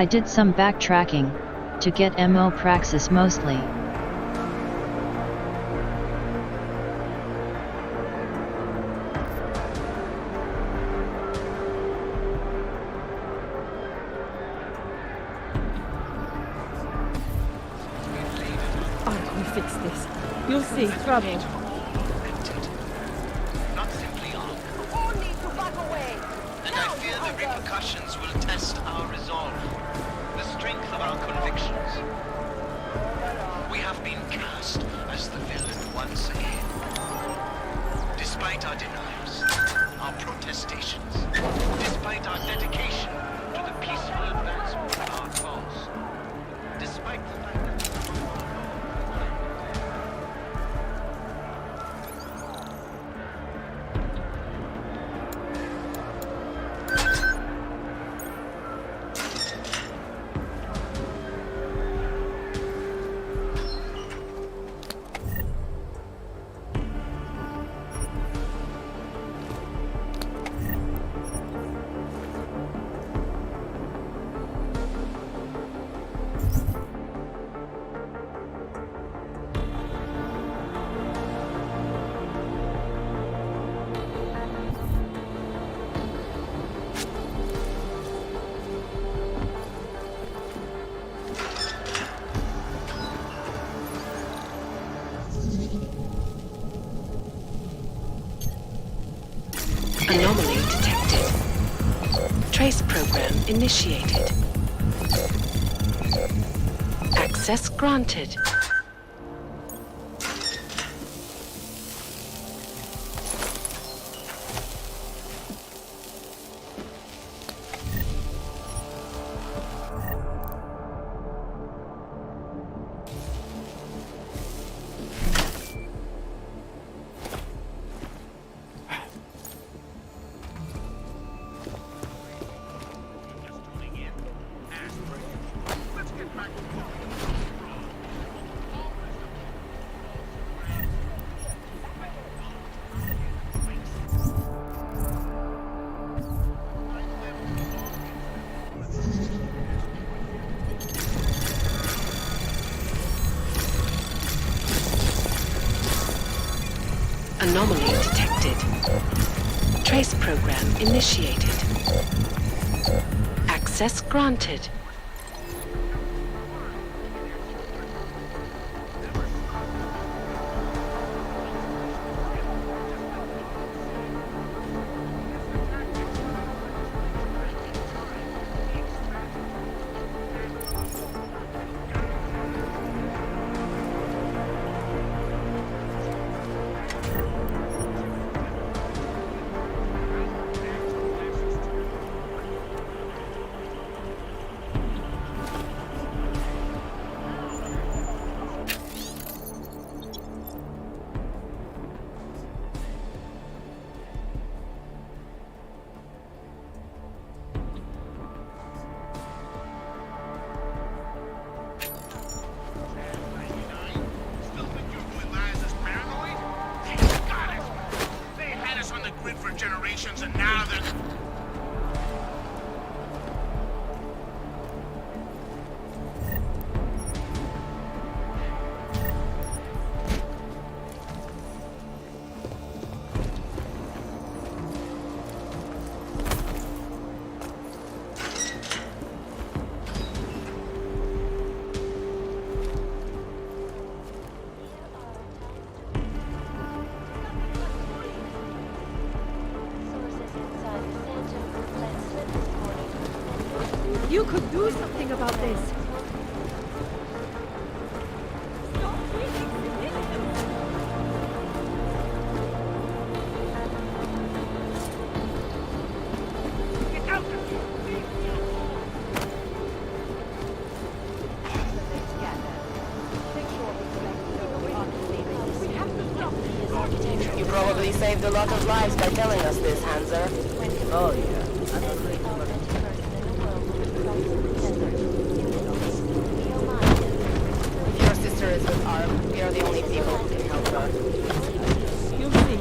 I did some backtracking, to get MO praxis mostly. Fix this. You'll see trouble. Not simply armed. All need to back away. And I fear the repercussions will test our resolve, the strength of our convictions. We have been cast as the villain once again. Despite our denials, our protestations, despite our dedication to the peaceful advancement of our cause, despite the fact that Anomaly detected. Trace program initiated. Access granted. Anomaly detected. Trace program initiated. Access granted. generations, and now they're... You could do something about this. You probably saved a lot of lives by telling us this, Hanser. Oh, yeah. I'm afraid to learn. If your sister is with Arm, we are the only people who can help her. You'll see.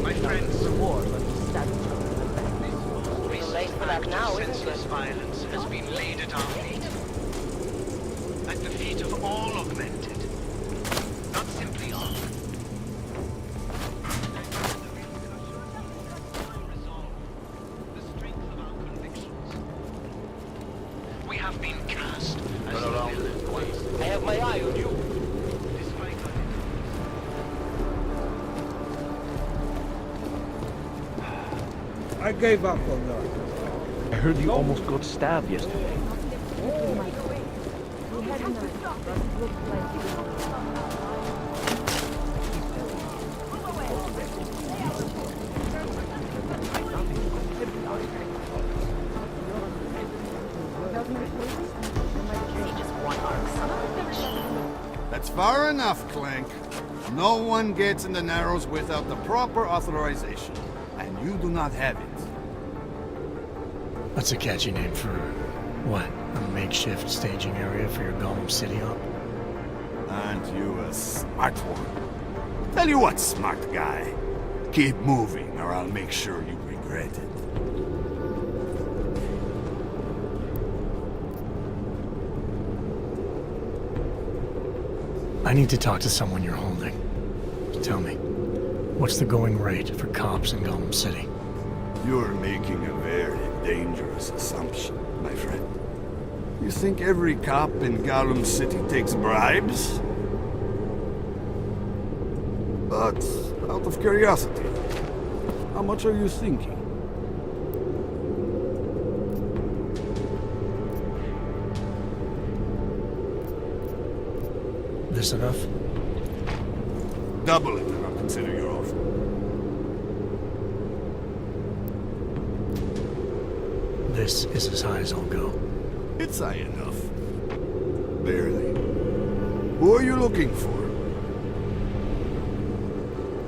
My friends, The war, but the status of the all augmented. Not simply all. The strength of our convictions. We have been cast as the villain once. I have my eye on you. Despite our I gave up on that. I heard you almost got stabbed yesterday. That's far enough, Clank. No one gets in the Narrows without the proper authorization, and you do not have it. That's a catchy name for what? A makeshift staging area for your Golem city op? Aren't you a smart one? Tell you what, smart guy. Keep moving, or I'll make sure you regret it. I need to talk to someone you're holding. Tell me, what's the going rate for cops in Golem City? You're making a very dangerous assumption, my friend. You think every cop in Golem City takes bribes? But, out of curiosity, how much are you thinking? This enough? Double it and I'll consider your offer. This is as high as I'll go. It's high enough. Barely. Who are you looking for?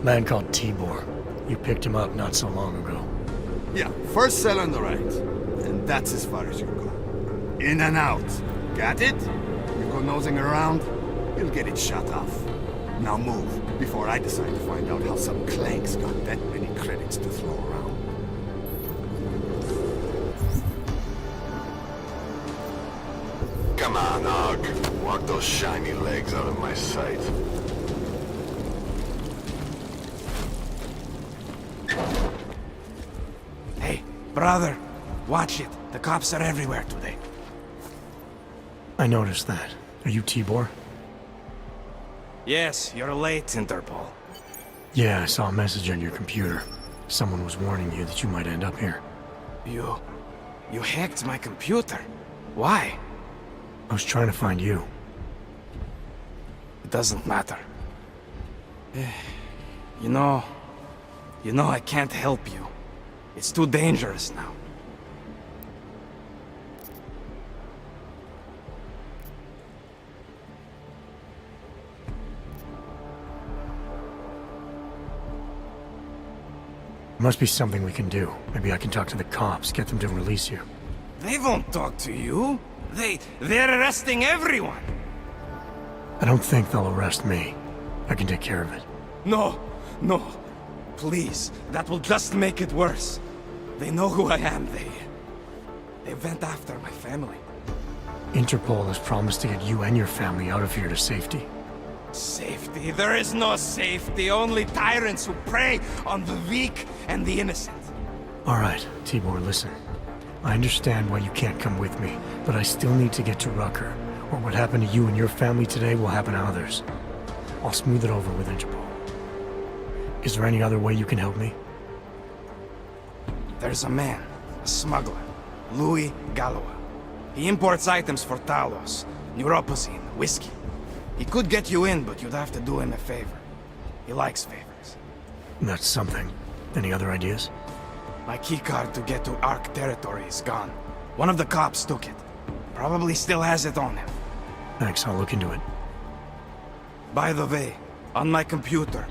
Man called Tibor. You picked him up not so long ago. Yeah, first cell on the right. And that's as far as you go. In and out. Got it? You go nosing around, you'll get it shut off. Now move, before I decide to find out how some clanks got that many credits to throw around. Come on, Og. Walk those shiny legs out of my sight. Hey, brother, watch it. The cops are everywhere today. I noticed that. Are you Tibor? Yes, you're late, Interpol. Yeah, I saw a message on your computer. Someone was warning you that you might end up here. You hacked my computer. Why? I was trying to find you. It doesn't matter. You know, I can't help you. It's too dangerous now. Must be something we can do. Maybe I can talk to the cops, get them to release you. They won't talk to you. They're arresting everyone. I don't think they'll arrest me. I can take care of it. No. Please, that will just make it worse. They know who I am. They went after my family. Interpol has promised to get you and your family out of here to safety. Safety? There is no safety. Only tyrants who prey on the weak and the innocent. All right, Tibor, listen. I understand why you can't come with me, but I still need to get to Rucker, or what happened to you and your family today will happen to others. I'll smooth it over with Interpol. Is there any other way you can help me? There's a man, a smuggler, Louis Galois. He imports items for Talos, neuropozyne, whiskey. He could get you in, but you'd have to do him a favor. He likes favors. That's something. Any other ideas? My keycard to get to Ark territory is gone. One of the cops took it. Probably still has it on him. Thanks, I'll look into it. By the way, on my computer,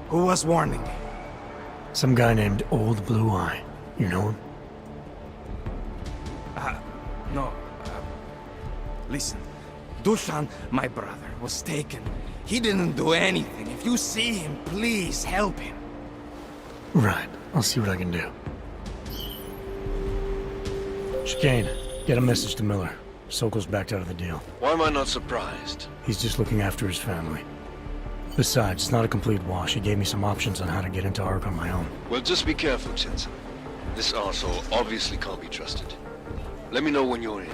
who was warning me? Some guy named Old Blue Eye. You know him? No. Listen. Dushan, my brother, was taken. He didn't do anything. If you see him, please help him. Right. I'll see what I can do. Chicane, get a message to Miller. Sokol's backed out of the deal. Why am I not surprised? He's just looking after his family. Besides, it's not a complete wash. He gave me some options on how to get into Ark on my own. Well, just be careful, Jensen. This arsehole obviously can't be trusted. Let me know when you're in.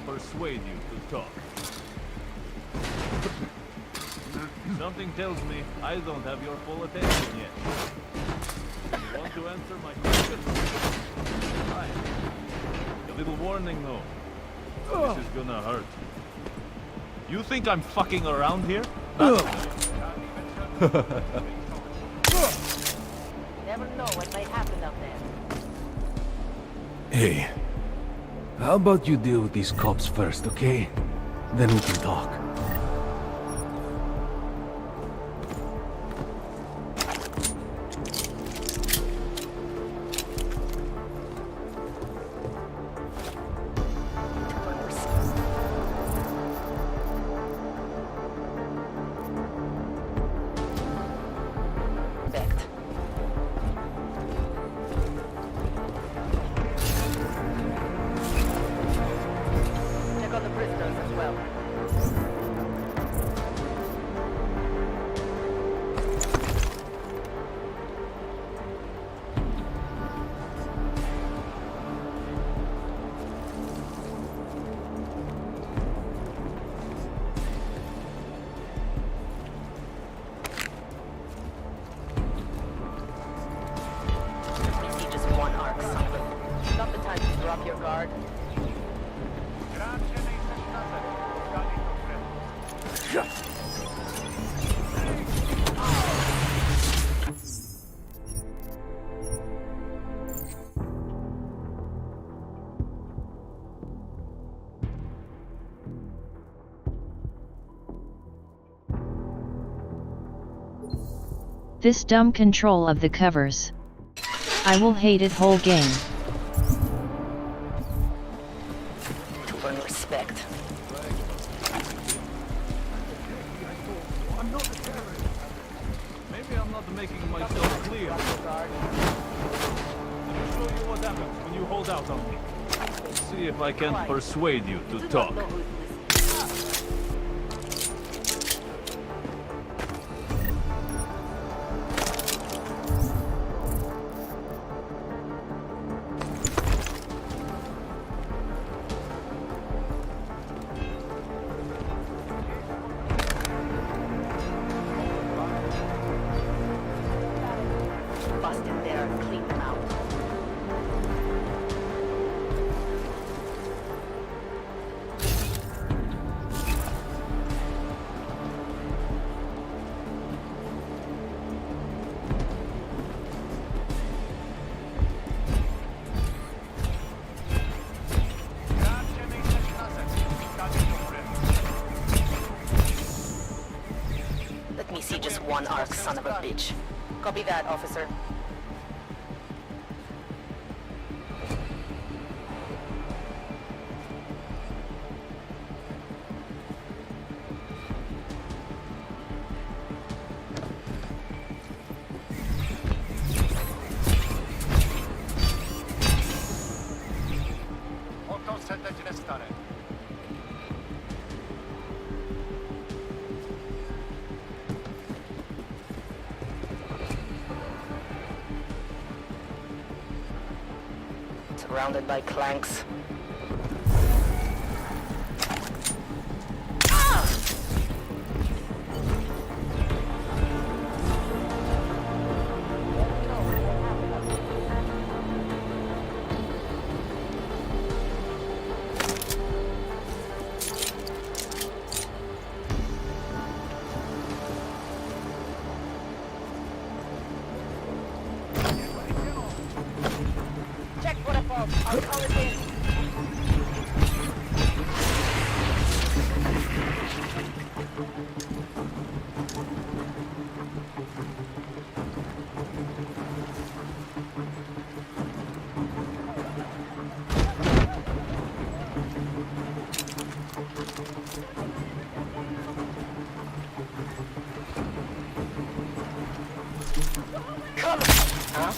Persuade you to talk. Something tells me I don't have your full attention yet. You want to answer my question? Fine. A little warning though. This is gonna hurt. You think I'm fucking around here? Never know what may happen up there. Hey, how about you deal with these cops first, okay? Then we can talk. This dumb control of the covers. I will hate it whole game. Respect. I'm not a terrorist. Maybe I'm not making myself clear. Let me show you what happens when you hold out on me. See if I can persuade you to talk. One arc, son of a bitch. Copy that, officer. Surrounded by clanks. above. I'll call it in. Come! Huh?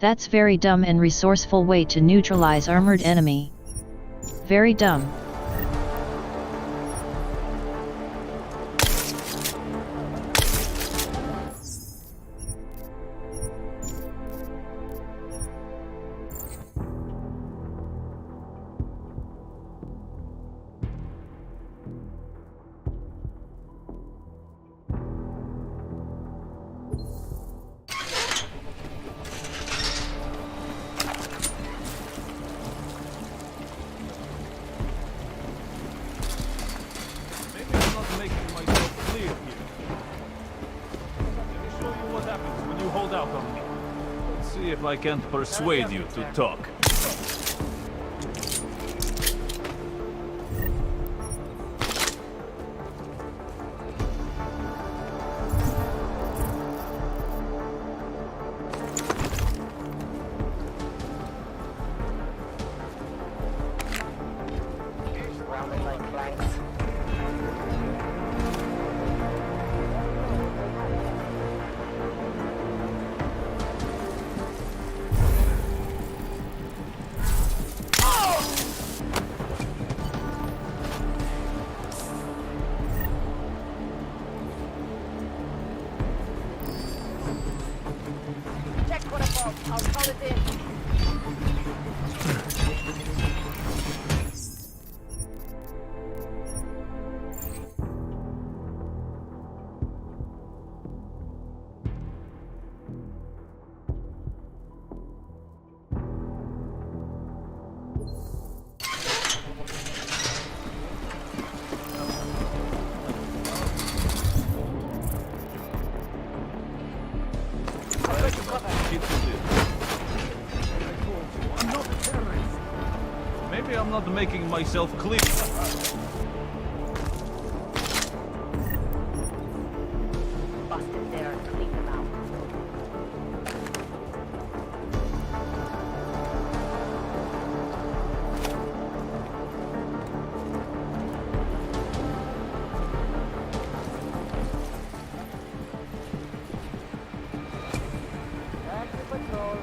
That's very dumb and resourceful way to neutralize armored enemy. Very dumb. If I can't persuade you to talk. Rounded like planks. Check what above. I'll call it in. Maybe I'm not making myself clear. Busted there and clean them out. Active patrol.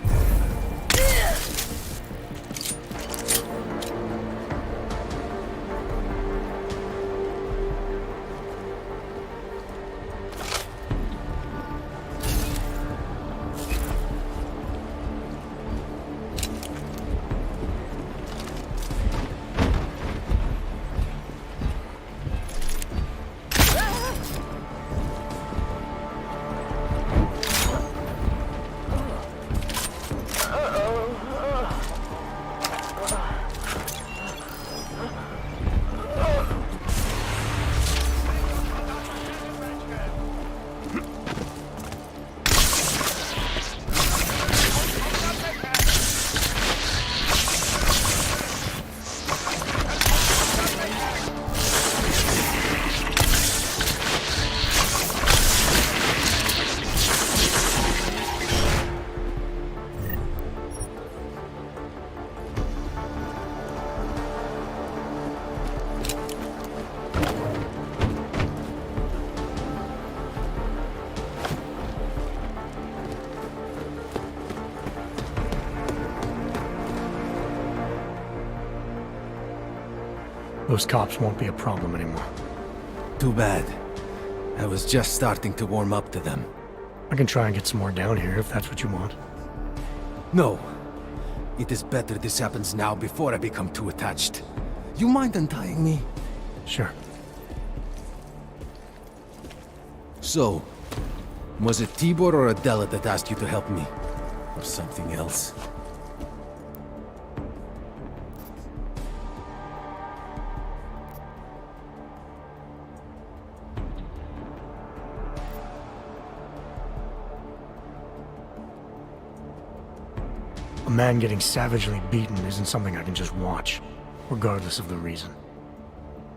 Those cops won't be a problem anymore. Too bad. I was just starting to warm up to them. I can try and get some more down here if that's what you want. No. It is better this happens now before I become too attached. You mind untying me? Sure. So, was it Tibor or Adela that asked you to help me? Or something else? A man getting savagely beaten isn't something I can just watch, regardless of the reason.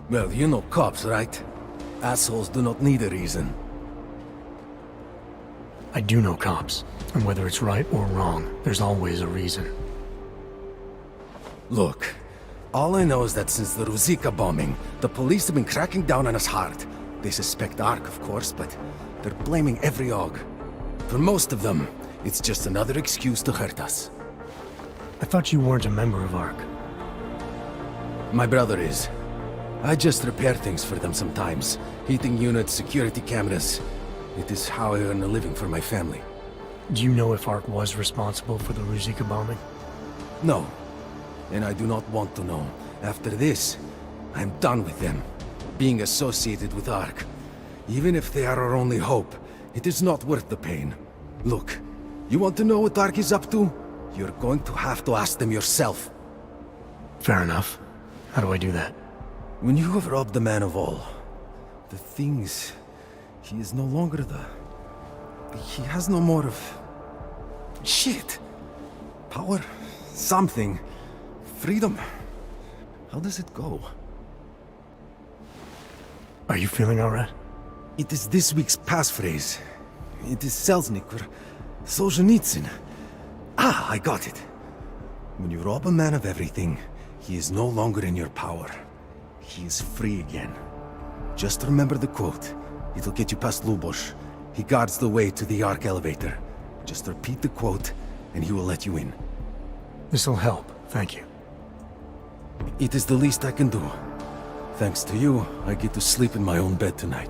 Well, you know cops, right? Assholes do not need a reason. I do know cops, and whether it's right or wrong, there's always a reason. Look, all I know is that since the Ruzicka bombing, the police have been cracking down on us hard. They suspect Ark, of course, but they're blaming every AUG. For most of them, it's just another excuse to hurt us. I thought you weren't a member of Ark. My brother is. I just repair things for them sometimes. Heating units, security cameras. It is how I earn a living for my family. Do you know if Ark was responsible for the Ruzicka bombing? No. And I do not want to know. After this, I'm done with them. Being associated with Ark. Even if they are our only hope, it is not worth the pain. Look, you want to know what Ark is up to? You're going to have to ask them yourself. Fair enough. How do I do that? When you have robbed the man of all, the things... He is no longer the... He has no more of... Shit! Power? Something. Freedom. How does it go? Are you feeling alright? It is this week's passphrase. It is Selznick or Solzhenitsyn. Ah, I got it. When you rob a man of everything, he is no longer in your power. He is free again. Just remember the quote. It'll get you past Lubosh. He guards the way to the Ark elevator. Just repeat the quote, and he will let you in. This'll help, thank you. It is the least I can do. Thanks to you, I get to sleep in my own bed tonight.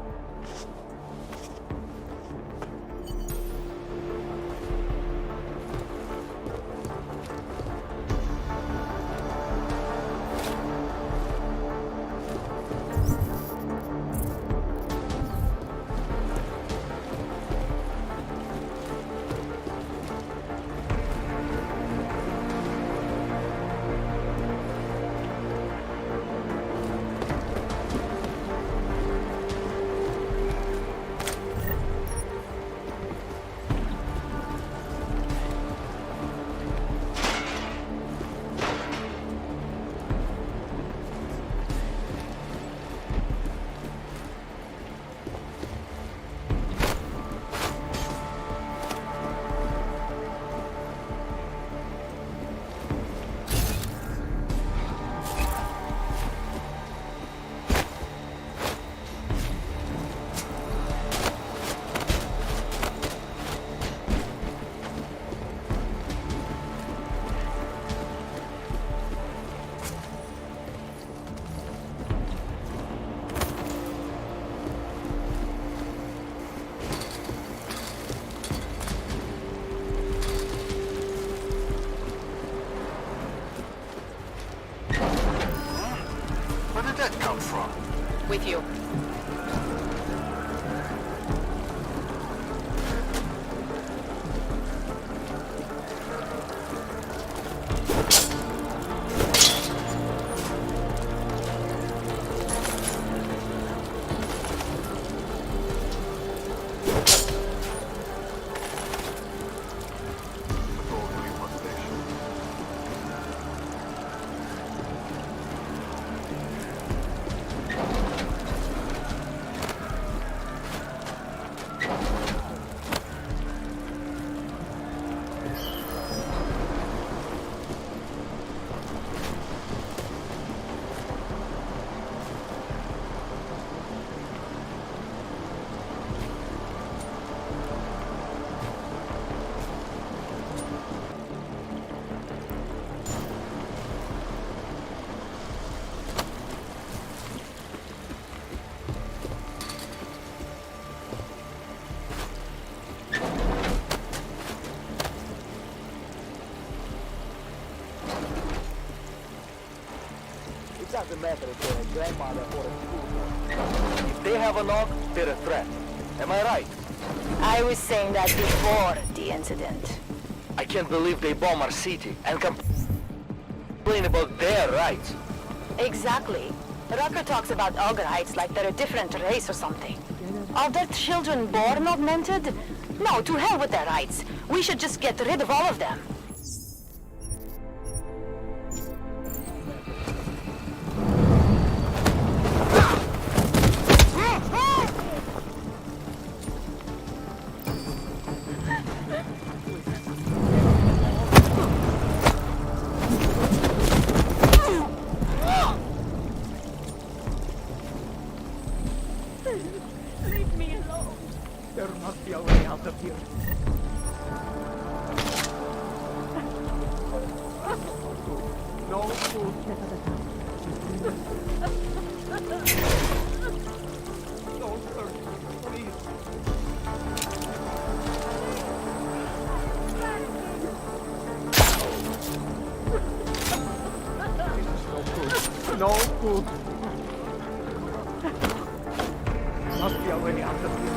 Where did that come from? With you. doesn't matter if they're a grandmother or a schoolgirl. If they have a knock, they're a threat. Am I right? I was saying that before the incident. I can't believe they bomb our city and complain about their rights. Exactly. Rucker talks about Ogreites like they're a different race or something. Are their children born augmented? No, to hell with their rights. We should just get rid of all of them. Leave me alone. There must be a way out of here. No food. Don't hurt me, please. No food. Must be a way out of here.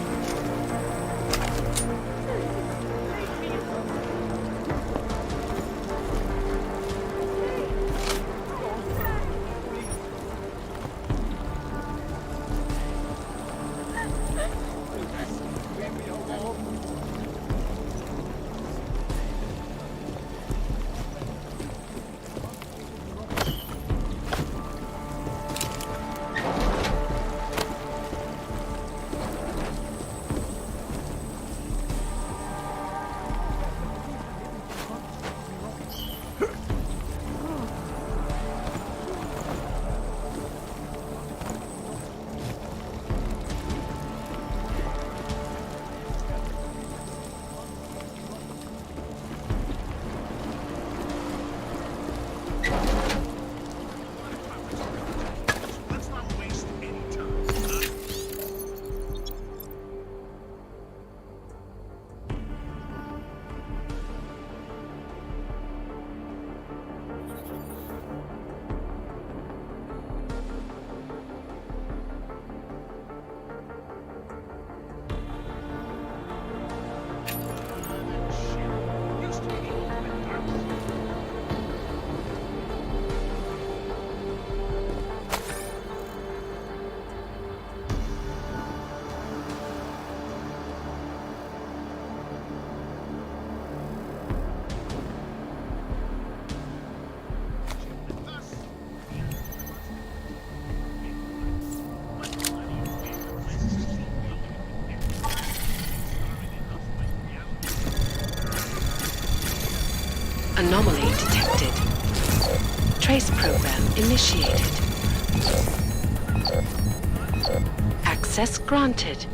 Anomaly detected. Trace program initiated. Access granted.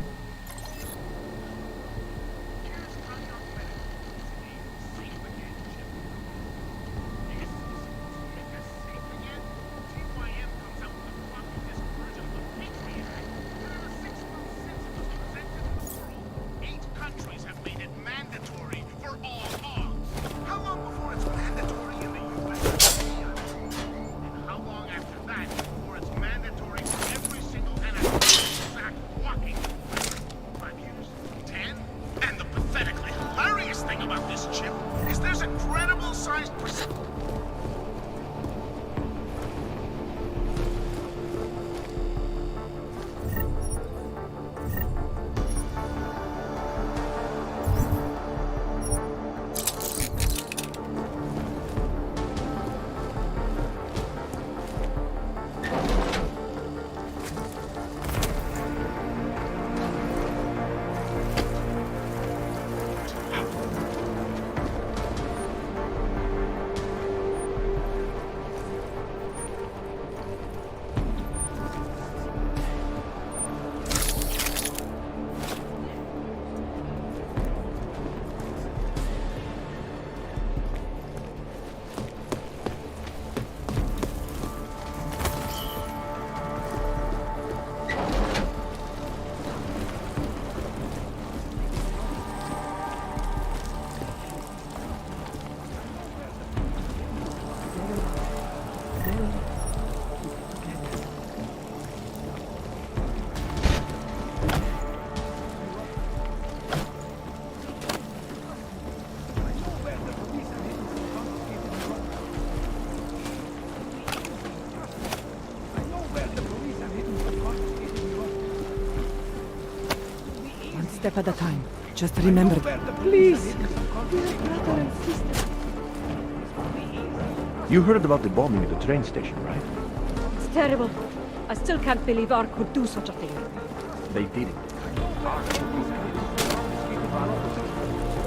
step at a time. Just remember, please. We're brother and sister. You heard about the bombing at the train station, right? It's terrible. I still can't believe Ark would do such a thing. They did it.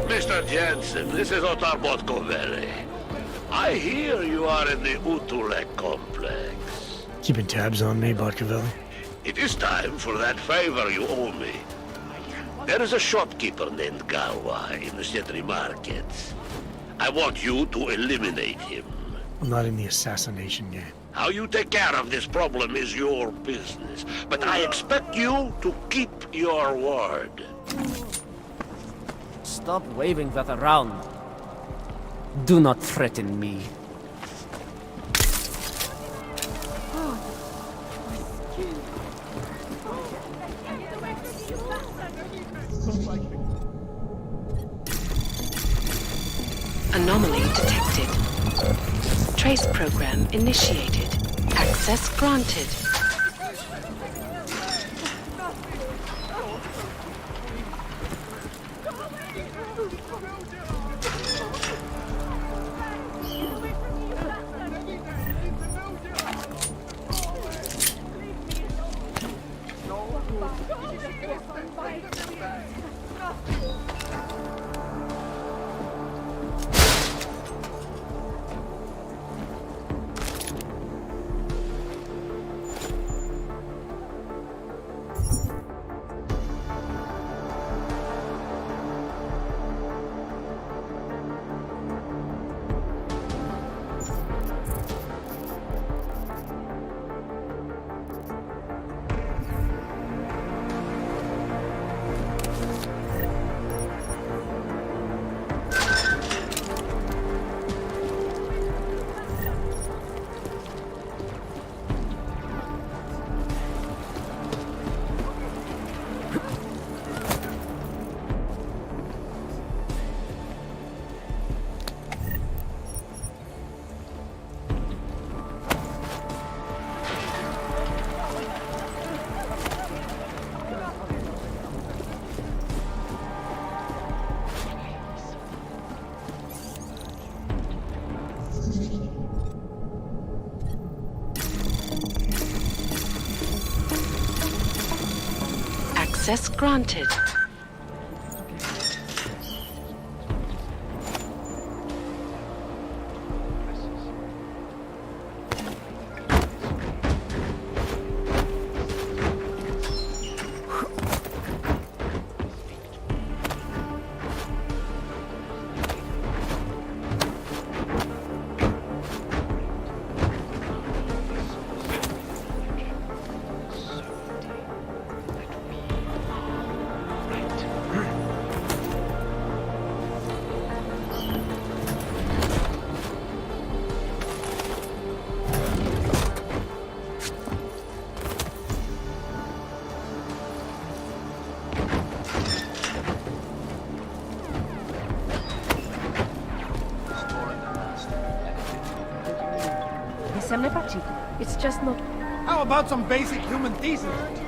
Mr. Jensen, this is Otar Botkovere. I hear you are in the Utulek complex. Keeping tabs on me, Barkoveli? It is time for that favor you owe me. There is a shopkeeper named Galwa in the city markets. I want you to eliminate him. I'm not in the assassination game. How you take care of this problem is your business, but I expect you to keep your word. Stop waving that around. Do not threaten me. Anomaly detected. Trace program initiated. Access granted. Access granted. It's just not... How about some basic human decency?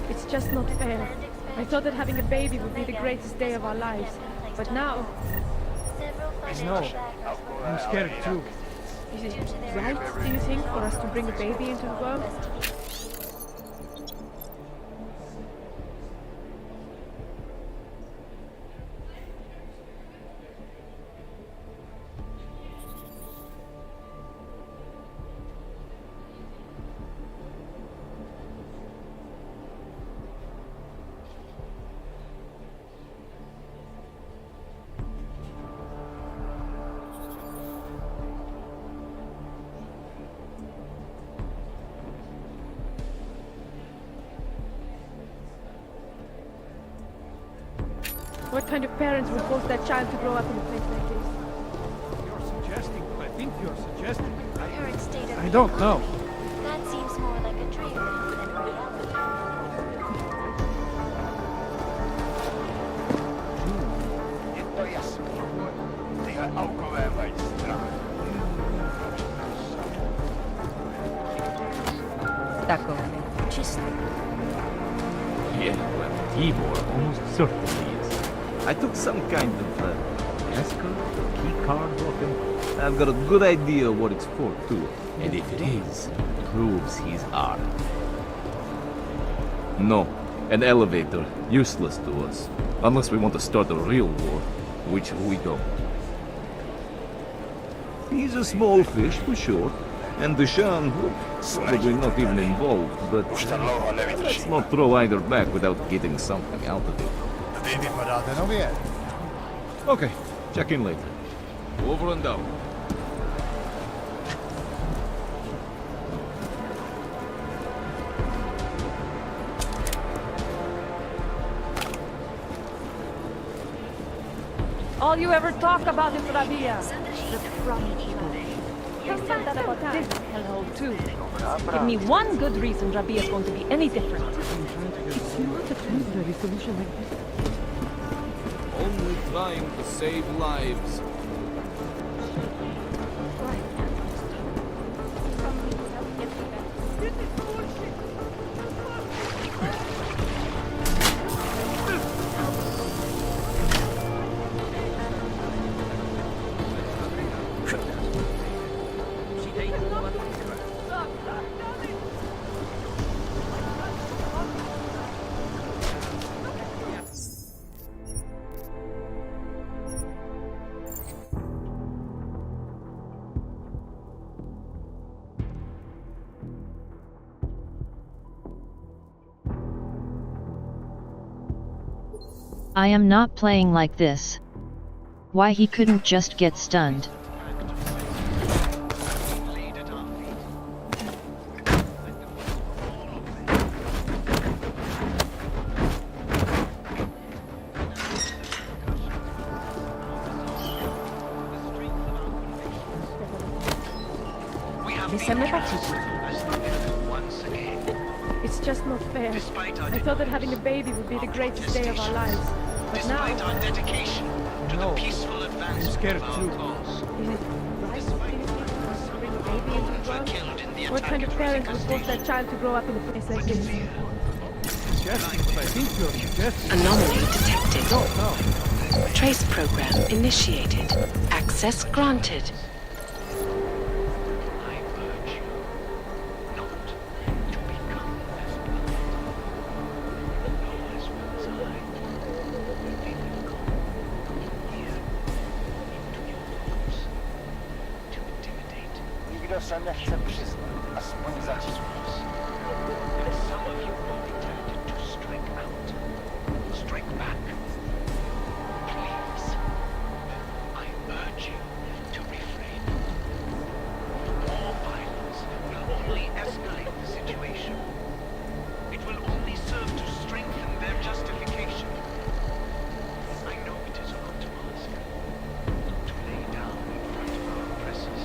It's just not fair. I thought that having a baby would be the greatest day of our lives. But now... I know. I'm scared too. Is it right, do you think, for us to bring a baby into the world? What kind of parents would force their child to grow up in a place like this? I think you're suggesting. Current state of I don't know. That seems more like a dream than reality. Tako. Czysto. Yeah, well, Tibor almost certainly is. I took some kind of escort or key card off him. I've got a good idea what it's for, too. And if it is, it proves he's armed. No, an elevator. Useless to us. Unless we want to start a real war, which we don't. He's a small fish, for sure. And Deshaun, probably not even involved, but let's not throw either back without getting something out of it. Okay, check in later. Over and out. All you ever talk about is Rabia. The promised land. You said that about this hellhole too. Give me one good reason Rabia is going to be any different. It's not a temporary solution like this. Only trying to save lives. I am not playing like this. Why he couldn't just get stunned? It's just not fair. I thought that having a baby would be the greatest day of our lives. But now... Despite our dedication to the peaceful advancement of our cause. What kind of parents would force their child to grow up in a place like this? Anomaly detected. Trace program initiated. Access granted. Se nechce přiznat, aspoň začít. Some of you will be tempted to strike out, strike back. Please, I urge you to refrain. More violence will only escalate the situation. It will only serve to strengthen their justification. I know it is a lot to ask, to lay down in front of our oppressors.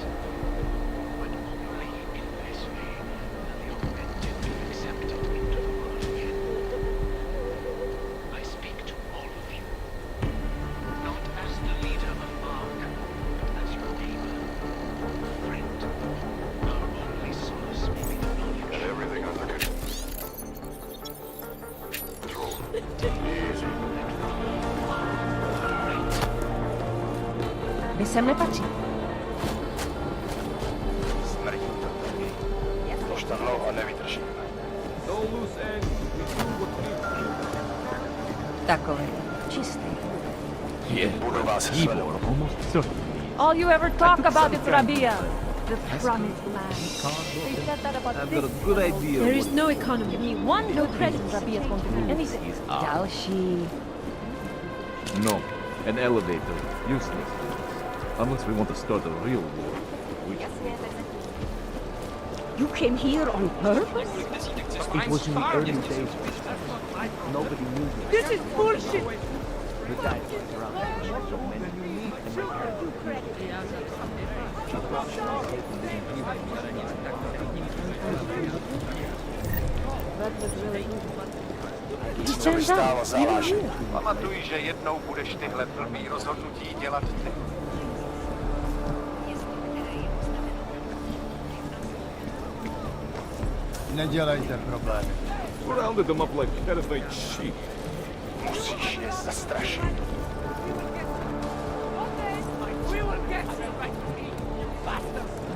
Vy sem nepatří. Smrť to taky. Už to dlouho nevydrží. Takový. Čistý. Budu vás sledovat. All you ever talk about is Rabia. The promised land. They said that about I've this. got a good idea. There is no economy. Give me one good reason Rabia is going to be anything. Další. No, an elevator. Useless. Unless we want to start a real war. Which... You came here on purpose? It was in the early days. Nobody knew this. This is bullshit! The guy was around. So many. And my parents she thought she was taking this It turns out you're here. Pamatuj, že jednou budeš tyhle blbý rozhodnutí dělat ty. Nedělejte problémy. Rounded them up like terrified sheep. Musisz je zastraszyć.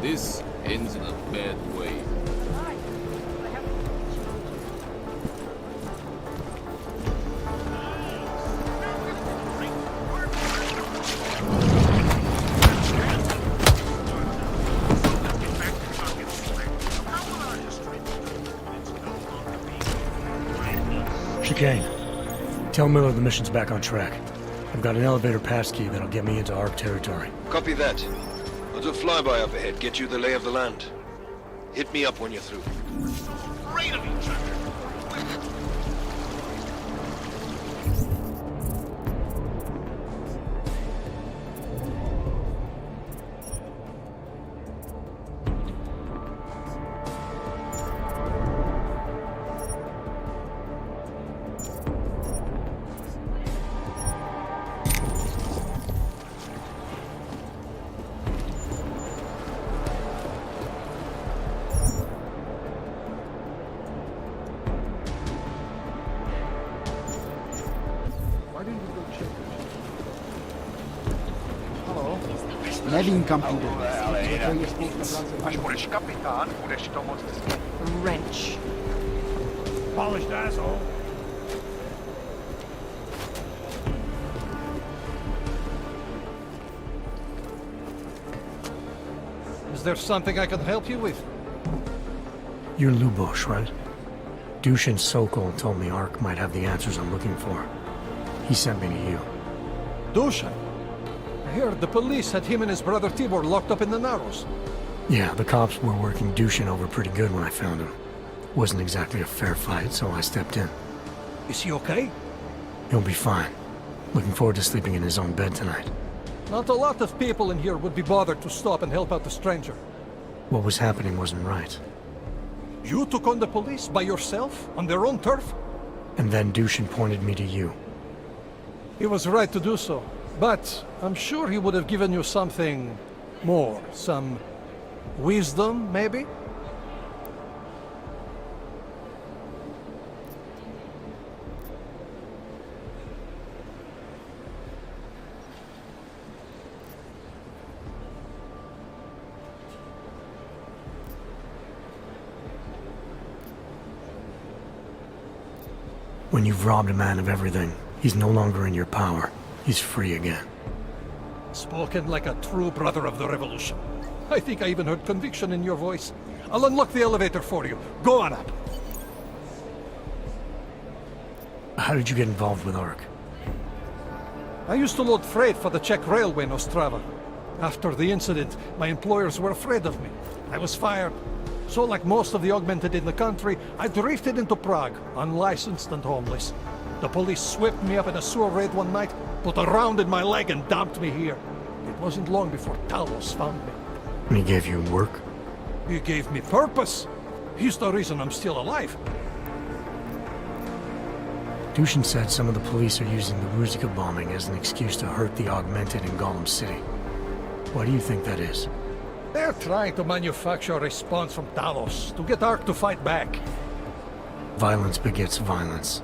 This ends in a bad way. Chicane. Tell Miller the mission's back on track. I've got an elevator passkey that'll get me into ARC territory. Copy that. I'll do a flyby up ahead, get you the lay of the land. Hit me up when you're through. Afraid of each other. Nevím, kam půjdu. Až budeš kapitán, budeš to moc hezky. Wrench. Polished asshole. Is there something I can help you with? You're Lubosh, right? Dushin Sokol told me ARC might have the answers I'm looking for. He sent me to you. Dushan? I heard the police had him and his brother Tibor locked up in the Narrows. Yeah, the cops were working Dushin over pretty good when I found him. Wasn't exactly a fair fight, so I stepped in. Is he okay? He'll be fine. Looking forward to sleeping in his own bed tonight. Not a lot of people in here would be bothered to stop and help out the stranger. What was happening wasn't right. You took on the police by yourself, on their own turf? And then Dushin pointed me to you. He was right to do so. But I'm sure he would have given you something more. Some wisdom, maybe? When you've robbed a man of everything, he's no longer in your power. He's free again. Spoken like a true brother of the revolution. I think I even heard conviction in your voice. I'll unlock the elevator for you. Go on up. How did you get involved with ARC? I used to load freight for the Czech railway in Ostrava. After the incident, my employers were afraid of me. I was fired. So like most of the augmented in the country, I drifted into Prague, unlicensed and homeless. The police swept me up in a sewer raid one night, put a round in my leg and dumped me here. It wasn't long before Talos found me. And he gave you work? He gave me purpose. He's the reason I'm still alive. Dushin said some of the police are using the Ruzika bombing as an excuse to hurt the augmented in Golem City. Why do you think that is? They're trying to manufacture a response from Talos to get ARC to fight back. Violence begets violence.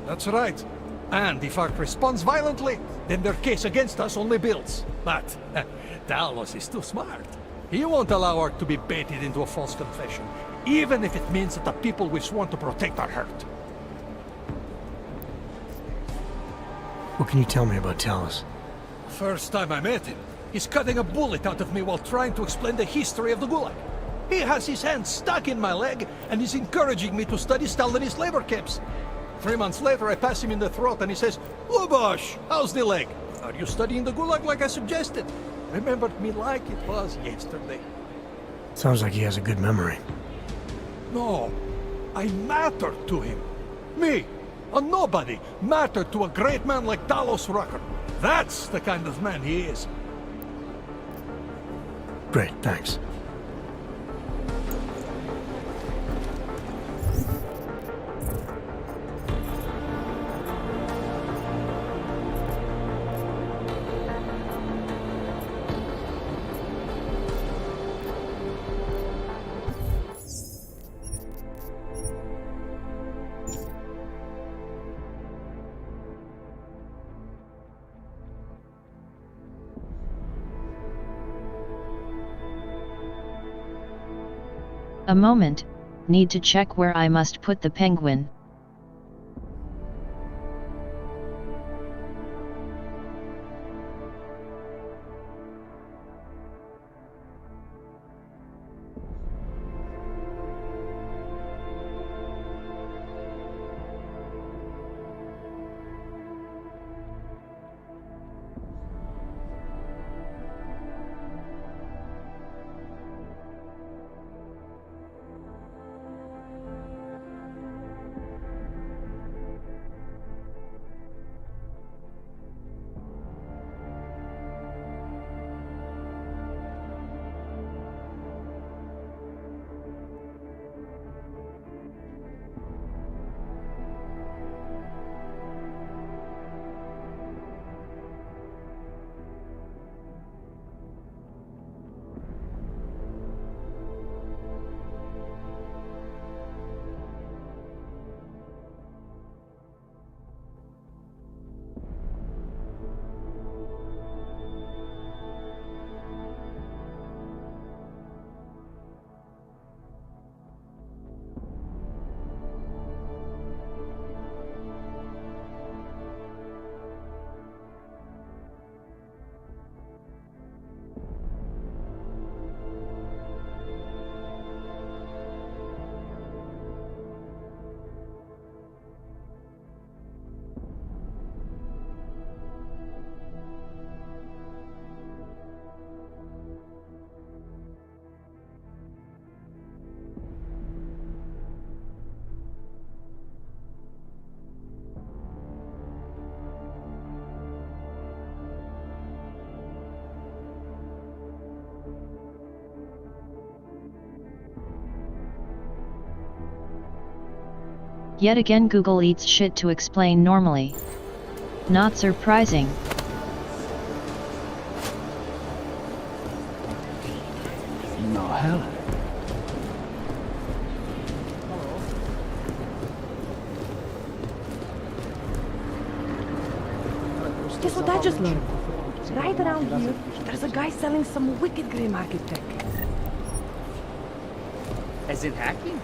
That's right. And if ARC responds violently, then their case against us only builds. But Talos is too smart. He won't allow ARC to be baited into a false confession, even if it means that the people we sworn to protect are hurt. What can you tell me about Talos? First time I met him, he's cutting a bullet out of me while trying to explain the history of the Gulag. He has his hand stuck in my leg and is encouraging me to study Stalinist labor camps. 3 months later, I pass him in the throat and he says, "Lubosh, how's the leg? Are you studying the Gulag like I suggested?" Remembered me like it was yesterday. Sounds like he has a good memory. No, I mattered to him. Me, a nobody, mattered to a great man like Talos Rucker. That's the kind of man he is. Great, thanks. A moment, need to check where I must put the penguin. Yet again Google eats shit to explain normally. Not surprising. No hell. Guess what I just learned? Right around here, there's a guy selling some wicked grey market tech. As in hacking?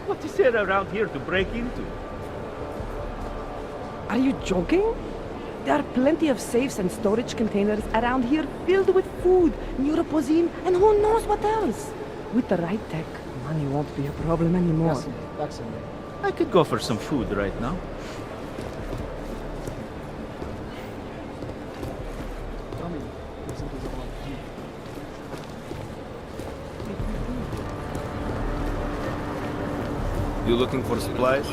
What is there around here to break into? Are you joking? There are plenty of safes and storage containers around here filled with food, neuropozyne, and who knows what else. With the right tech, money won't be a problem anymore. I could go for some food right now. You looking for supplies?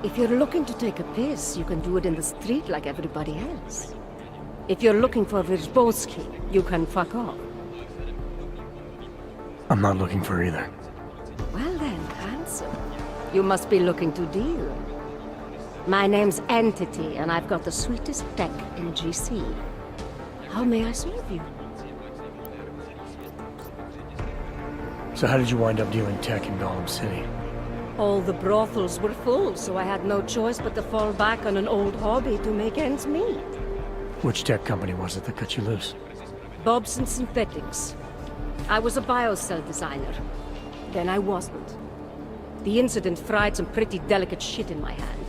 If you're looking to take a piss, you can do it in the street like everybody else. If you're looking for Virzbowski, you can fuck off. I'm not looking for either. Well then, handsome. You must be looking to deal. My name's Entity, and I've got the sweetest tech in GC. How may I serve you? So how did you wind up dealing tech in Golem City? All the brothels were full, so I had no choice but to fall back on an old hobby to make ends meet. Which tech company was it that cut you loose? Bobson Synthetics. I was a biocell designer. Then I wasn't. The incident fried some pretty delicate shit in my hand.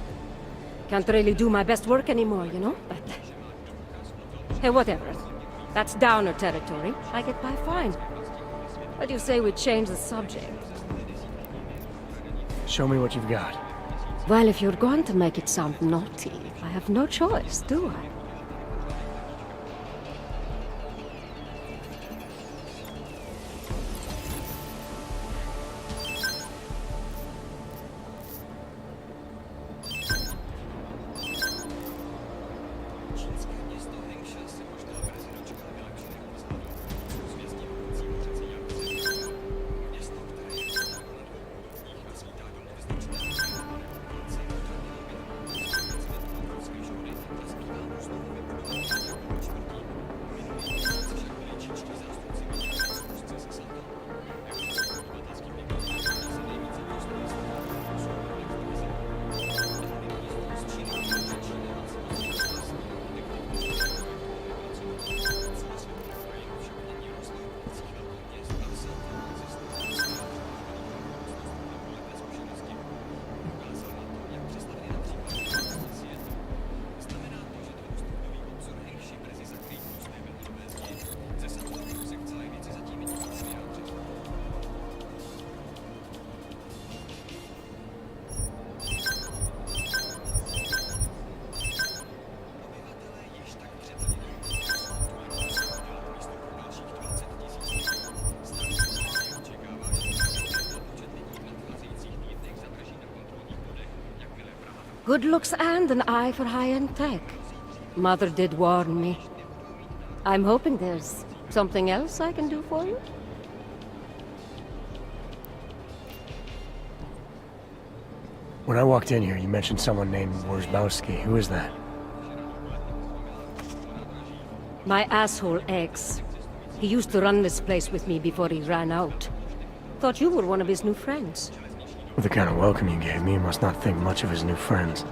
Can't really do my best work anymore, you know? But... hey, whatever. That's downer territory. I get by fine. What do you say we change the subject? Show me what you've got. Well, if you're going to make it sound naughty, I have no choice, do I? Good looks and an eye for high-end tech. Mother did warn me. I'm hoping there's something else I can do for you. When I walked in here, you mentioned someone named Worzbowski. Who is that? My asshole ex. He used to run this place with me before he ran out. Thought you were one of his new friends. With the kind of welcome you gave me, you must not think much of his new friends.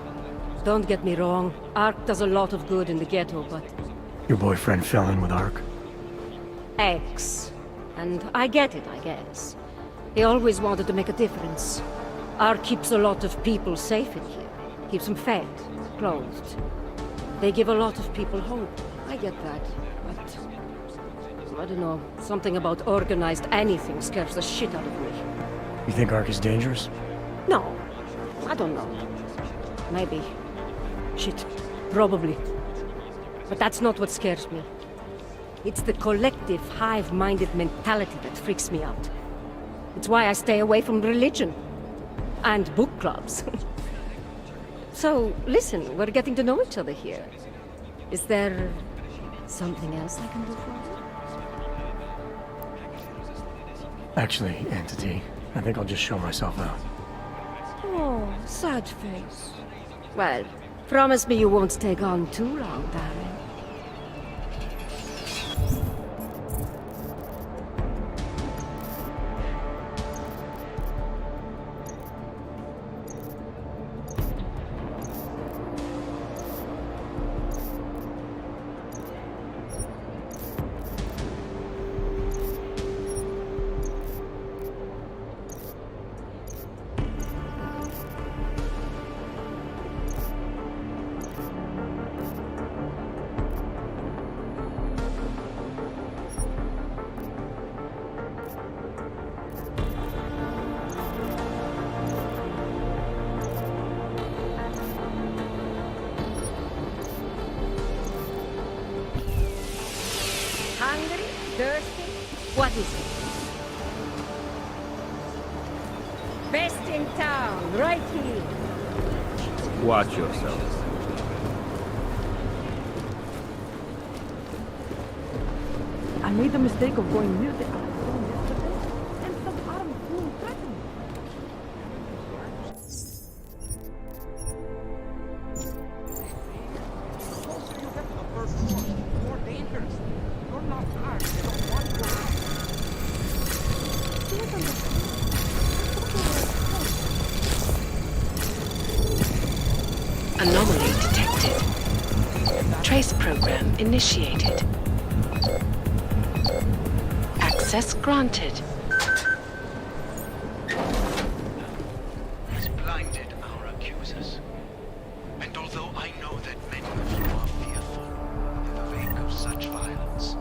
Don't get me wrong. Ark does a lot of good in the ghetto, but... Your boyfriend fell in with Ark? Ex. And I get it, I guess. He always wanted to make a difference. Ark keeps a lot of people safe in here. Keeps them fed, clothed. They give a lot of people hope. I get that, but... I don't know. Something about organized anything scares the shit out of me. You think Ark is dangerous? No. I don't know. Maybe. Shit. Probably. But that's not what scares me. It's the collective, hive-minded mentality that freaks me out. It's why I stay away from religion. And book clubs. So, listen, we're getting to know each other here. Is there something else I can do for you? Actually, Entity, I think I'll just show myself out. Oh, sad face. Well, promise me you won't take on too long, darling. Hungry? Thirsty? What is it? Best in town, right here. Watch yourself. I made the mistake of going near the outdoor yesterday, and some armed fool threatened me. Anomaly detected. Trace program initiated. Access granted. Has blinded our accusers. And although I know that many of you are fearful in the wake of such violence,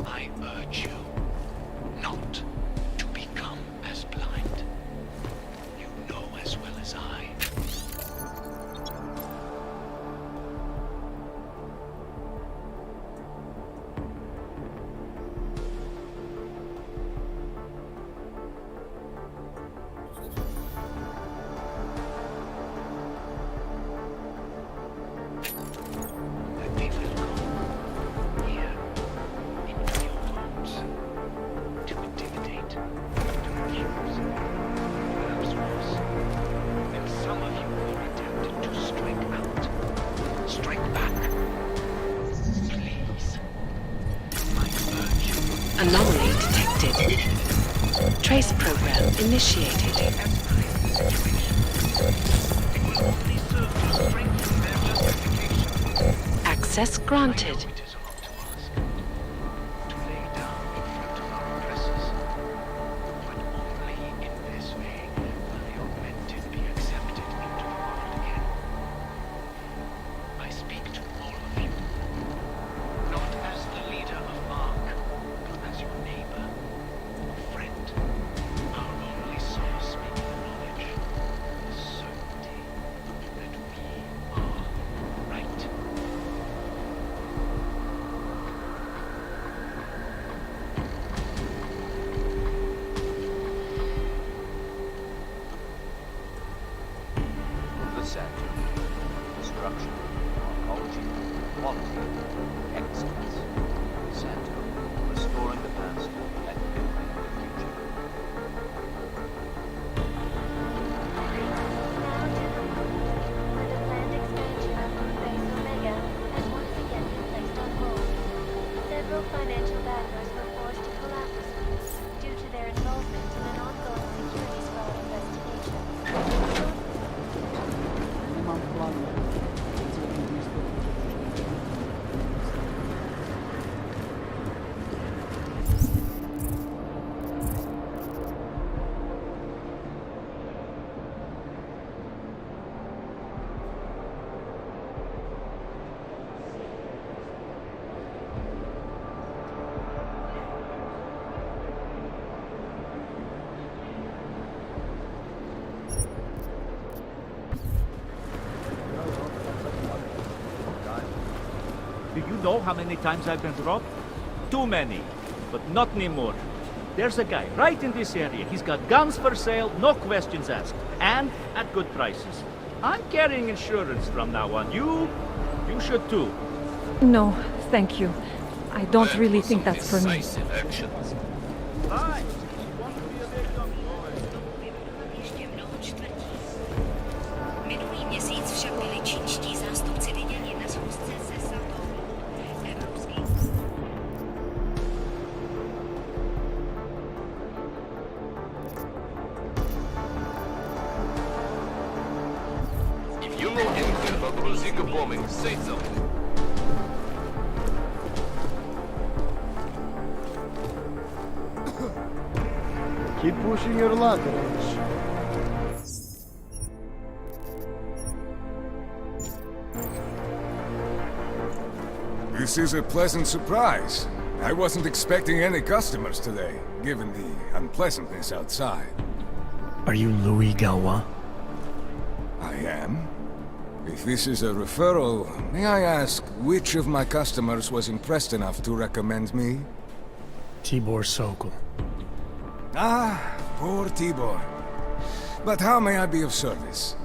I urge you not to become as blind. You know as well as I. Anomaly detected. Trace program initiated. Access granted. quality, excellence, Santo, restoring the past and building the future. The planned expansion of Base Omega has once again been placed on hold. Several financial backers were forced to collapse due to their involvement in an ongoing securities fraud investigation. Do you know how many times I've been robbed? Too many, but not anymore. There's a guy right in this area. He's got guns for sale, no questions asked, and at good prices. I'm carrying insurance from now on. You should too. No, thank you. I don't really think that's for me. Fine. Minulý měsíc však byli čínští zástupci viděni na schůzce se Satou. Evropský... If you know anything about the Rosika bombing, say something. Keep pushing your luck, Rich. This is a pleasant surprise. I wasn't expecting any customers today, given the unpleasantness outside. Are you Louis Galois? I am. If this is a referral, may I ask which of my customers was impressed enough to recommend me? Tibor Sokol. Ah, poor Tibor. But how may I be of service?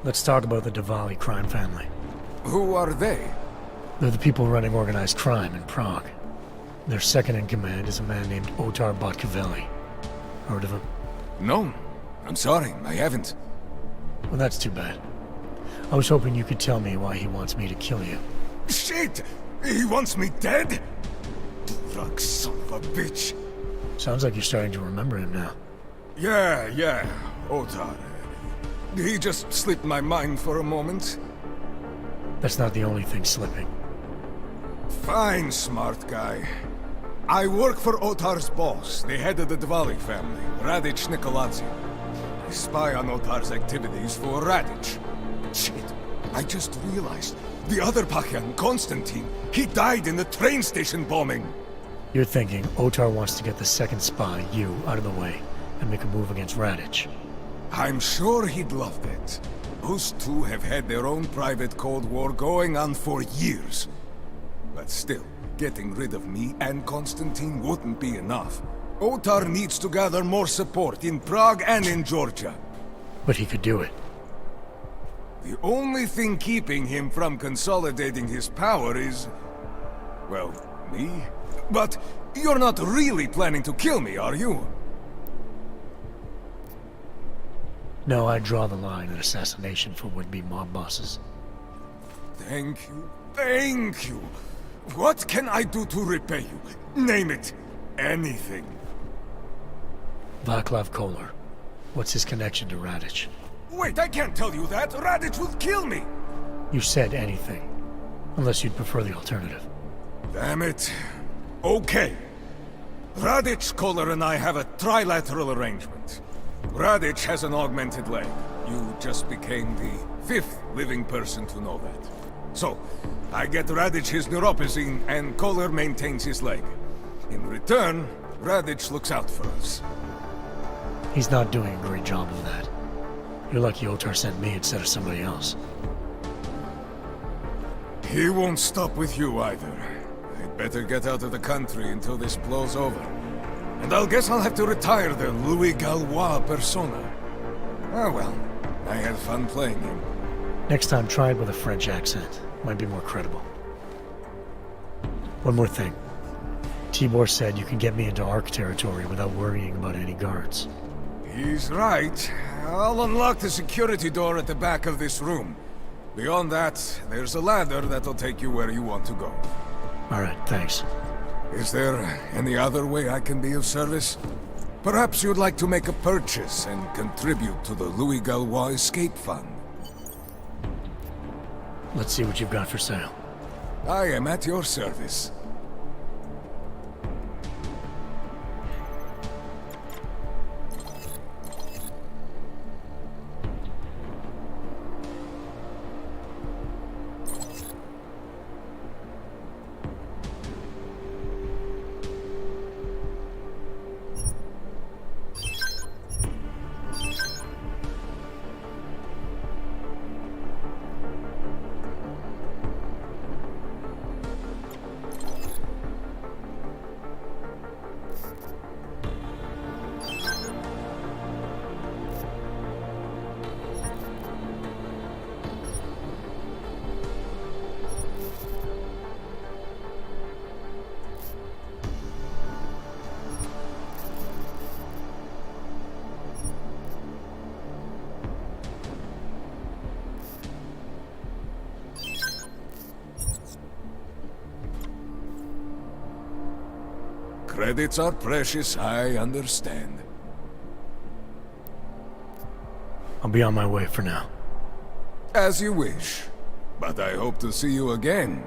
Let's talk about the Diwali crime family. Who are they? They're the people running organized crime in Prague. Their second in command is a man named Otar Botkavelli. Heard of him? No. I'm sorry, I haven't. Well, that's too bad. I was hoping you could tell me why he wants me to kill you. Shit! He wants me dead? Drug son of a bitch. Sounds like you're starting to remember him now. Yeah. Otar. He just slipped my mind for a moment. That's not the only thing slipping. Fine, smart guy. I work for Otar's boss, the head of the Diwali family, Radic Nikoladze. I spy on Otar's activities for Radic. Shit, I just realized. The other Pakyan, Konstantin, he died in the train station bombing. You're thinking Otar wants to get the second spy, you, out of the way, and make a move against Radic. I'm sure he'd love that. Those two have had their own private Cold War going on for years. But still, getting rid of me and Konstantin wouldn't be enough. Otar needs to gather more support in Prague and in Georgia. But he could do it. The only thing keeping him from consolidating his power is... well, me? But you're not really planning to kill me, are you? No, I draw the line at assassination for would-be mob bosses. Thank you. What can I do to repay you? Name it. Anything. Vaclav Kolar. What's his connection to Radic? Wait, I can't tell you that! Radic will kill me! You said anything. Unless you'd prefer the alternative. Damn it. Okay. Radic, Kolar, and I have a trilateral arrangement. Radic has an augmented leg. You just became the 5th living person to know that. So, I get Radic his neuropozyne, and Kolar maintains his leg. In return, Radic looks out for us. He's not doing a great job of that. You're lucky Otar sent me instead of somebody else. He won't stop with you either. I'd better get out of the country until this blows over. And I guess I'll have to retire the Louis Galois persona. Oh well, I had fun playing him. Next time, try it with a French accent. Might be more credible. One more thing. Tibor said you can get me into Ark territory without worrying about any guards. He's right. I'll unlock the security door at the back of this room. Beyond that, there's a ladder that'll take you where you want to go. Alright, thanks. Is there any other way I can be of service? Perhaps you'd like to make a purchase and contribute to the Louis Gallois Escape Fund. Let's see what you've got for sale. I am at your service. Credits are precious, I understand. I'll be on my way for now. As you wish. But I hope to see you again.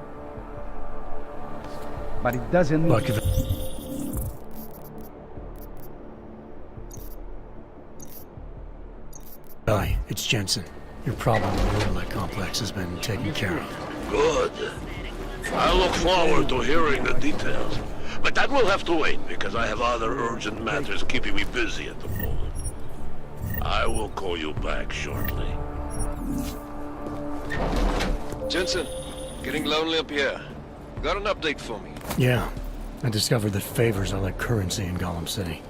But it doesn't mean... Hi, it's Jensen. Your problem with the Rudolite complex has been taken care of. Good. I look forward to hearing the details. But that will have to wait, because I have other urgent matters keeping me busy at the moment. I will call you back shortly. Jensen, getting lonely up here. Got an update for me? Yeah, I discovered that favors are like currency in Golem City.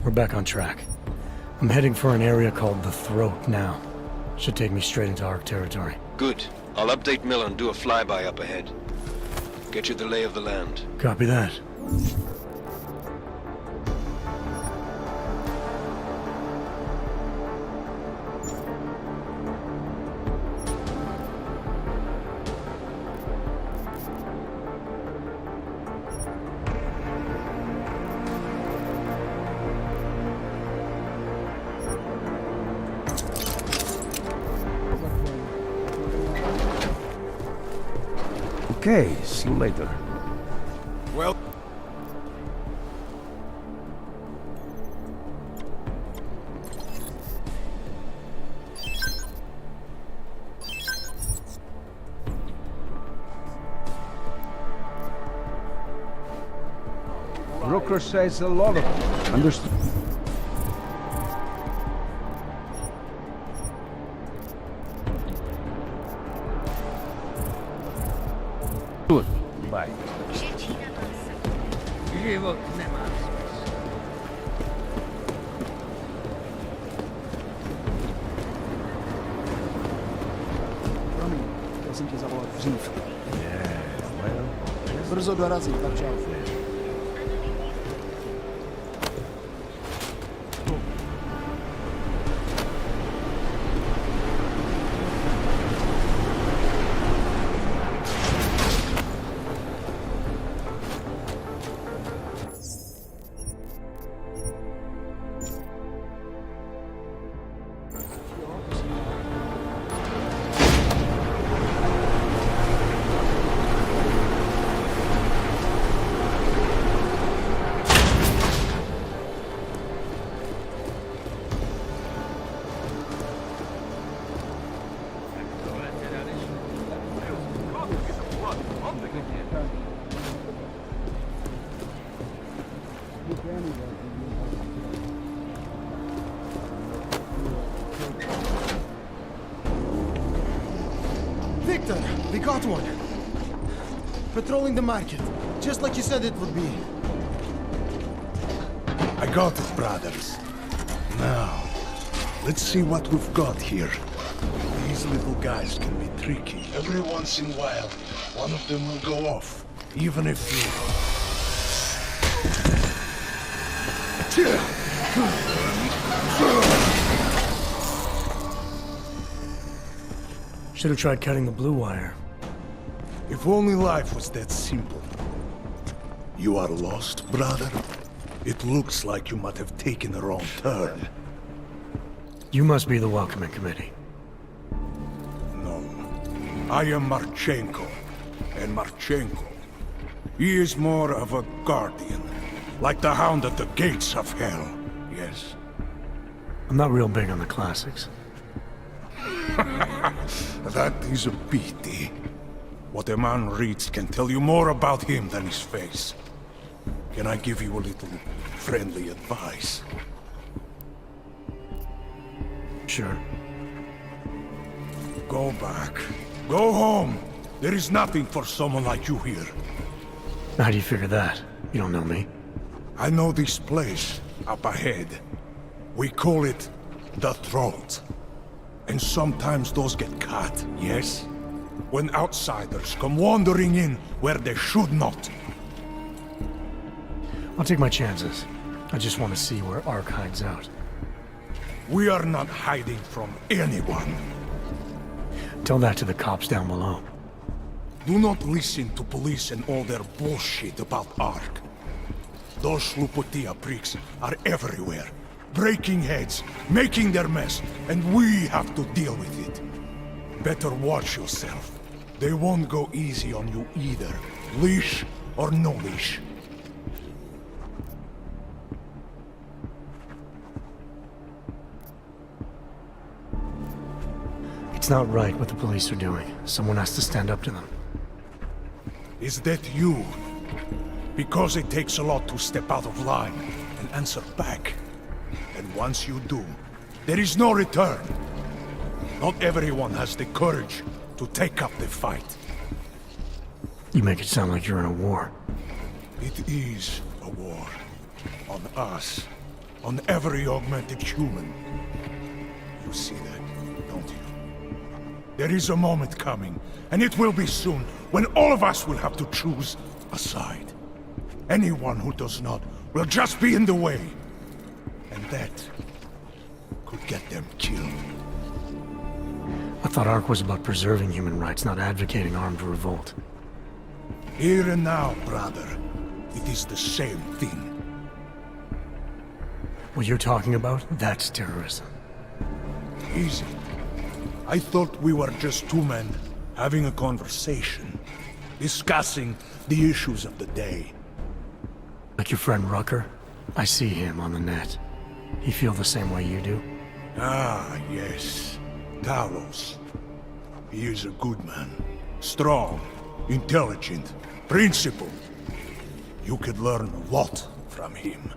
We're back on track. I'm heading for an area called the Throat now. Should take me straight into Ark territory. Good. I'll update Miller and do a flyby up ahead. Get you the lay of the land. Copy that. Okay, see you later. Well... Brooker says a lot of... Understood. Good. Bye. Život nemá smysl. Promiň, chtěl jsem tě zavolat dřív. Brzo dorazím, tak čau. Victor, we got one. Patrolling the market, just like you said it would be. I got it, brothers. Now, Let's see what we've got here. These little guys can be tricky. Every once in a while, one of them will go off. Even if you... Should have tried cutting the blue wire. If only life was that simple. You are lost, brother? It looks like you might have taken a wrong turn. You must be the welcoming committee. No. I am Marchenko. And Marchenko, he is more of a guardian. Like the hound at the gates of hell. Yes. I'm not real big on the classics. That is a pity. What a man reads can tell you more about him than his face. Can I give you a little friendly advice? Sure. Go back. Go home. There is nothing for someone like you here. How do you figure that? You don't know me. I know this place, up ahead. We call it the Throat. And sometimes those get cut, yes? When outsiders come wandering in where they should not. I'll take my chances. I just want to see where Ark hides out. We are not hiding from anyone. Tell that to the cops down below. Do not listen to police and all their bullshit about Ark. Those Slupotia pricks are everywhere. Breaking heads, making their mess, and we have to deal with it. Better watch yourself. They won't go easy on you either. Leash or no leash. It's not right what the police are doing. Someone has to stand up to them. Is that you? Because it takes a lot to step out of line and answer back. And once you do, there is no return. Not everyone has the courage to take up the fight. You make it sound like you're in a war. It is a war. On us. On every augmented human. You see that, don't you? There is a moment coming, and it will be soon, when all of us will have to choose a side. Anyone who does not will just be in the way. And that could get them killed. I thought Ark was about preserving human rights, not advocating armed revolt. Here and now, brother, it is the same thing. What you're talking about, that's terrorism. Easy. I thought we were just two men having a conversation, discussing the issues of the day. Like your friend Rucker? I see him on the net. He feel the same way you do? Ah, yes. Talos. He is a good man. Strong, intelligent, principled. You could learn a lot from him.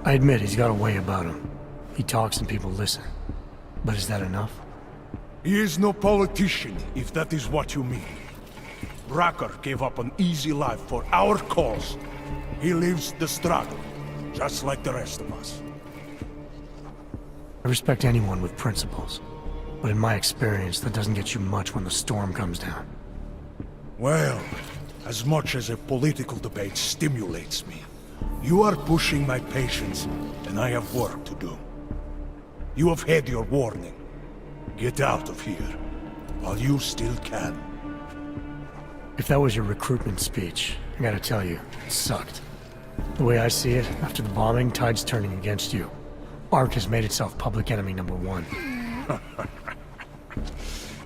I admit he's got a way about him. He talks and people listen. But is that enough? He is no politician, if that is what you mean. Rucker gave up an easy life for our cause. He lives the struggle, just like the rest of us. I respect anyone with principles. But in my experience, that doesn't get you much when the storm comes down. Well, as much as a political debate stimulates me, you are pushing my patience, and I have work to do. You have had your warning. Get out of here, while you still can. If that was your recruitment speech, I gotta tell you, it sucked. The way I see it, after the bombing, tide's turning against you. Ark has made itself public enemy #1.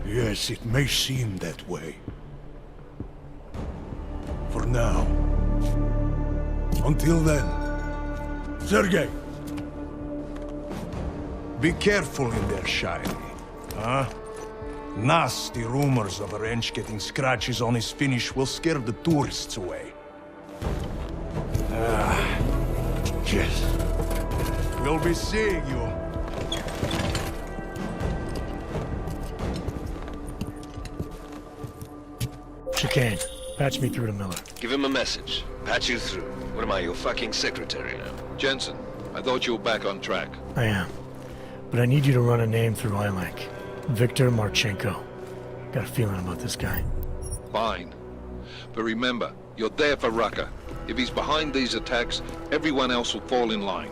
Yes, it may seem that way. For now. Until then. Sergei! Be careful in there, Shiny. Huh? Nasty rumors of a wrench getting scratches on his finish will scare the tourists away. Yes. We'll be seeing you. Chicane, patch me through to Miller. Give him a message. Patch you through. What am I, your fucking secretary now? Jensen, I thought you were back on track. I am. But I need you to run a name through ILAC. Viktor Marchenko. Got a feeling about this guy. Fine. But remember, you're there for Rucker. If he's behind these attacks, everyone else will fall in line.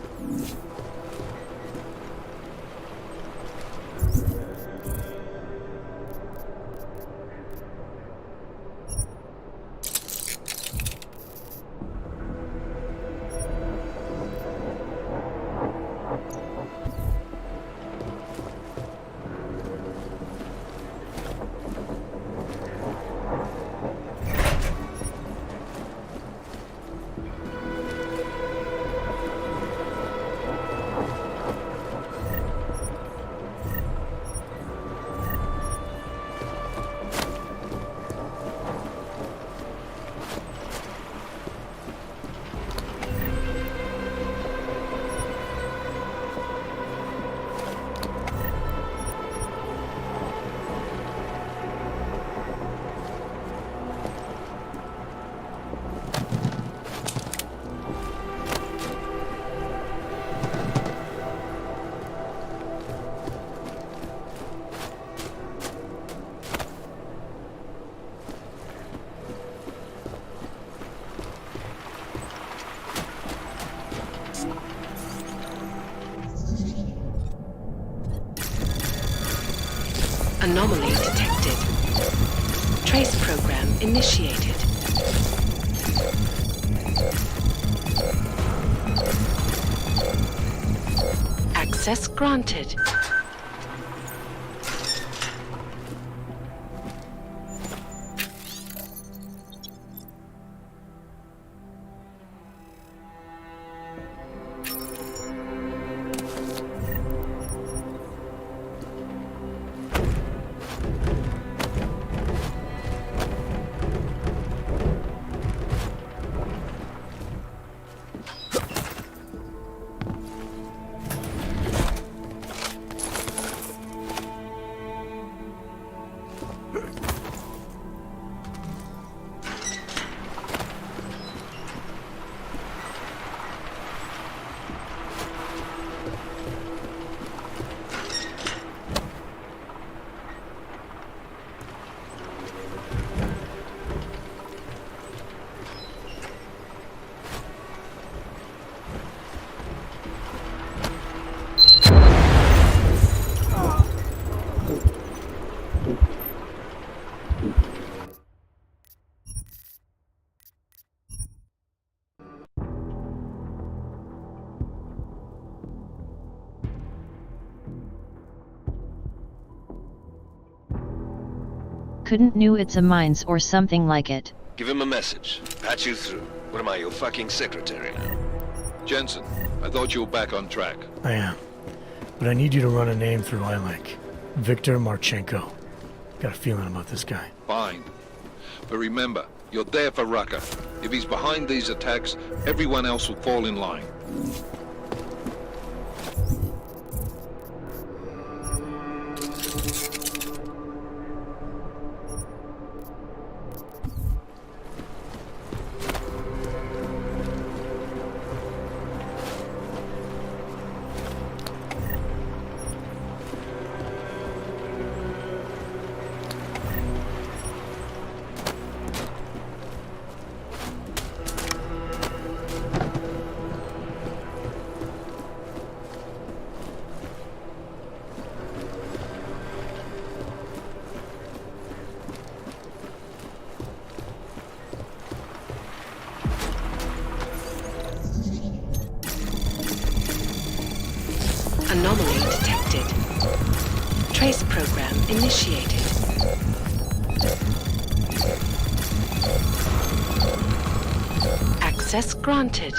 Anomaly detected. Trace program initiated. Access granted. Couldn't knew it's a mines or something like it. Give him a message. Patch you through. What am I, your fucking secretary now? Jensen, I thought you were back on track. I am. But I need you to run a name through ILAC. Viktor Marchenko. Got a feeling about this guy. Fine. But remember, you're there for Rucker. If he's behind these attacks, everyone else will fall in line. Anomaly detected. Trace program initiated. Access granted.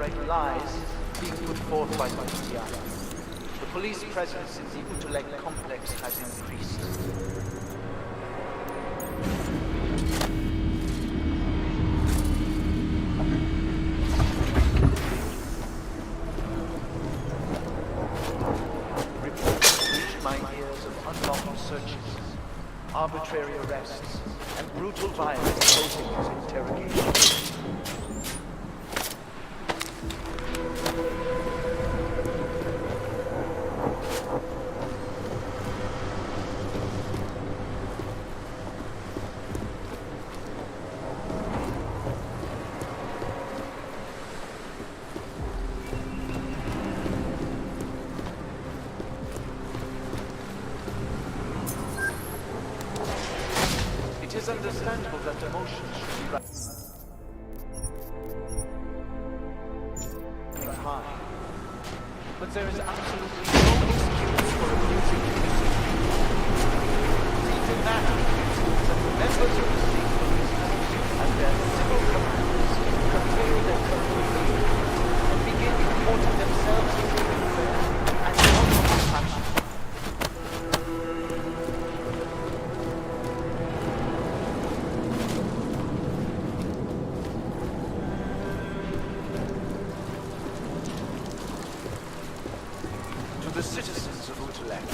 outright lies being put forth by the media. The police presence in the Utulek complex has increased. Reports reached my ears of unlawful searches, arbitrary arrests, and brutal violence posing as interrogation. It is understandable that emotions should be running high, but there is absolutely no excuse for abusing innocent people. The demand that the members of the state police and their civil commanders curtail their current behavior and begin comporting themselves in a fair and honorable fashion. The citizens of Utulek.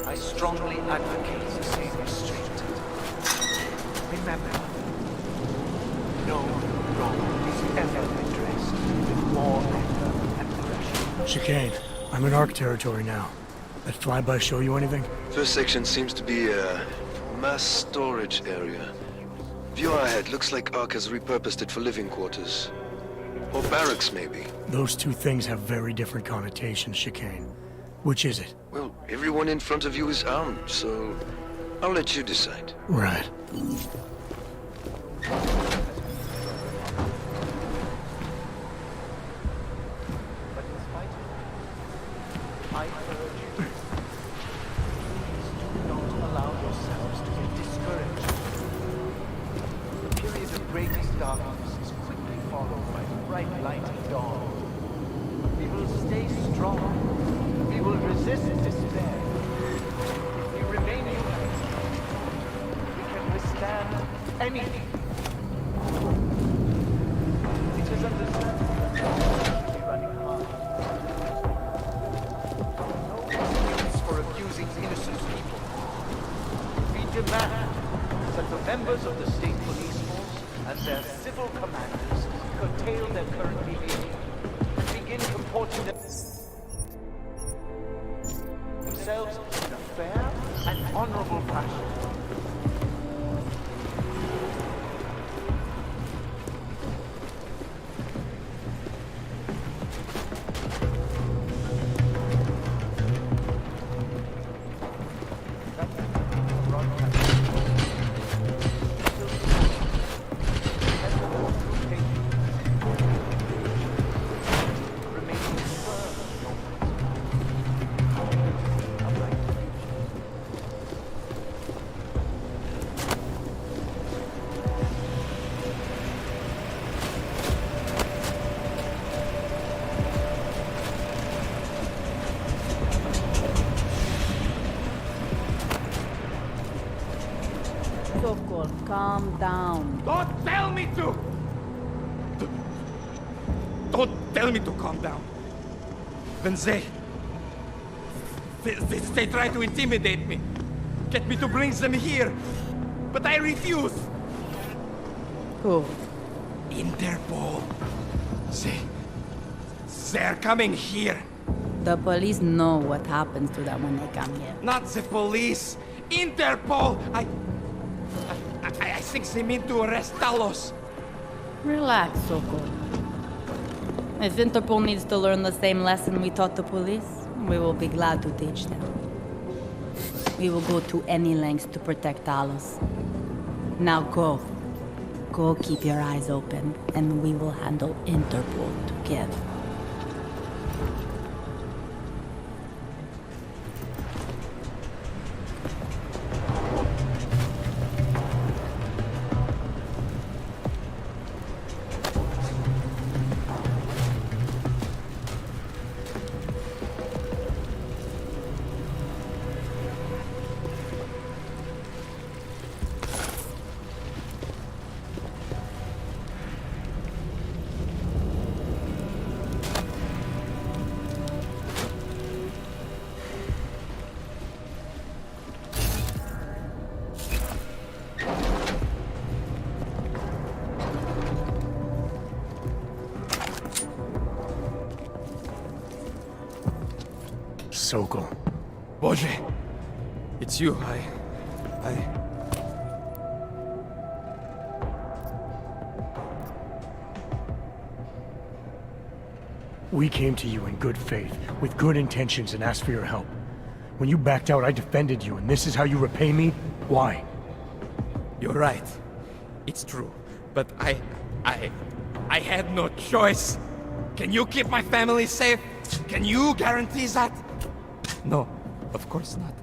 I strongly advocate the same restraint. Remember, no wrong is ever addressed with more anger and aggression. Chicane, I'm in ARC territory now. That flyby show you anything? First section seems to be a mass storage area. View ahead, looks like ARC has repurposed it for living quarters. Or barracks, maybe. Those two things have very different connotations, Chicane. Which is it? Well, everyone in front of you is armed, so I'll let you decide. Right. I urge you, please do not allow yourselves to get discouraged. The period of greatest darkness is quickly followed by bright light and dawn. We will stay strong. We will resist despair. If we remain united, we can withstand anything. It is understandable to be running hard. No excuse for abusing innocent people. We demand that the members of the state police force and their civil commanders curtail their current behavior and begin comporting themselves in a fair and honorable fashion. Calm down. Don't tell me to! Don't tell me to calm down. When they try to intimidate me, get me to bring them here, but I refuse. Who? Interpol. They're coming here. The police know what happens to them when they come here. Not the police. Interpol. I think they mean to arrest Talos. Relax, Soko. If Interpol needs to learn the same lesson we taught the police, we will be glad to teach them. We will go to any lengths to protect Talos. Now go. Go keep your eyes open, and we will handle Interpol together. Soko. Boże, it's you. We came to you in good faith, with good intentions, and asked for your help. When you backed out, I defended you, and this is how you repay me? Why? You're right. It's true. But I had no choice. Can you keep my family safe? Can you guarantee that? No, of course not.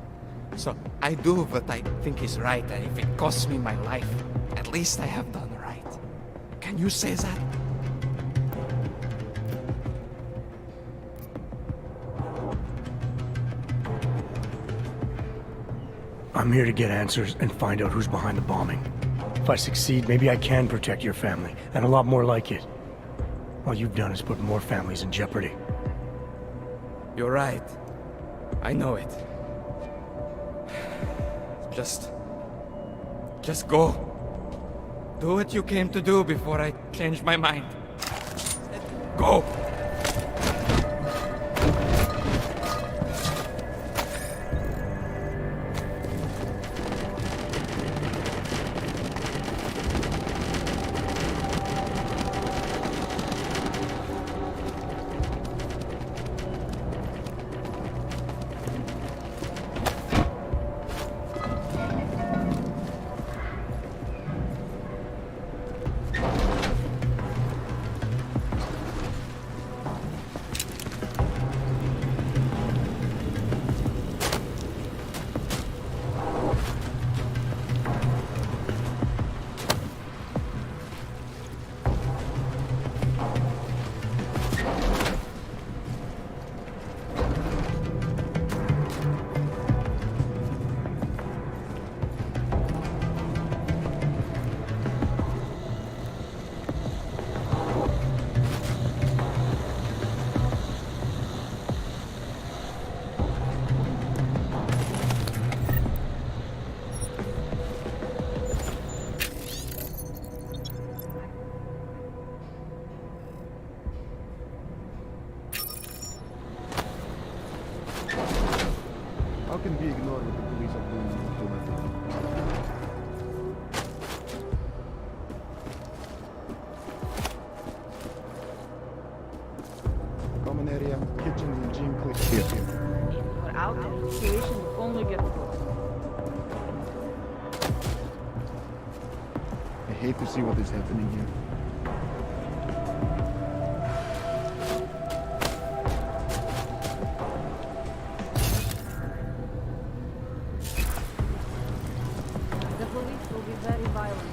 So I do what I think is right, and if it costs me my life, at least I have done right. Can you say that? I'm here to get answers and find out who's behind the bombing. If I succeed, maybe I can protect your family, and a lot more like it. All you've done is put more families in jeopardy. You're right. I know it. Just go. Do what you came to do before I change my mind. Go! How can we ignore what the police are doing to us? Common area, kitchen and gym click here. If we're out there, the situation will only get worse. I hate to see what is happening here. The police will be very violent.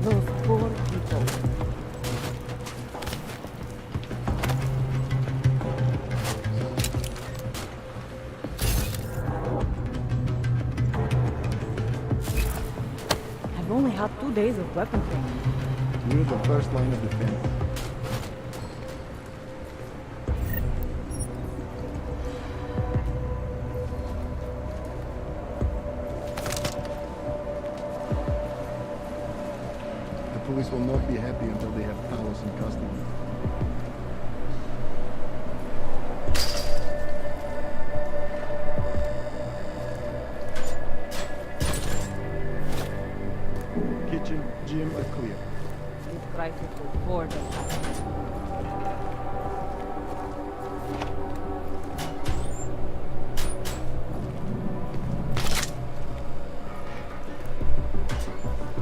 Those poor people. days of weapon training. We're the first line of defense. The police will not be happy until they have Talos in custody. Kitchen, gym are clear. This crisis will board us.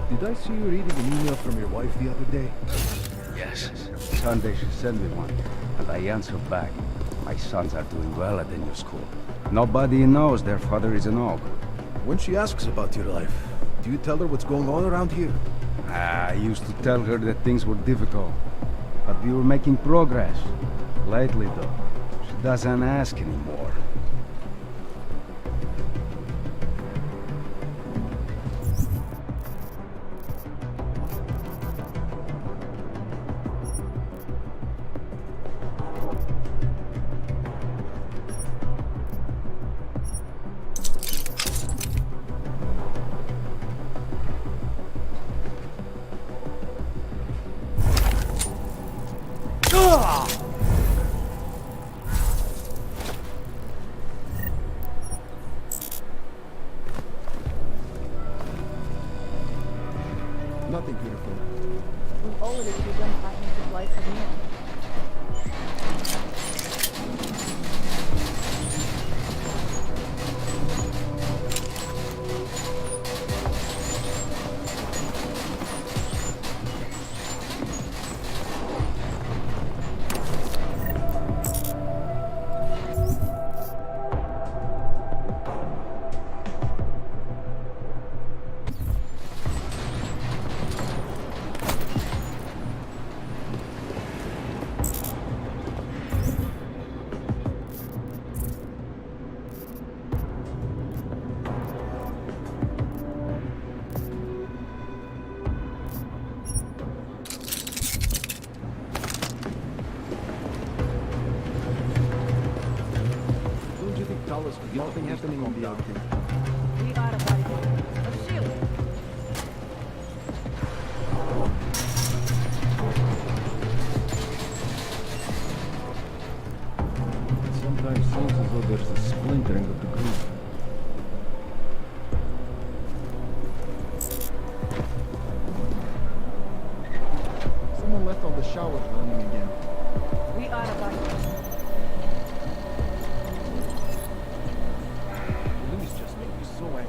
Did I see you reading an email from your wife the other day? Yes. Sunday she sent me one, and I answered back. My sons are doing well at the new school. Nobody knows their father is an ogre. When she asks about your life, do you tell her what's going on around here? I used to tell her that things were difficult, but we were making progress. Lately, though, she doesn't ask anymore. Nothing beautiful. We've already begun fighting supplies for me. Don't you think Talos would nothing happening on the outing? We are about to a shield. It sometimes seems as though there's a splintering of the group. Someone left all the showers running again. We are about Police just make me so angry.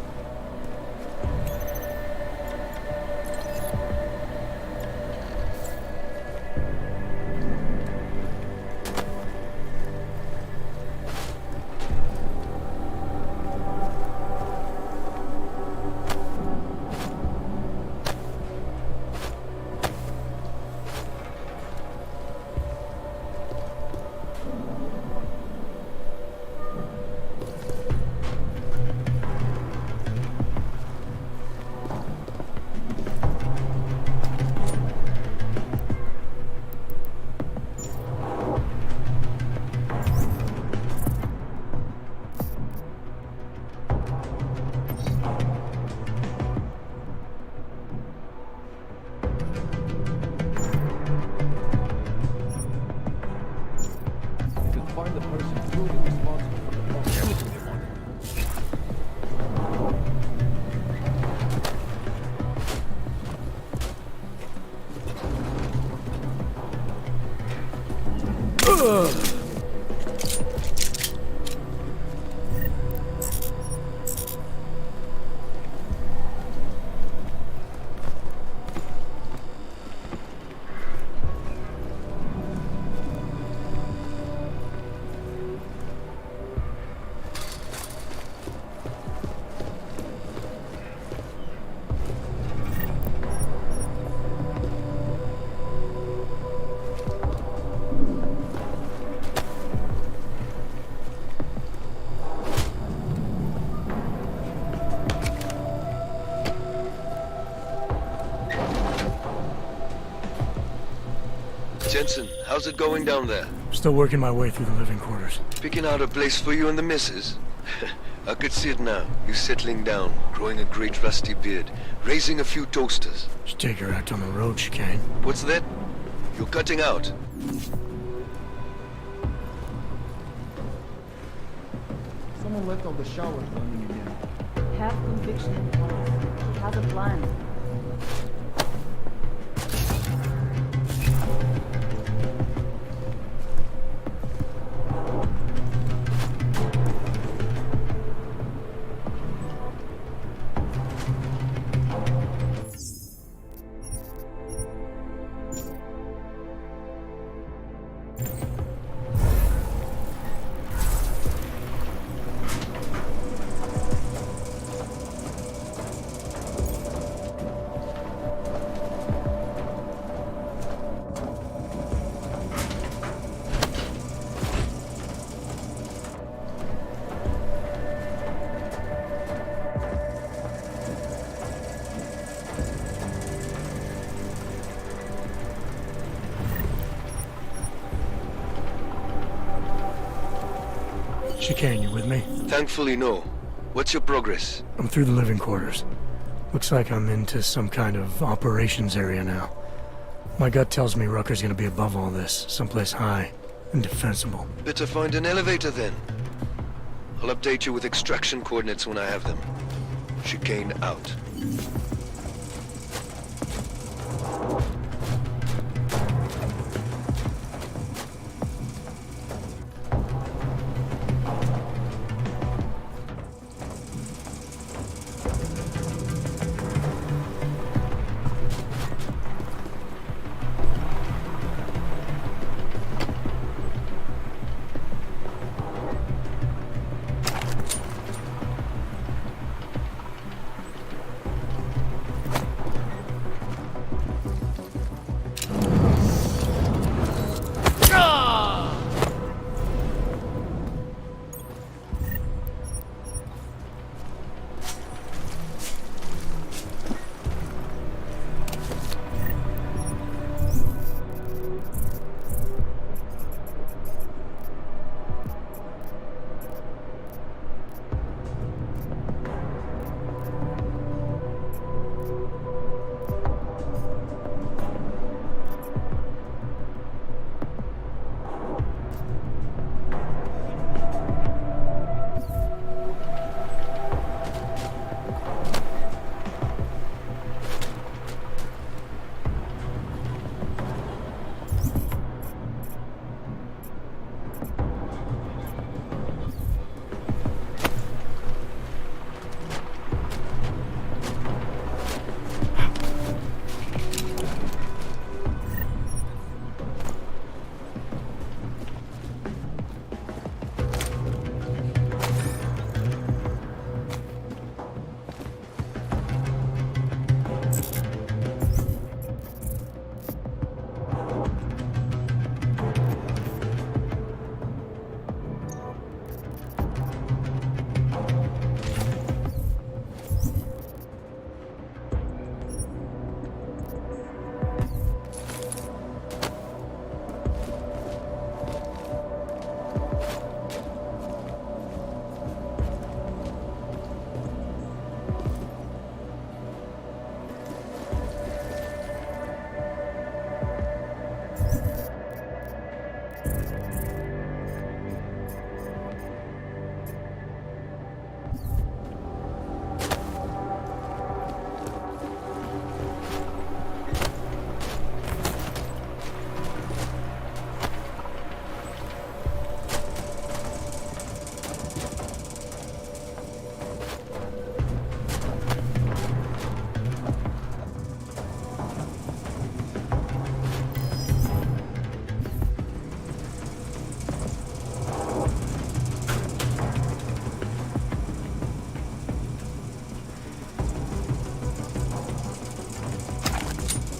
Jensen, how's it going down there? Still working my way through the living quarters. Picking out a place for you and the missus? I could see it now. You settling down, growing a great rusty beard, raising a few toasters. Should take her out on the road, Chicane. What's that? You're cutting out. Someone left all the showers running again. Have conviction. He has a plan. Chicane, you with me? Thankfully, no. What's your progress? I'm through the living quarters. Looks like I'm into some kind of operations area now. My gut tells me Rucker's gonna be above all this, someplace high and defensible. Better find an elevator then. I'll update you with extraction coordinates when I have them. Chicane out.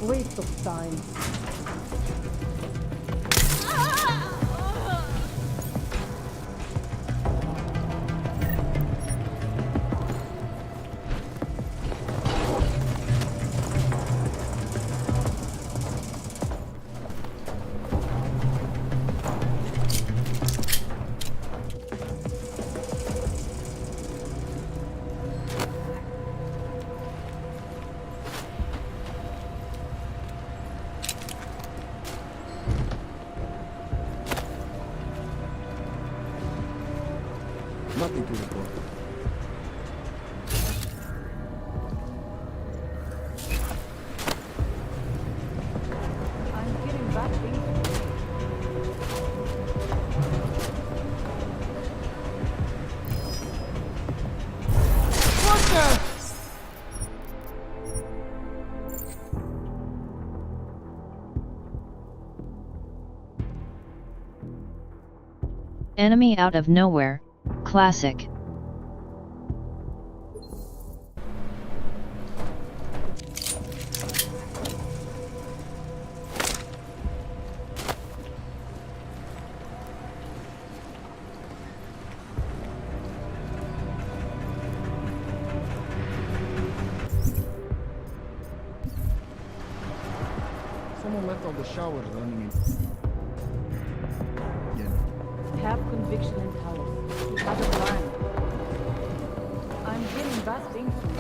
Waste of time. Nothing to report. I'm getting back things. Enemy out of nowhere. Classic. Someone left all the showers running in. Have conviction and talent. He has a plan. I'm getting bad things to do.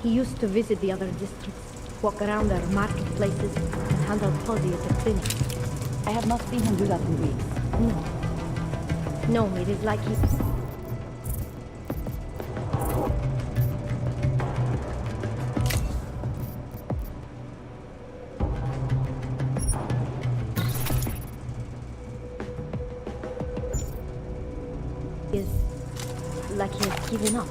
He used to visit the other districts, walk around their marketplaces, and handle posse at the clinic. I have not seen him do that in weeks. No. No, it is like he... is like he has given up.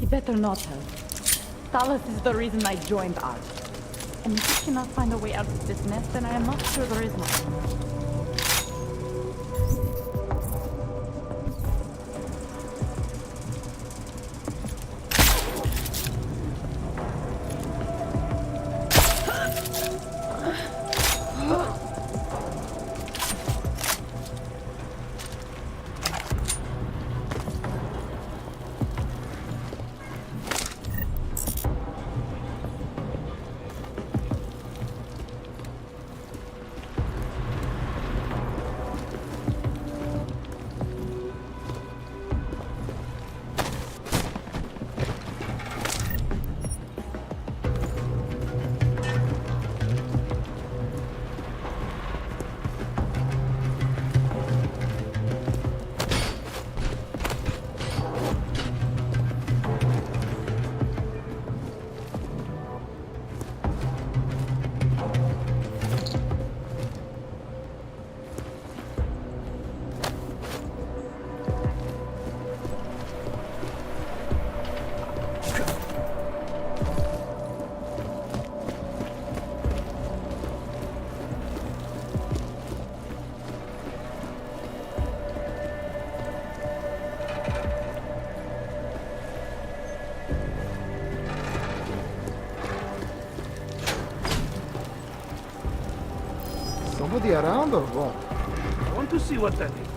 Better not have. Talos is the reason I joined Art. And if he cannot find a way out of this mess, then I am not sure there is much. Anybody around or what? I want to see what that is.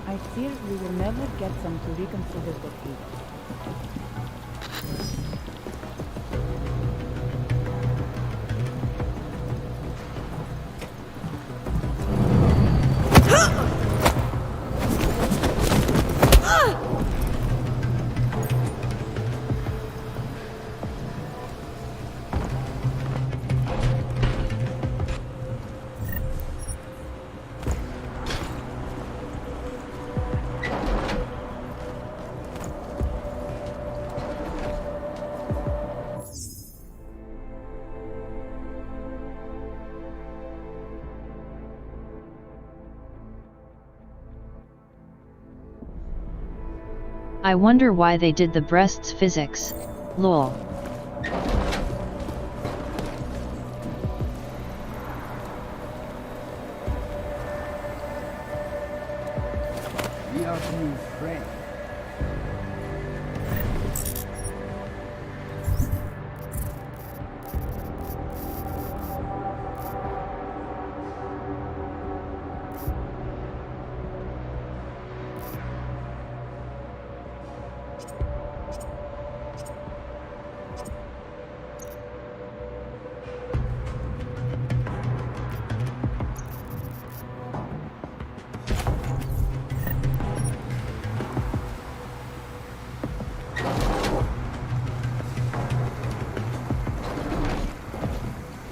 I fear we will never get them to reconsider the deal. I wonder why they did the breasts physics. Lol. We are being framed.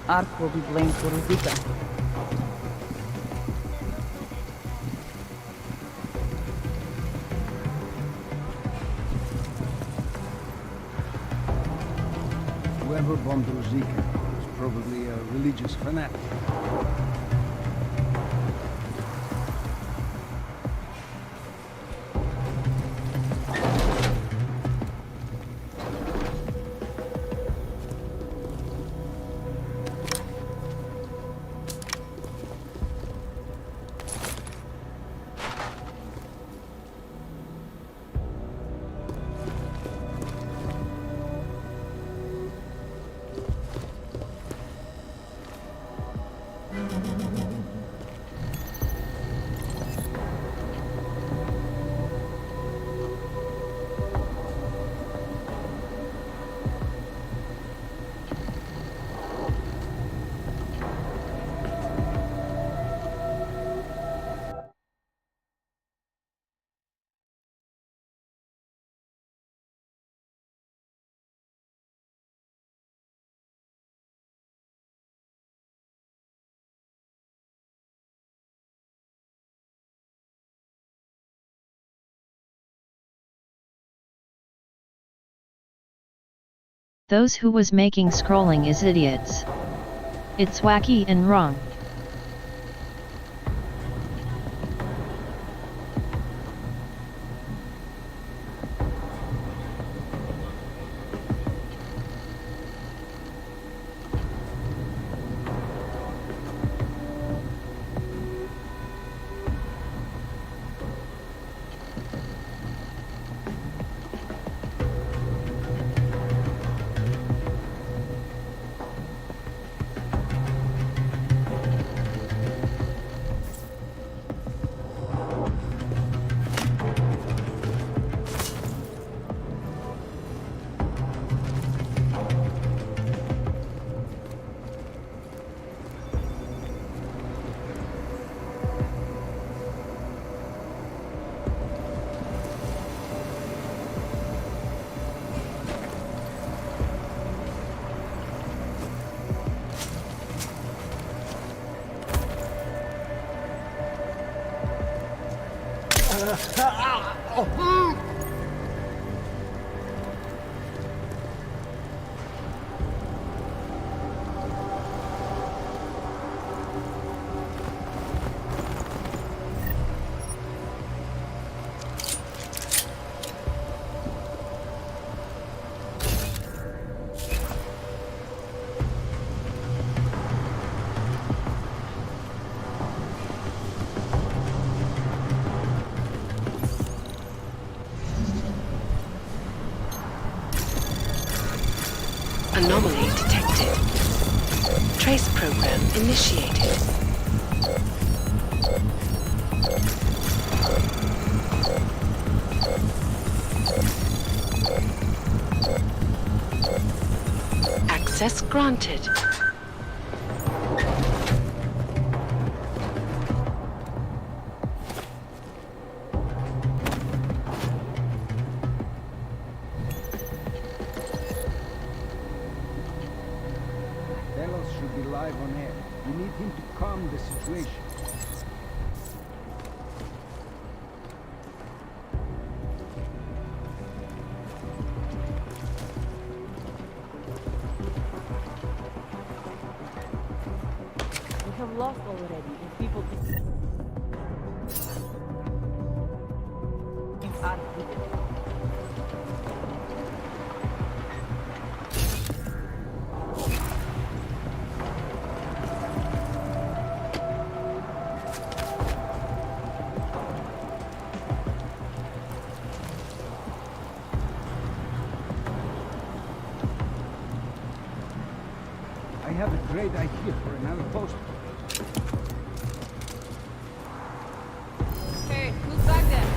Ark will be blamed for Zika. Whoever bombed Ruzika was probably a religious fanatic. Those who was making scrolling is idiots. It's wacky and wrong. Anomaly detected. Trace program initiated. Access granted. Deus should be live on air. We need him to calm the situation. We have lost already if people are I have a great idea for an outpost. Hey, who's back there?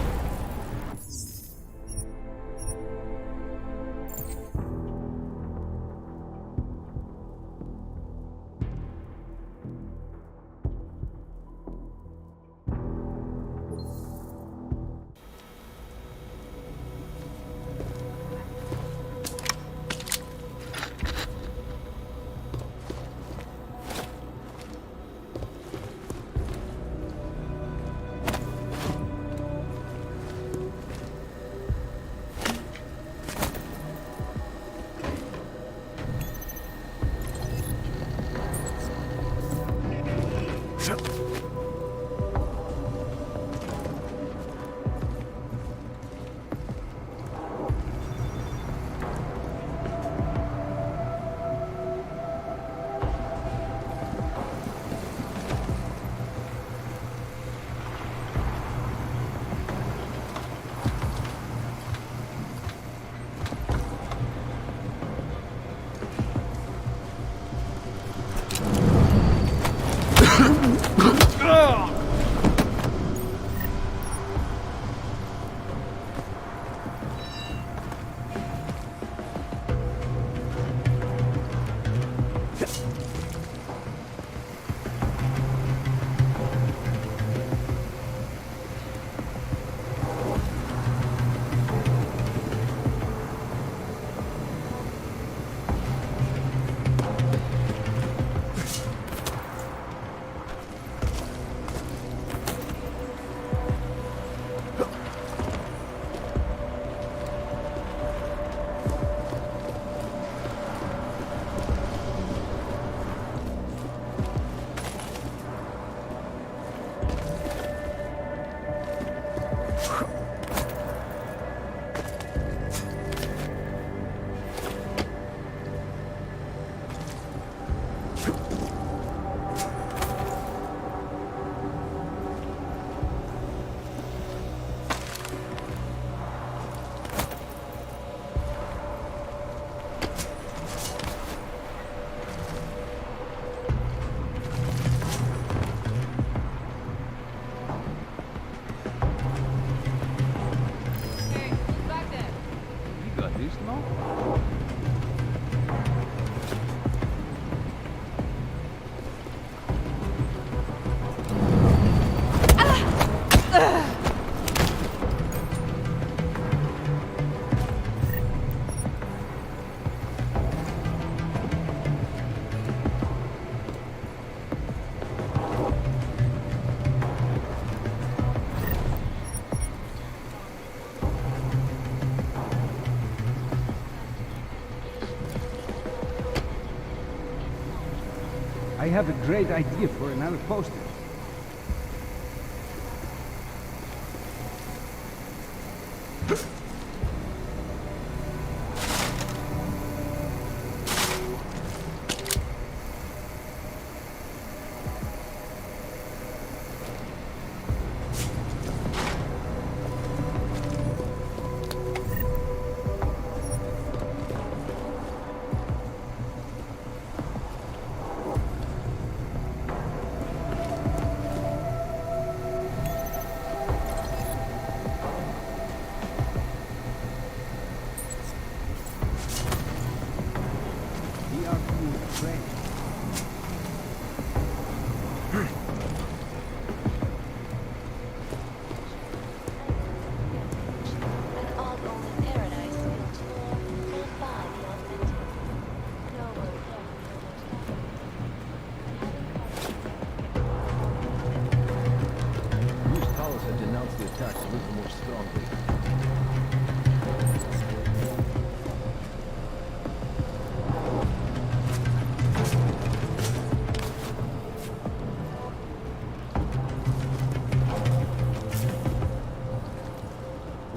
I have a great idea for another poster.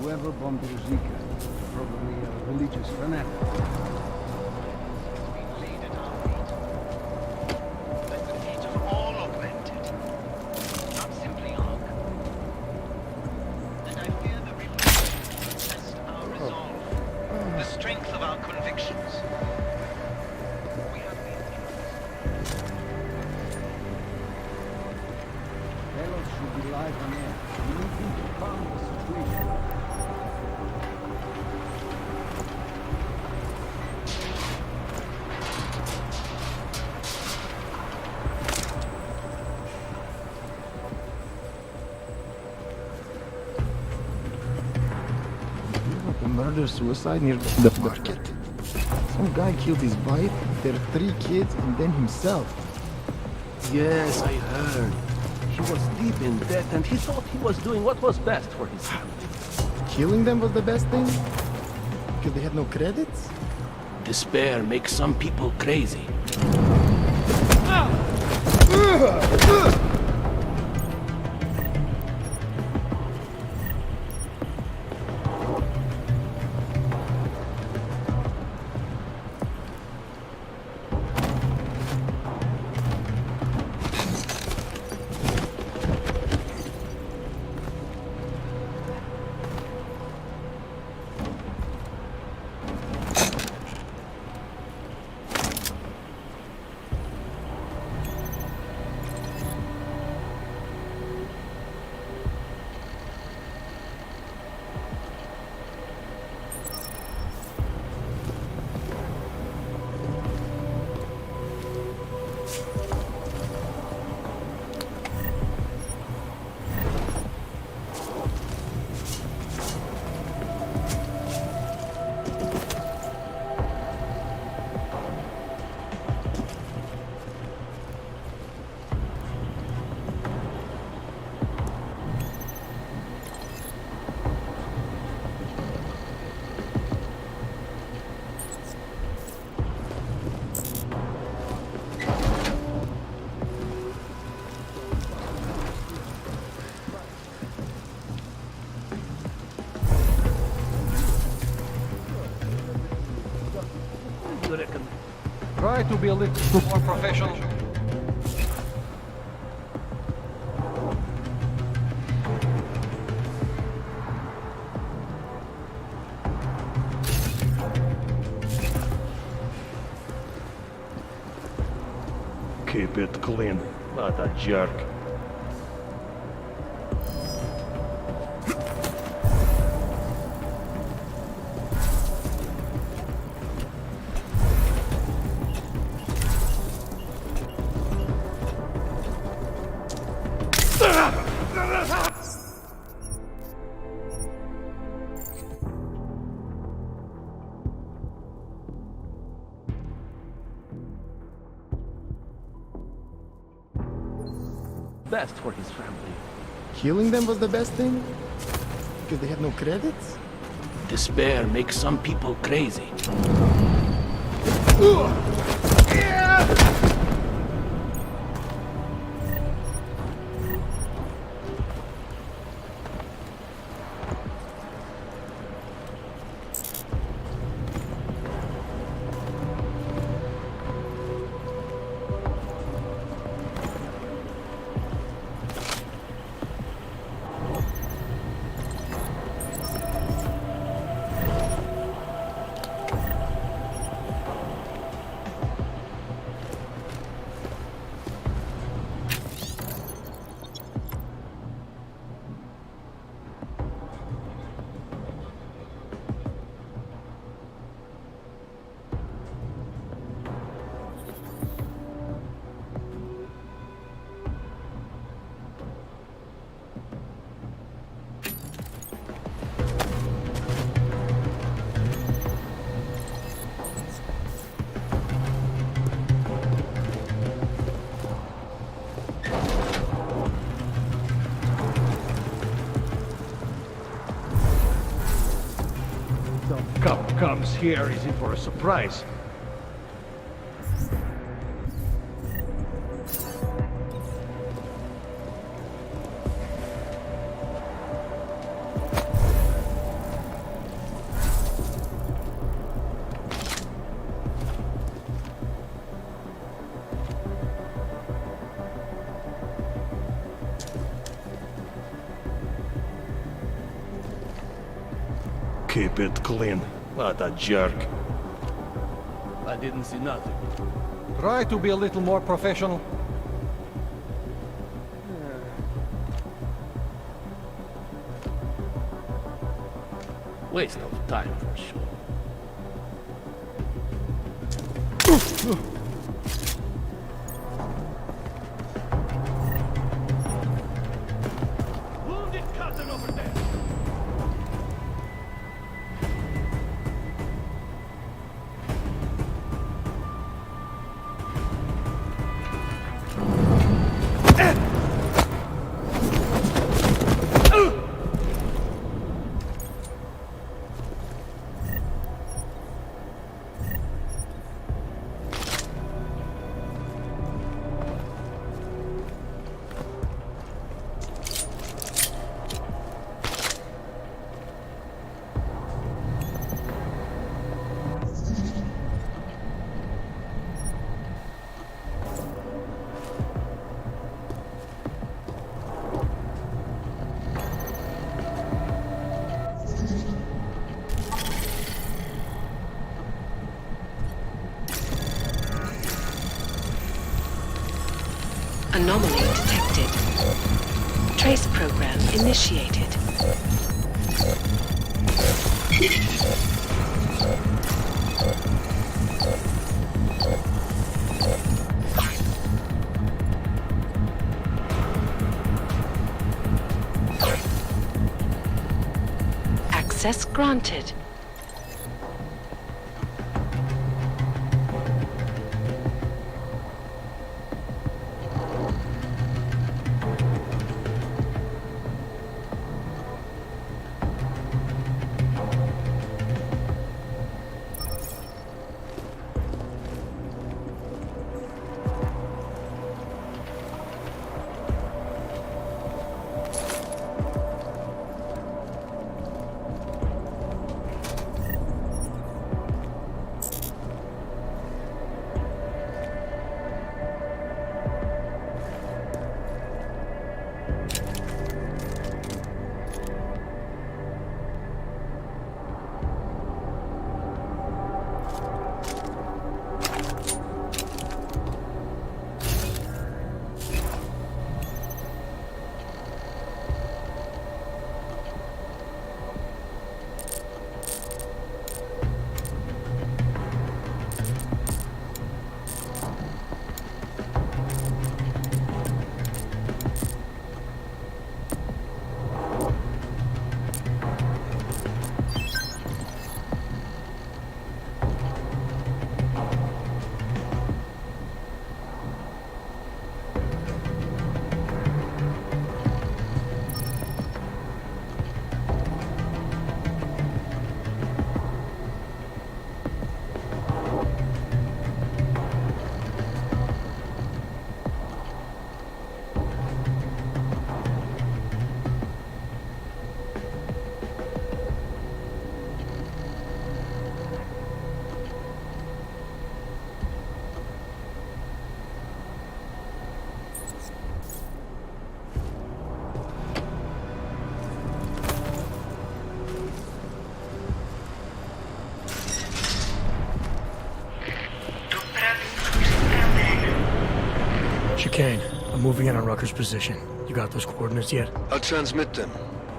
Whoever bombed Ruzika, probably a religious fanatic. Murder-suicide near the market. Some guy killed his wife, their 3 kids, and then himself. Yes, I heard. He was deep in debt and he thought he was doing what was best for his family. Killing them was the best thing? Because they had no credits? Despair makes some people crazy. Try to be a little more professional. Keep it clean, not a jerk. Best for his family. Killing them was the best thing? Because they had no credits? Despair makes some people crazy. comes here is in for a surprise. Keep it clean. What a jerk. I didn't see nothing. Try to be a little more professional. Waste of time for sure. Wounded cousin over there. Anomaly detected. Trace program initiated. Access granted. Chicane, I'm moving in on Rucker's position. You got those coordinates yet? I'll transmit them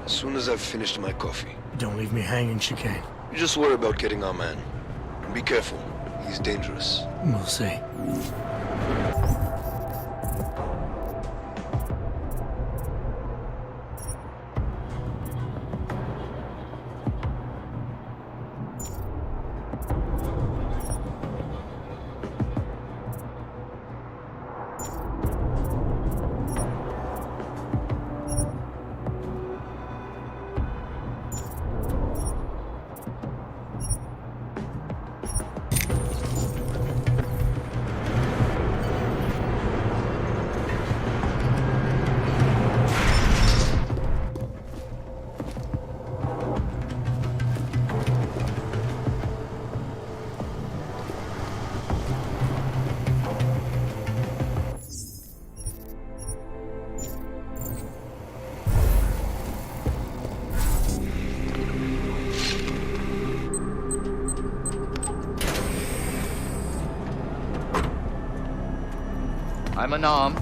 as soon as I've finished my coffee. Don't leave me hanging, Chicane. You just worry about getting our man. And be careful. He's dangerous. We'll see. I'm unarmed.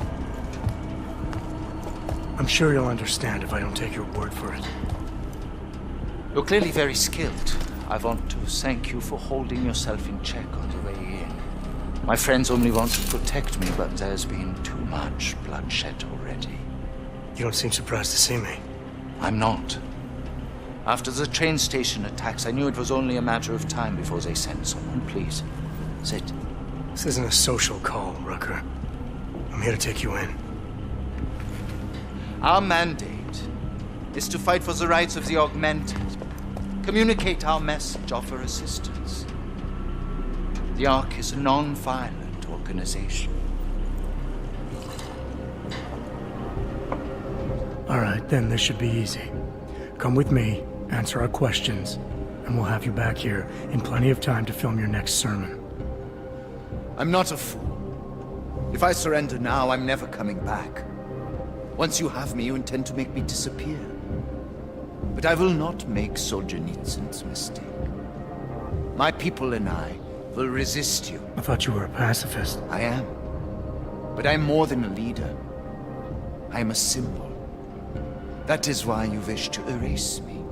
I'm sure you'll understand if I don't take your word for it. You're clearly very skilled. I want to thank you for holding yourself in check on the way in. My friends only want to protect me, but there's been too much bloodshed already. You don't seem surprised to see me. I'm not. After the train station attacks, I knew it was only a matter of time before they sent someone. Please, sit. This isn't a social call, Rucker. I'm here to take you in. Our mandate is to fight for the rights of the augmented. Communicate our message, offer assistance. The Ark is a non-violent organization. All right, then this should be easy. Come with me, answer our questions, and we'll have you back here in plenty of time to film your next sermon. I'm not a fool. If I surrender now, I'm never coming back. Once you have me, you intend to make me disappear. But I will not make Solzhenitsyn's mistake. My people and I will resist you. I thought you were a pacifist. I am. But I'm more than a leader. I am a symbol. That is why you wish to erase me.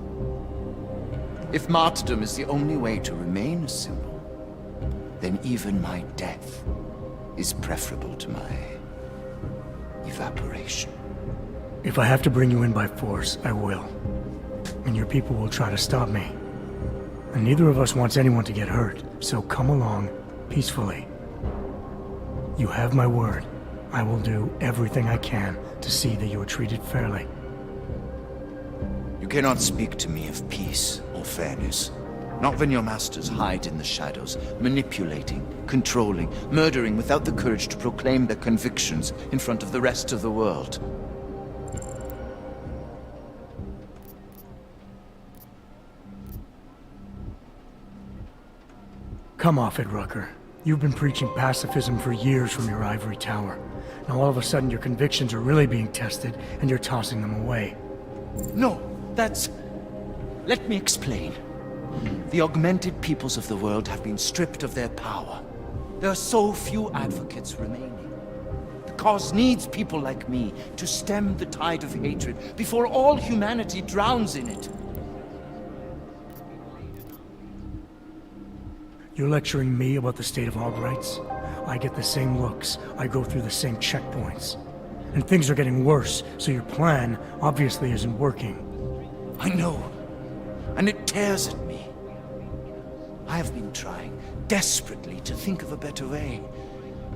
If martyrdom is the only way to remain a symbol, then even my death is preferable to my evaporation. If I have to bring you in by force, I will. And your people will try to stop me. And neither of us wants anyone to get hurt, so come along peacefully. You have my word. I will do everything I can to see that you are treated fairly. You cannot speak to me of peace or fairness. Not when your masters hide in the shadows, manipulating, controlling, murdering without the courage to proclaim their convictions in front of the rest of the world. Come off it, Rucker. You've been preaching pacifism for years from your ivory tower. Now all of a sudden your convictions are really being tested, and you're tossing them away. No, that's... Let me explain. The augmented peoples of the world have been stripped of their power. There are so few advocates remaining. The cause needs people like me to stem the tide of hatred before all humanity drowns in it. You're lecturing me about the state of Aug rights? I get the same looks. I go through the same checkpoints. And things are getting worse, so your plan obviously isn't working. I know. And it tears at me. I have been trying desperately to think of a better way.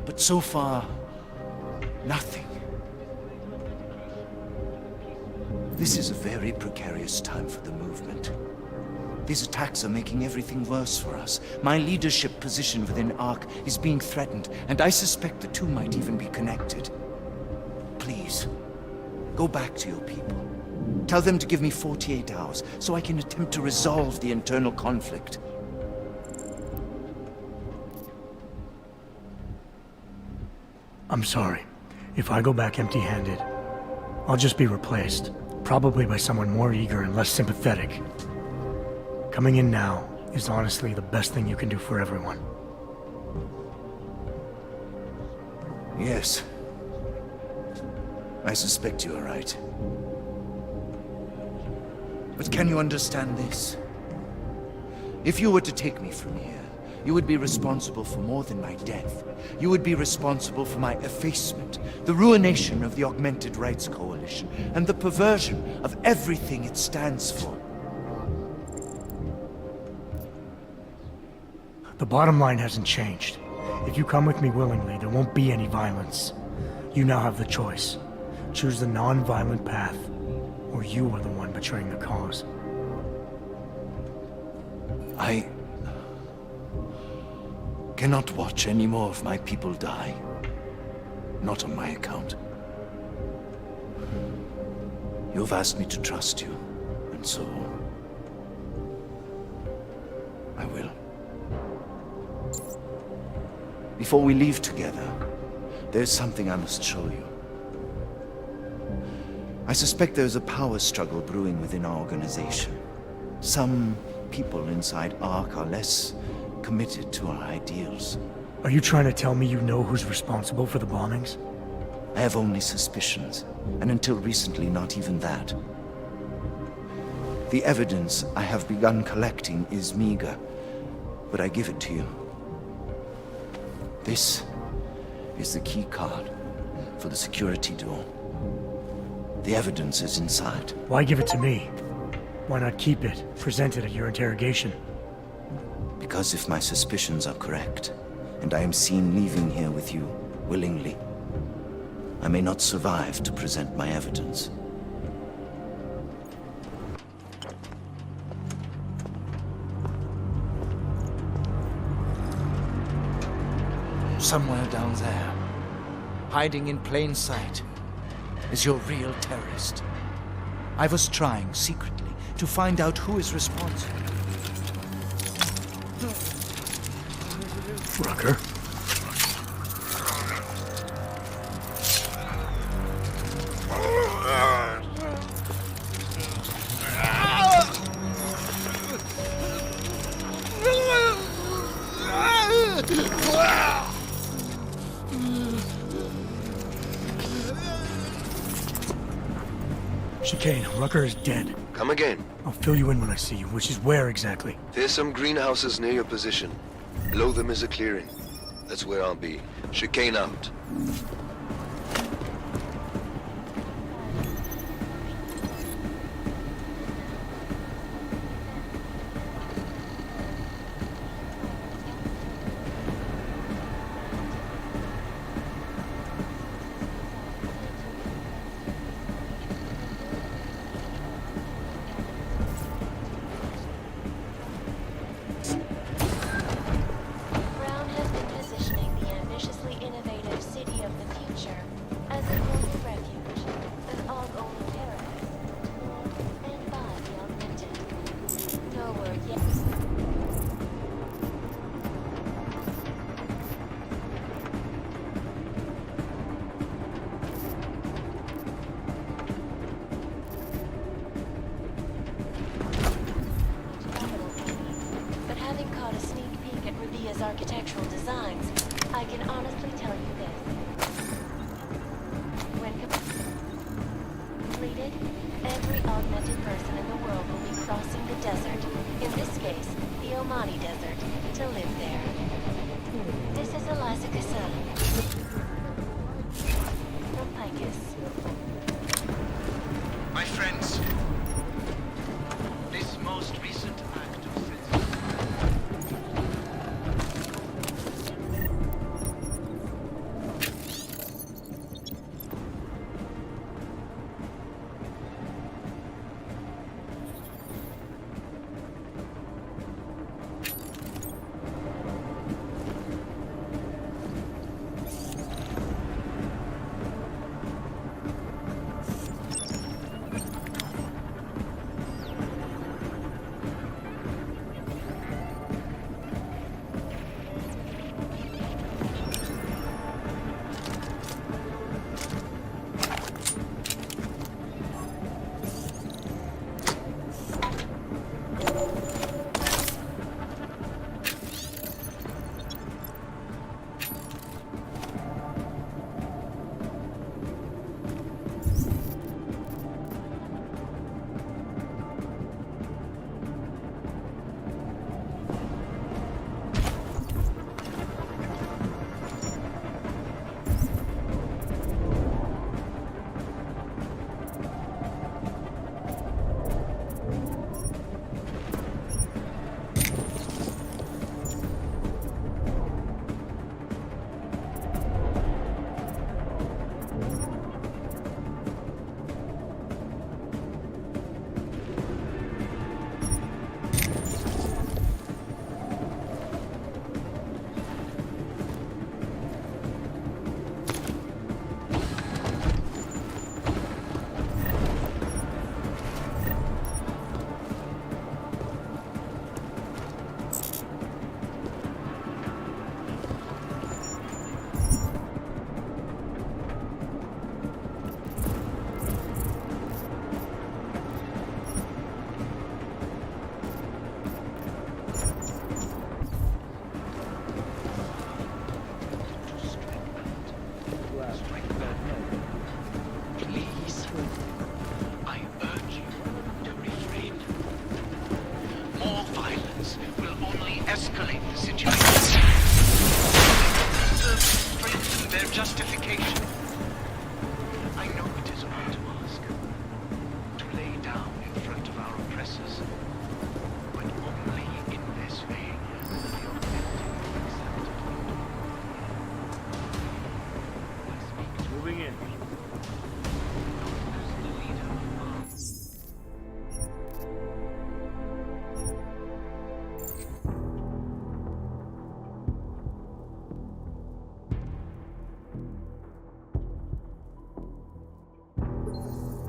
But so far, nothing. This is a very precarious time for the movement. These attacks are making everything worse for us. My leadership position within ARC is being threatened, and I suspect the two might even be connected. Please, go back to your people. Tell them to give me 48 hours, so I can attempt to resolve the internal conflict. I'm sorry. If I go back empty-handed, I'll just be replaced. Probably by someone more eager and less sympathetic. Coming in now is honestly the best thing you can do for everyone. Yes. I suspect you are right. But can you understand this? If you were to take me from here, you would be responsible for more than my death. You would be responsible for my effacement, the ruination of the Augmented Rights Coalition, and the perversion of everything it stands for. The bottom line hasn't changed. If you come with me willingly, there won't be any violence. You now have the choice. Choose the non-violent path, or you are the one betraying the cause. I cannot watch any more of my people die. Not on my account. You've asked me to trust you, and so I will. Before we leave together, there's something I must show you. I suspect there's a power struggle brewing within our organization. Some people inside ARC are less committed to our ideals. Are you trying to tell me you know who's responsible for the bombings? I have only suspicions, and until recently not even that. The evidence I have begun collecting is meager, but I give it to you. This is the key card for the security door. The evidence is inside. Why give it to me? Why not keep it, present it at your interrogation? Because if my suspicions are correct, and I am seen leaving here with you willingly, I may not survive to present my evidence. Somewhere down there, hiding in plain sight, is your real terrorist. I was trying secretly to find out who is responsible. Rucker? Chicane, Rucker is dead. Come again. I'll fill you in when I see you, which is where exactly? There's some greenhouses near your position. Below them is a clearing. That's where I'll be. Chicane out. Architectural designs, I can honestly tell you this. When completed, every augmented person in the world will be crossing the desert, in this case, the Omani Desert, to live there. This is Eliza Cassell from Picus. My friends, this most recent act of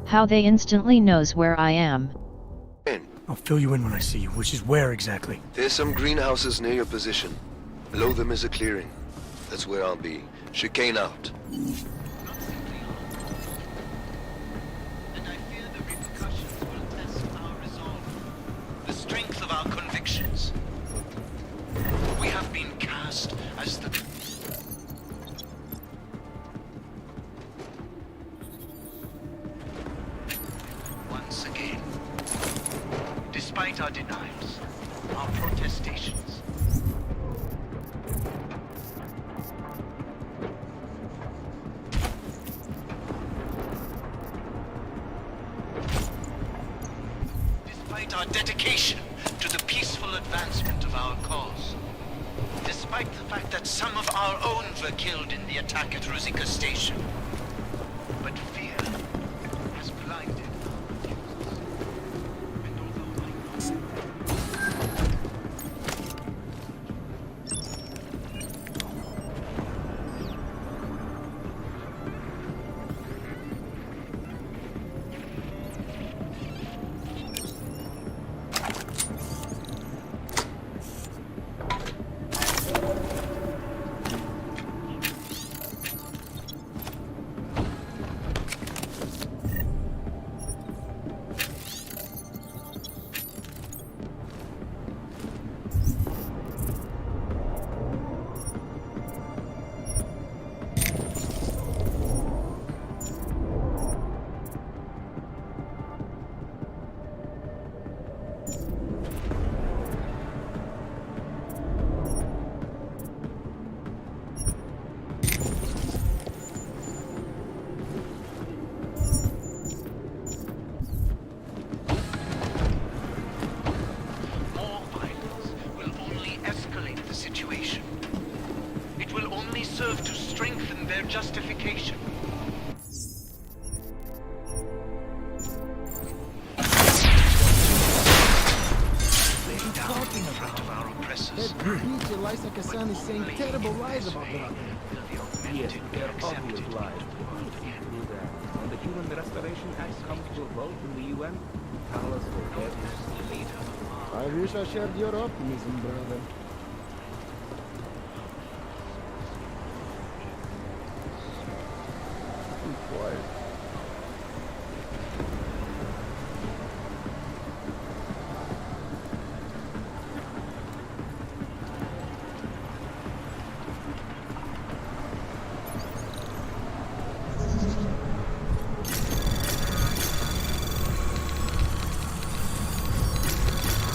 How they instantly knows where I am. I'll fill you in when I see you, which is where exactly? There's some greenhouses near your position. Below them is a clearing. That's where I'll be. Chicane out. The strength of our convictions. We have been cast as the... Once again, despite our denials, our protestations, despite our dedication to the peaceful advancement of our cause, despite the fact that some of our own were killed in the attack at Ruzicka Station. But fear has blinded our refusals. And although I know... serve to strengthen their justification. Laying down in front of our oppressors. That Eliza Kassan is saying terrible lies about Prague. Yes, they're obvious lies. When the Human Restoration Act comes to a vote in the UN, Palace will get his leader. I wish I shared your optimism, brother. Be quiet.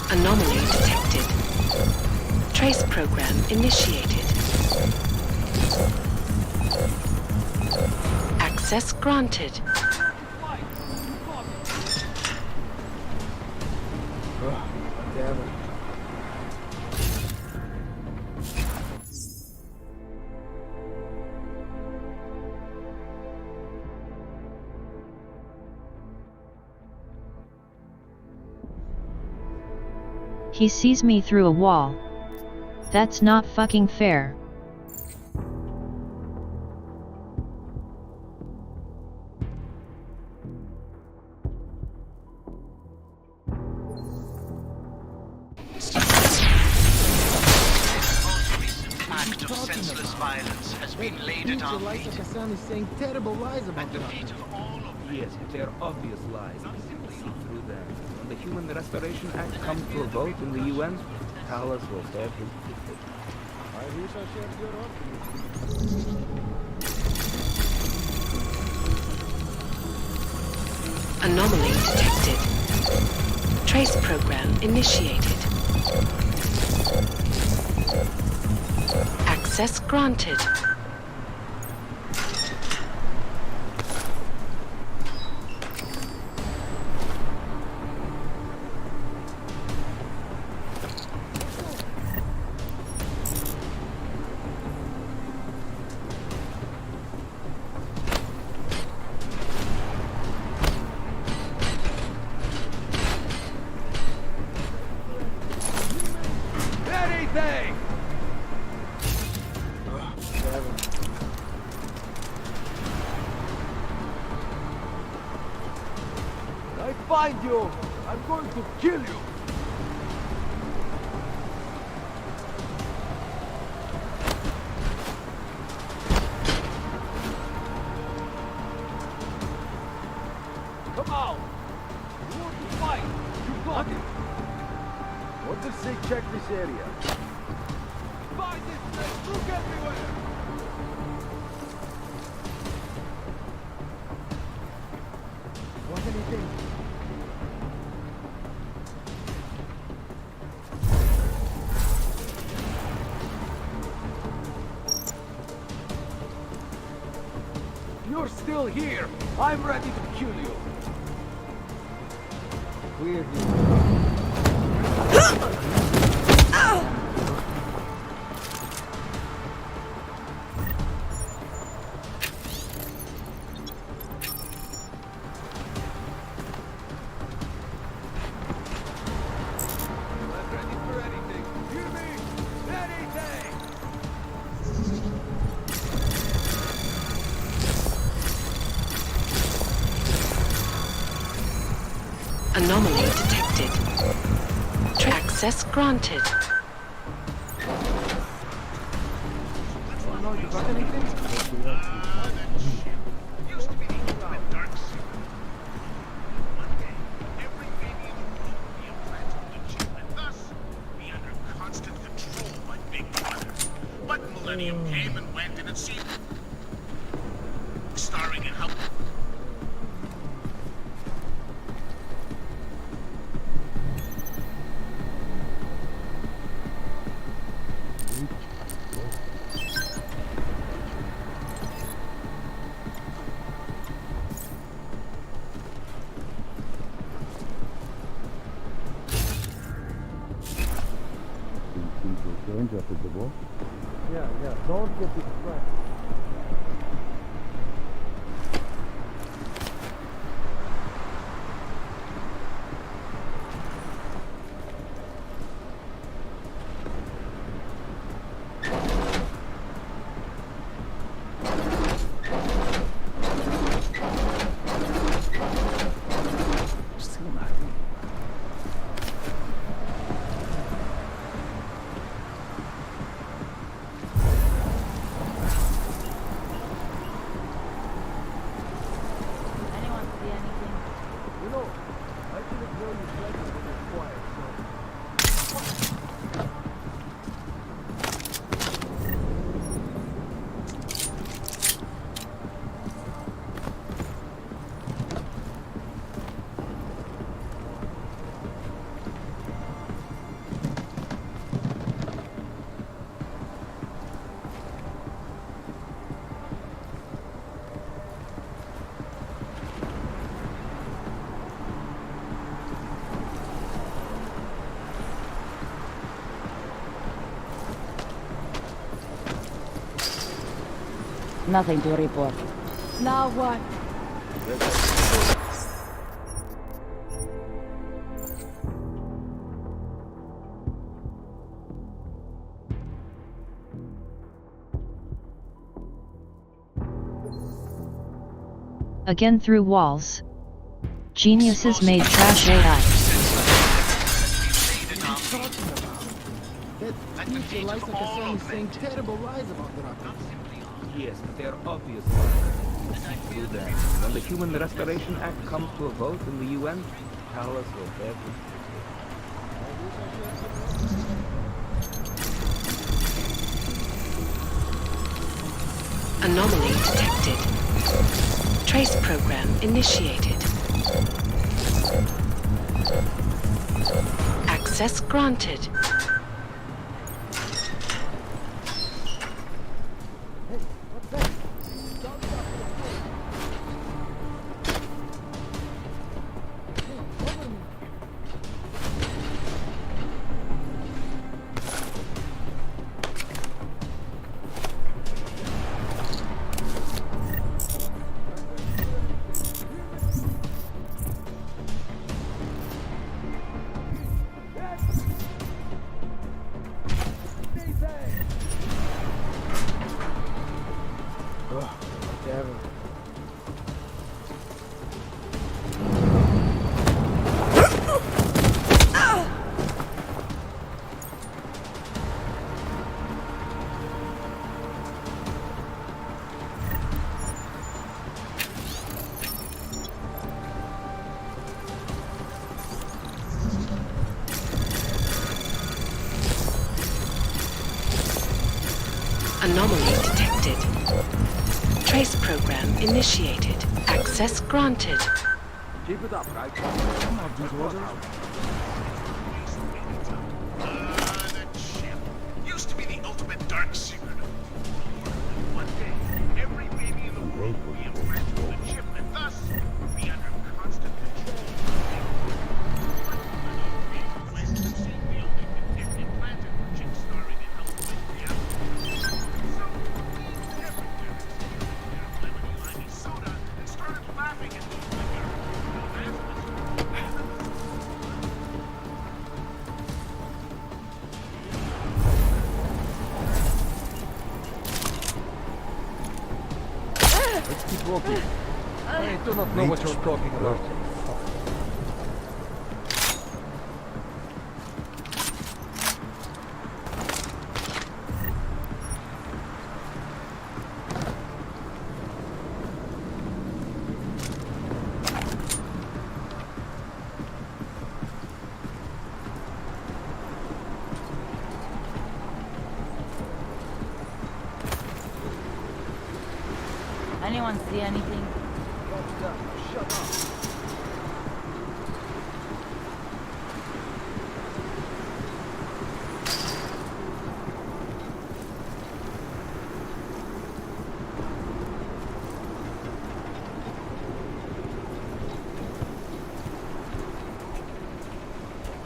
Anomaly detected. Trace program initiated. Access granted. Oh, damn it. He sees me through a wall. That's not fucking fair. Act of senseless violence has been laid at our feet. Eliza Kassan is saying terrible lies about At the feet of all of Yes, they're obvious lies. Simply see through them. When the Human Restoration Act comes to a vote in the UN, Palace will have his ticket. I wish I shared your optimism. Anomaly detected. Trace program initiated. Access granted. find you, I'm going to kill you. Come on! You want to fight? You got it! What does say check this area? Find this place! Look everywhere! Want anything? You're still here! I'm ready to kill you! We're Anomaly detected. Access granted. no, you got anything? Millennium came and went, and it seemed starring in how Yeah, don't get distracted. Nothing to report. Now what? Again through walls. Geniuses made trash AI. That teacher likes like a son saying terrible lies about the rocket. Yes, but they're obvious lies. Do that. When the Human Restoration Act comes to a vote in the UN, Palace will have it. Anomaly detected. Trace program initiated. Access granted. Trace program initiated. Access granted. Keep it up, right? Come on, these orders. That ship used to be the ultimate dark secret of one day, every baby in the world will be implanted with a chip and thus be under constant control. Let's keep walking. I do not know what you're talking about. Anyone see anything? Shut up.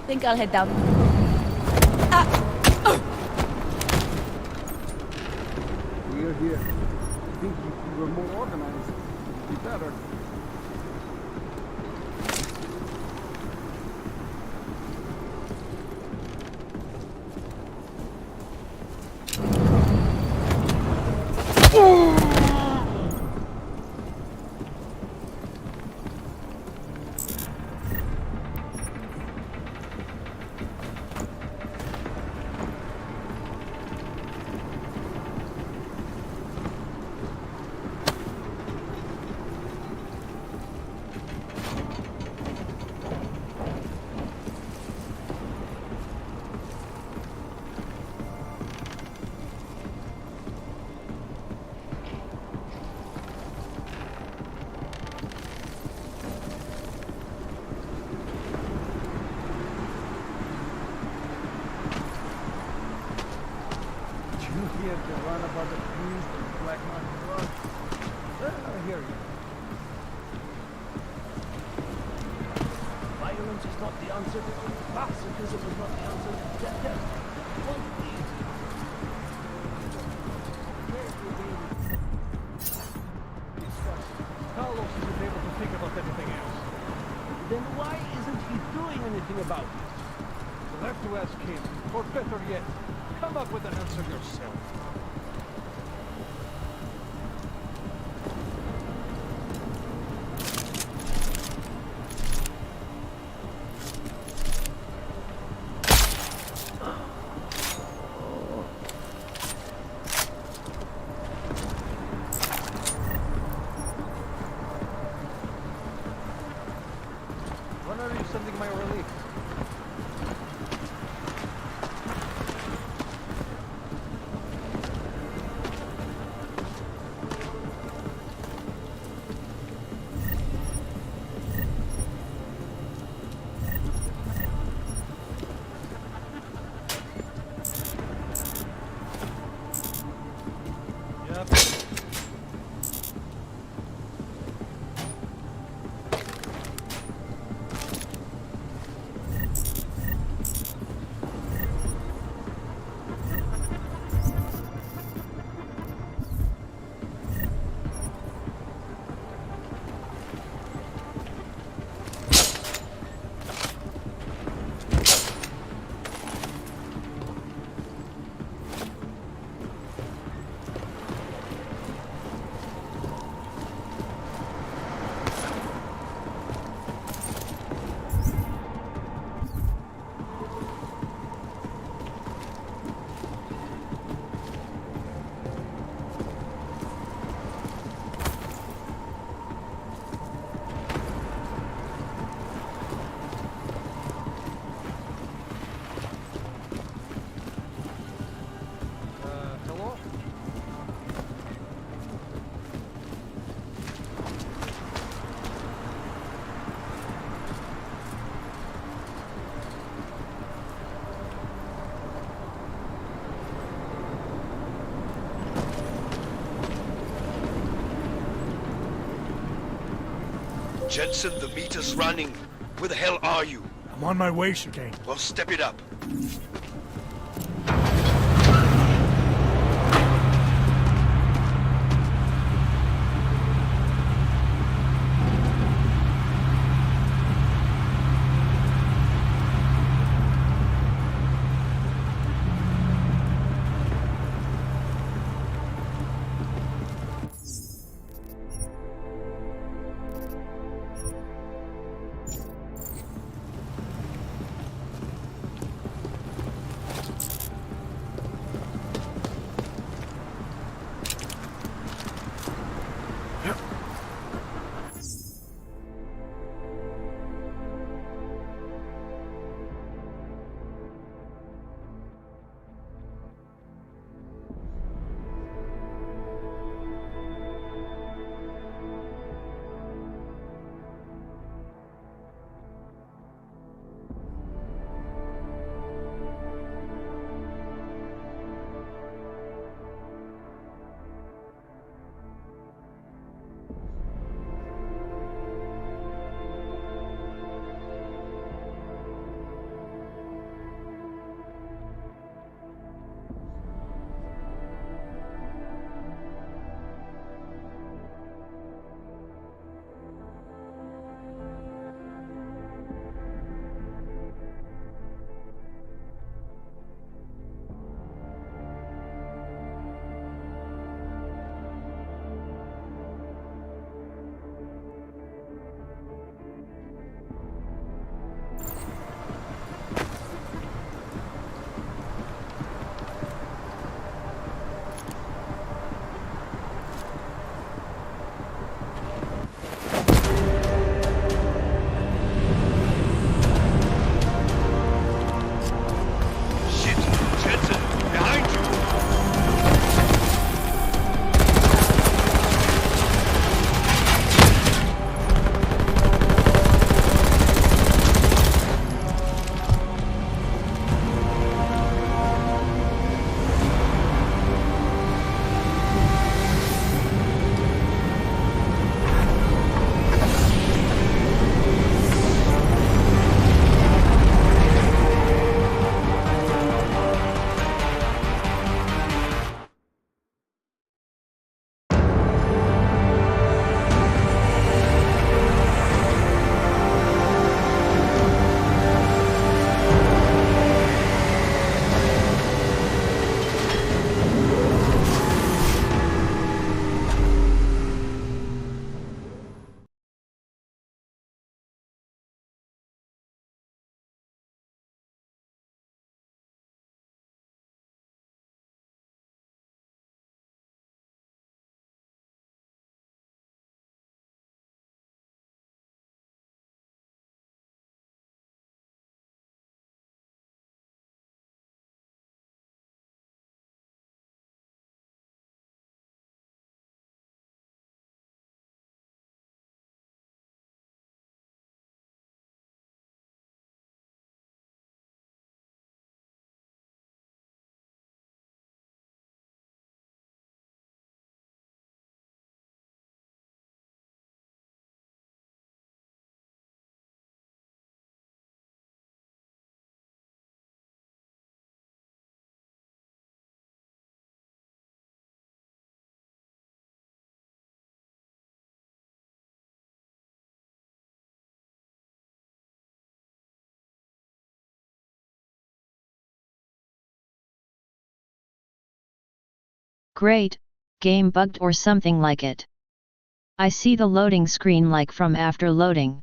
Think I'll head down. We're here. I think if we were more organized, it'd be better. Here to run about the trees and black market drugs. I hear you. Violence is not the answer. Pacifism is not the answer. Death won't be. Carlos isn't able to think about anything else. Then why isn't he doing anything about it? You'll have to ask him, or better yet, come up with an answer yourself. When are you sending my relief? Jensen, the meter's running. Where the hell are you? I'm on my way, Chicane. Well, step it up. Great, game bugged or something like it. I see the loading screen like from after loading.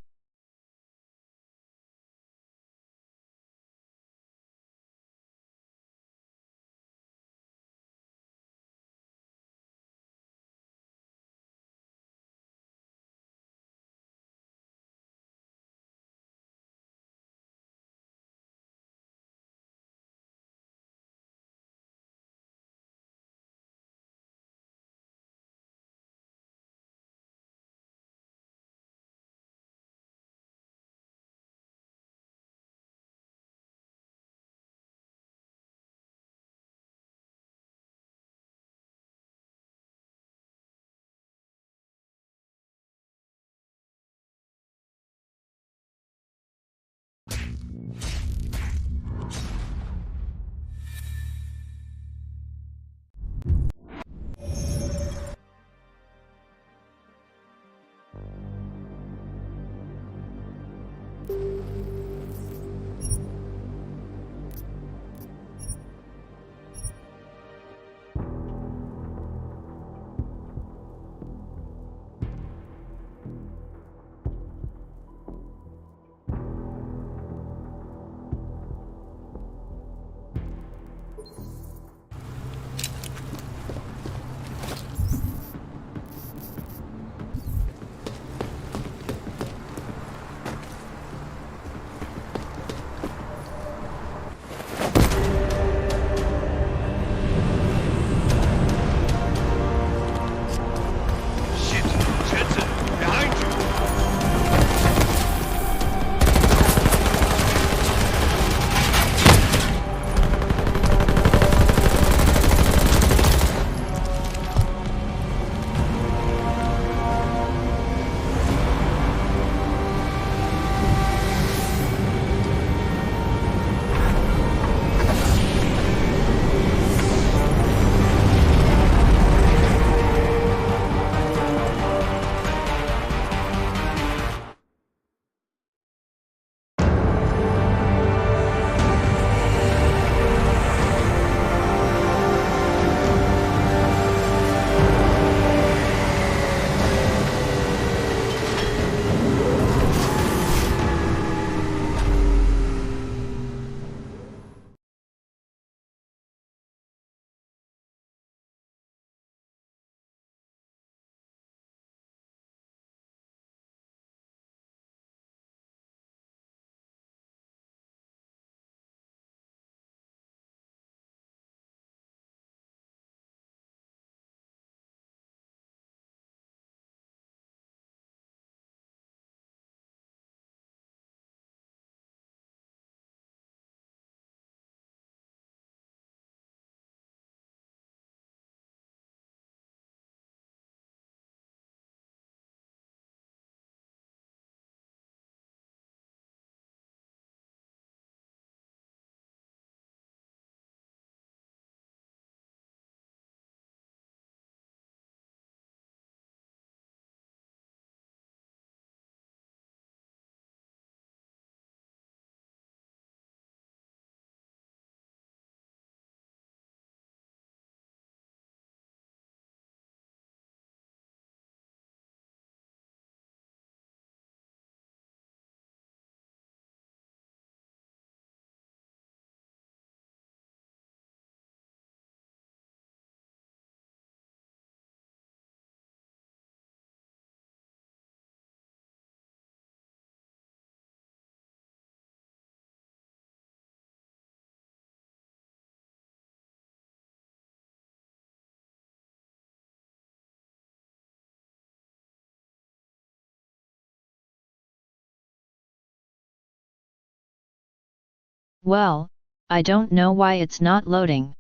Well, I don't know why it's not loading.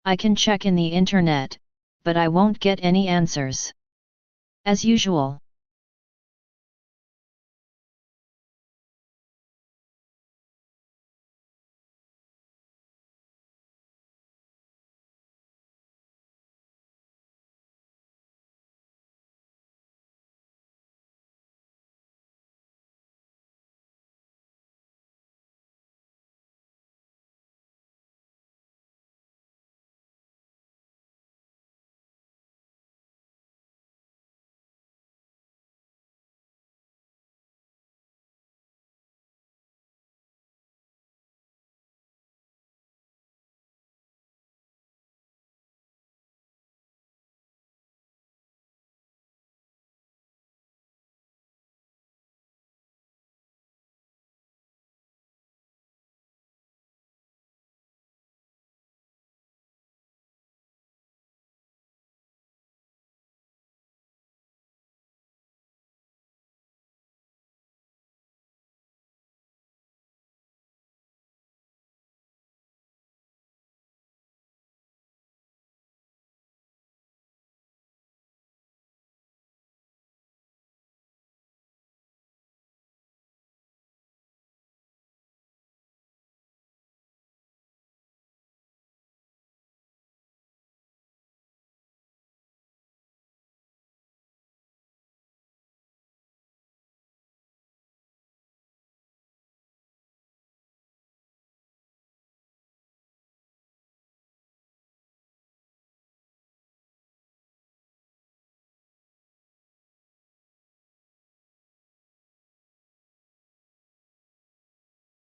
I can check in the internet, but I won't get any answers. As usual.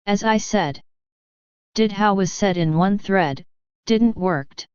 As I said. Did how was said in one thread, didn't worked.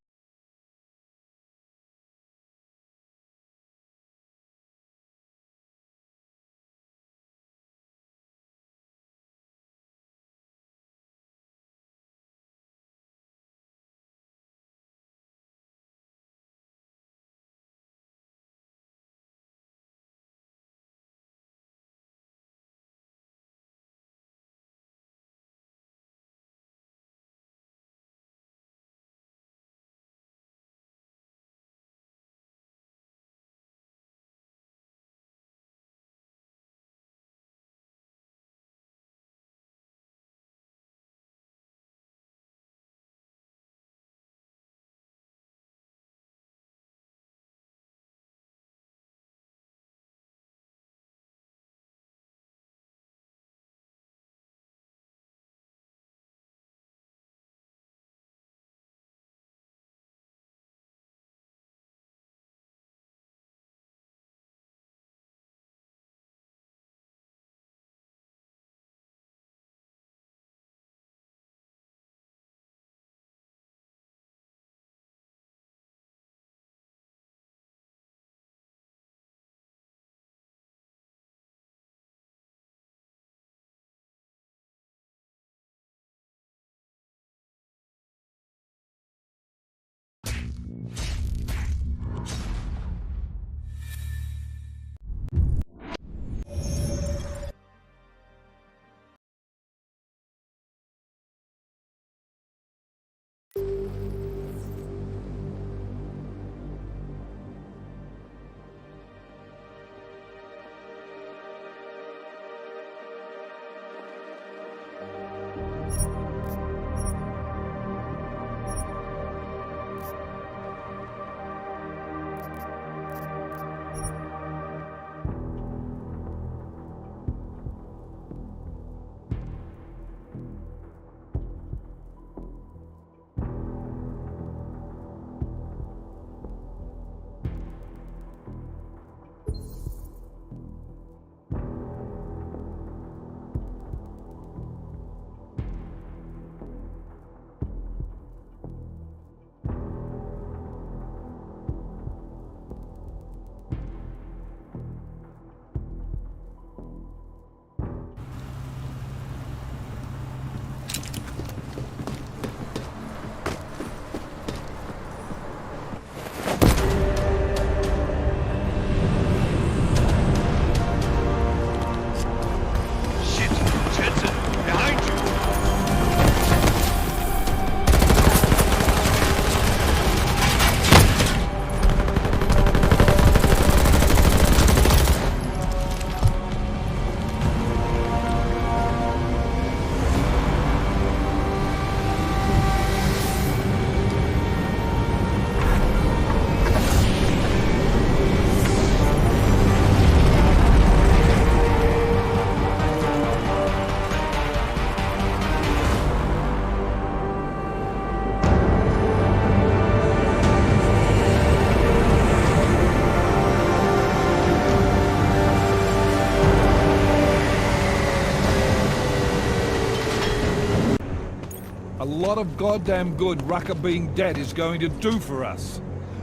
A lot of goddamn good Rucker being dead is going to do for us.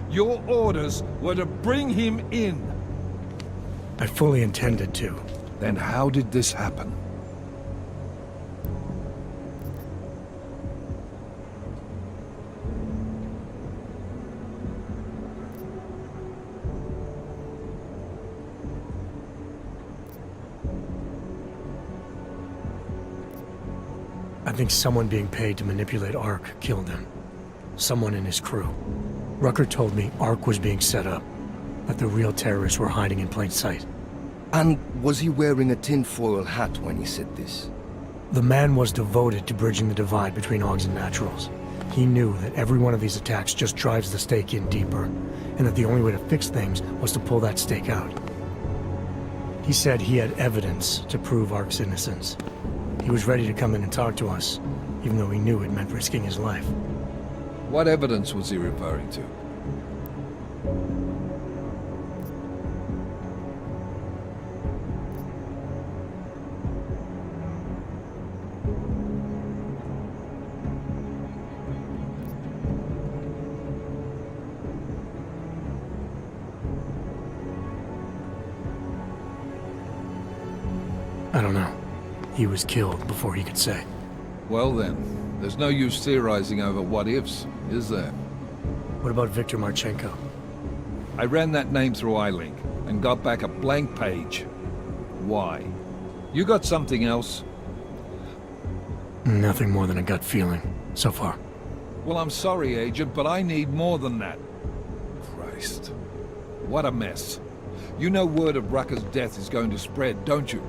Your orders were to bring him in. I fully intended to. Then how did this happen? I think someone being paid to manipulate Ark killed him. Someone in his crew. Rucker told me Ark was being set up, that the real terrorists were hiding in plain sight. And was he wearing a tinfoil hat when he said this? The man was devoted to bridging the divide between Augs and Naturals. He knew that every one of these attacks just drives the stake in deeper, and that the only way to fix things was to pull that stake out. He said he had evidence to prove Ark's innocence. He was ready to come in and talk to us, even though he knew it meant risking his life. What evidence was he referring to? I don't know. He was killed before he could say. Well then, there's no use theorizing over what-ifs, is there? What about Viktor Marchenko? I ran that name through iLink, and got back a blank page. Why? You got something else? Nothing more than a gut feeling, so far. Well, I'm sorry, Agent, but I need more than that. Christ. What a mess. You know word of Rucker's death is going to spread, don't you?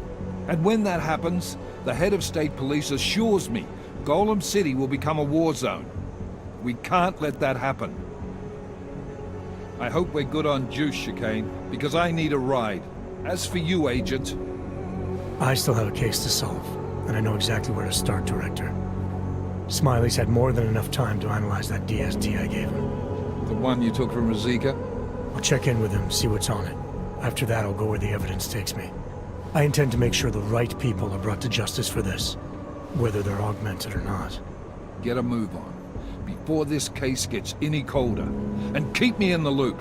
And when that happens, the head of state police assures me Golem City will become a war zone. We can't let that happen. I hope we're good on juice, Chicane, because I need a ride. As for you, Agent... I still have a case to solve, and I know exactly where to start, Director. Smiley's had more than enough time to analyze that DST I gave him. The one you took from Ruzicka? I'll check in with him, see what's on it. After that, I'll go where the evidence takes me. I intend to make sure the right people are brought to justice for this, whether they're augmented or not. Get a move on, before this case gets any colder, and keep me in the loop.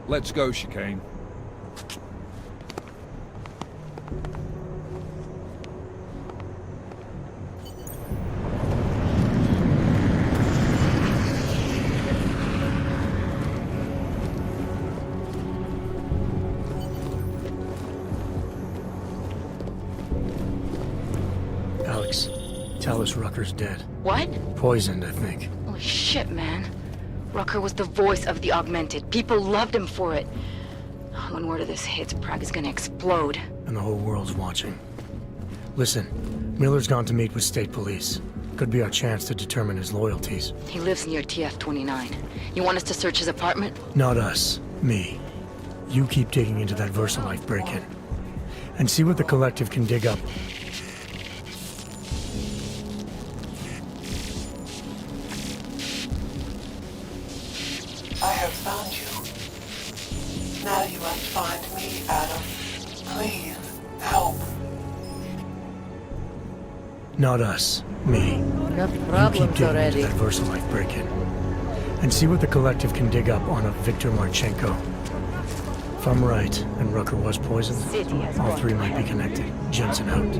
Let's go, Chicane. Alex, tell us Rucker's dead. What? Poisoned, I think. Holy shit, man. Rucker was the voice of the Augmented. People loved him for it. When word of this hits, Prague is gonna explode. And the whole world's watching. Listen, Miller's gone to meet with state police. Could be our chance to determine his loyalties. He lives near TF-29. You want us to search his apartment? Not us. Me. You keep digging into that VersaLife break-in. And see what the Collective can dig up. I have found you. Now you must find me, Adam. Please, help. Not us. Me. Got You keep problems digging already. into that VersaLife break-in. And see what the Collective can dig up on a Viktor Marchenko. If I'm right, and Rucker was poisoned, all three might be connected. Jensen out.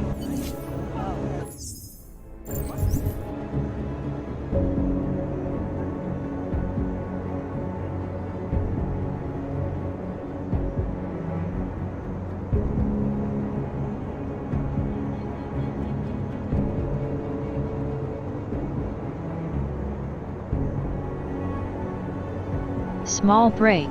Small break.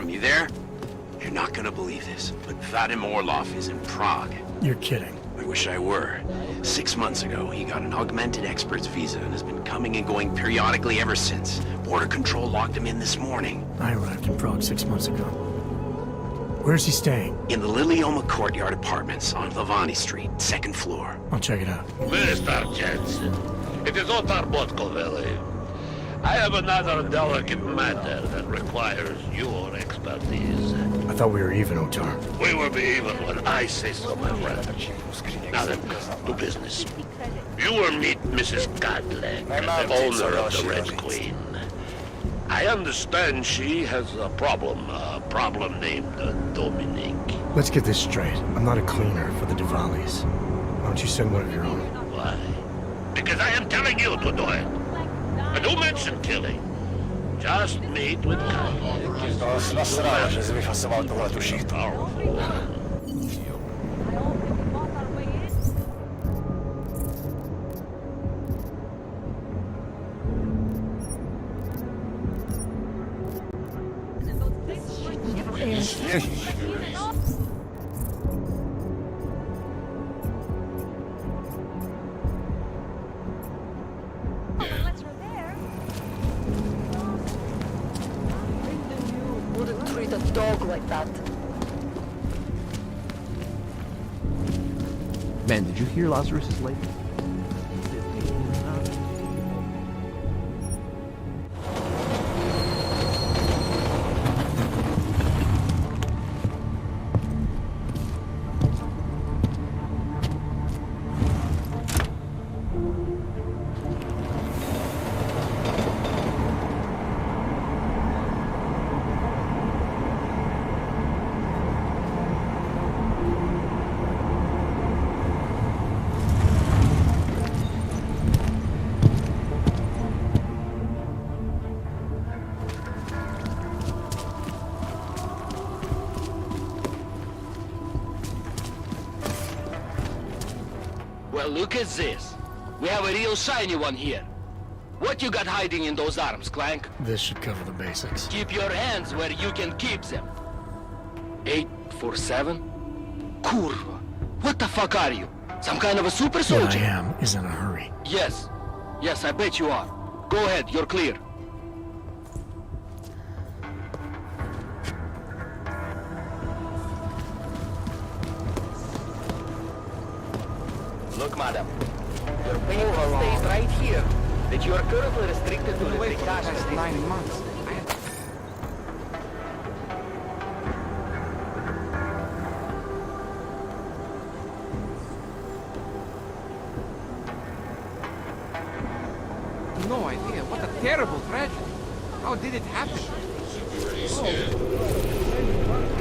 Adam, you there? You're not gonna believe this, but Vadim Orlov is in Prague. You're kidding. I wish I were. 6 months ago, he got an augmented expert's visa and has been coming and going periodically ever since. Border Control locked him in this morning. I arrived in Prague 6 months ago. Where's he staying? In the Lilioma Courtyard Apartments on Lavani Street, 2nd floor. I'll check it out. Mr. Jensen, it is Otar Botkovelli. I have another delicate matter that requires your expertise. I thought we were even, Otar. We will be even when I say so, my friend. Now then, to business. You will meet Mrs. Godleg, the owner of the Red Queen. I understand she has a problem named Dominique. Let's get this straight. I'm not a cleaner for the Diwalis. Why don't you send one of your own? Why? Because I am telling you to do it. And who mentioned killing? Just meet with kindness. Wouldn't treat a dog like that. Man, did you hear Lazarus is late? Well, look at this. We have a real shiny one here. What you got hiding in those arms, Clank? This should cover the basics. Keep your hands where you can keep them. 847? Kurva. What the fuck are you? Some kind of a super soldier? What I am is in a hurry. Yes. Yes, I bet you are. Go ahead, you're clear. Look, madam. Your paper stays right here. That you are currently restricted to the precautions. 9 months. No idea. What a terrible tragedy. How did it happen?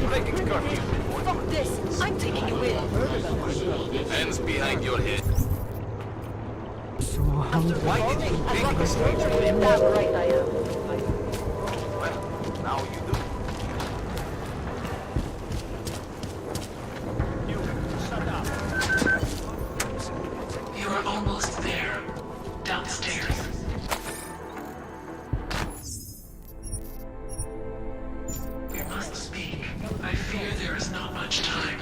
Breaking curfew. Fuck this! I'm taking you in! Hands behind your head. So how Why did you take a stranger with that right I am. Well, now you do. You, shut up. You are almost there. Downstairs. We must speak. I fear there is not much time.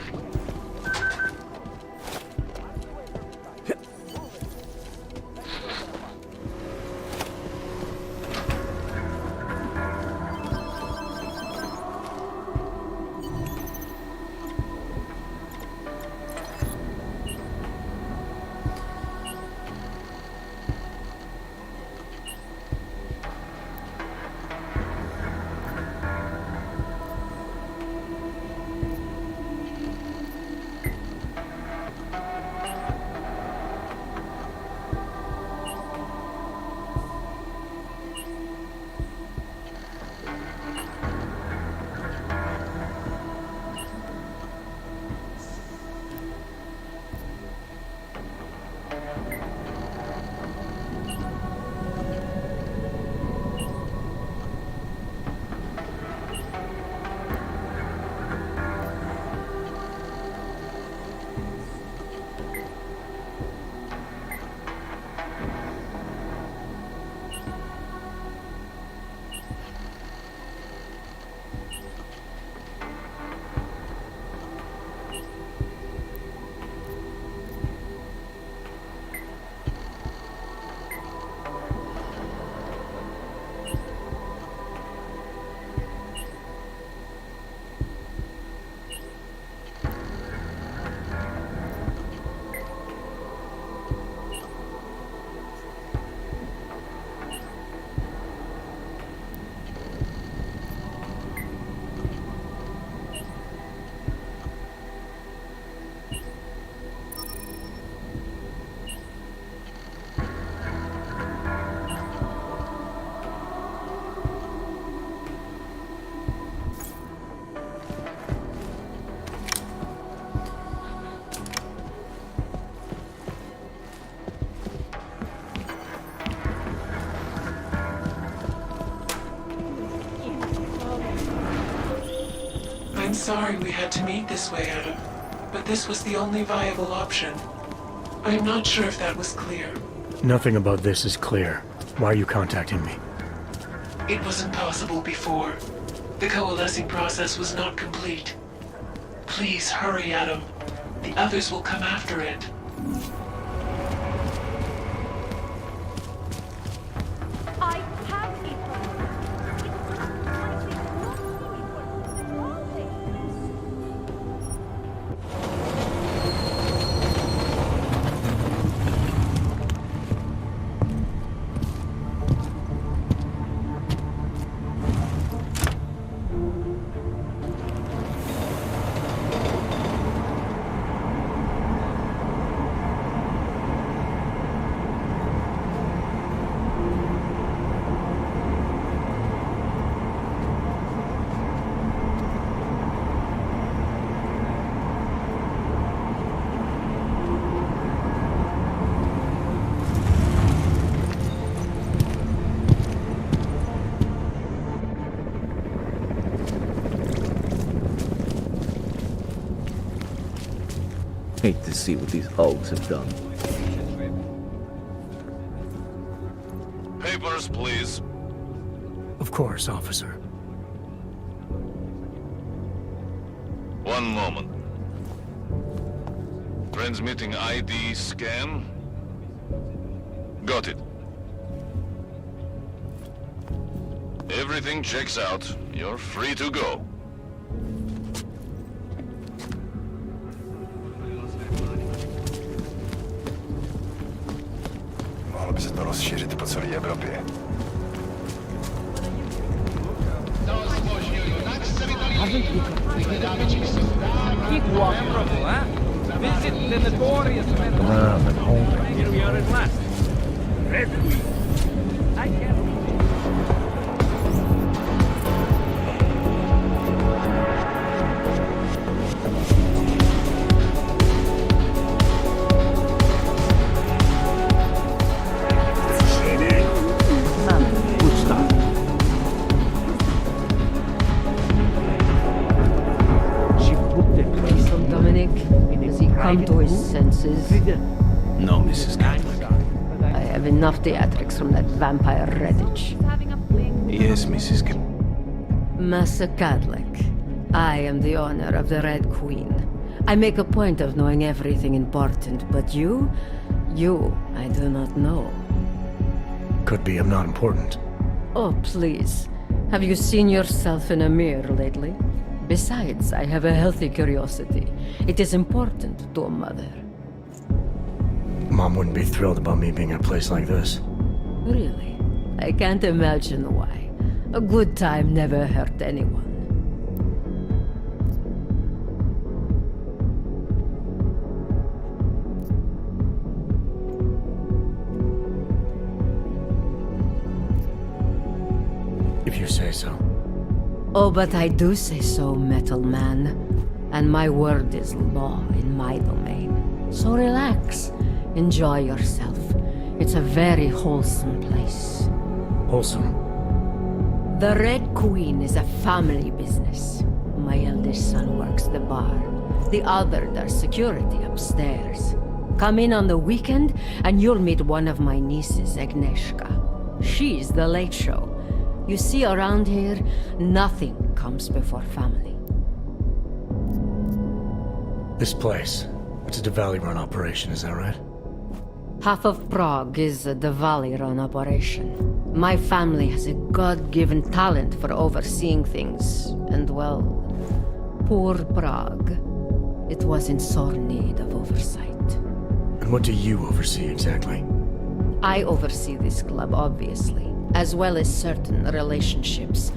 I'm sorry we had to meet this way, Adam, but this was the only viable option. I'm not sure if that was clear. Nothing about this is clear. Why are you contacting me? It wasn't possible before. The coalescing process was not complete. Please hurry, Adam. The others will come after it. I have it. Hate to see what these hulks have done. Papers, please. Of course, officer. One moment. Transmitting ID scan. Got it. Everything checks out. You're free to go. Mohlo by se to rozšířit po celé Evropě. Keep walking. Memorable, huh? Visit the notorious Metal. Here we are at last. Red Queen. I can't come to his senses. No, Mrs. Catholic. I have enough theatrics from that vampire Redditch. Yes, Mrs. Catholic. Master Catholic, I am the owner of the Red Queen. I make a point of knowing everything important, but you, I do not know. Could be I'm not important. Oh, please. Have you seen yourself in a mirror lately? Besides, I have a healthy curiosity. It is important to a mother. Mom wouldn't be thrilled about me being at a place like this. Really? I can't imagine why. A good time never hurt anyone. If you say so. Oh, but I do say so, Metal Man. And my word is law in my domain. So relax. Enjoy yourself. It's a very wholesome place. Wholesome? The Red Queen is a family business. My eldest son works the bar. The other does security upstairs. Come in on the weekend, and you'll meet one of my nieces, Agnieszka. She's the late show. You see, around here, nothing comes before family. This place, it's a Diwali-run operation, is that right? Half of Prague is a Diwali-run operation. My family has a God-given talent for overseeing things, and well, poor Prague. It was in sore need of oversight. And what do you oversee exactly? I oversee this club, obviously, as well as certain relationships,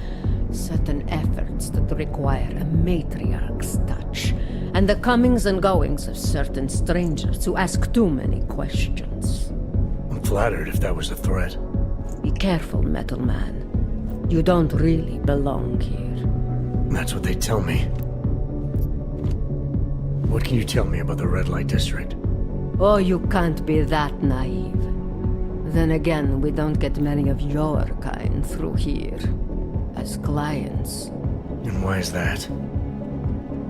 certain efforts that require a matriarch's touch, and the comings and goings of certain strangers who ask too many questions. I'm flattered if that was a threat. Be careful, Metal Man. You don't really belong here. That's what they tell me. What can you tell me about the Red Light District? Oh, you can't be that naive. Then again, we don't get many of your kind through here. As clients. And why is that?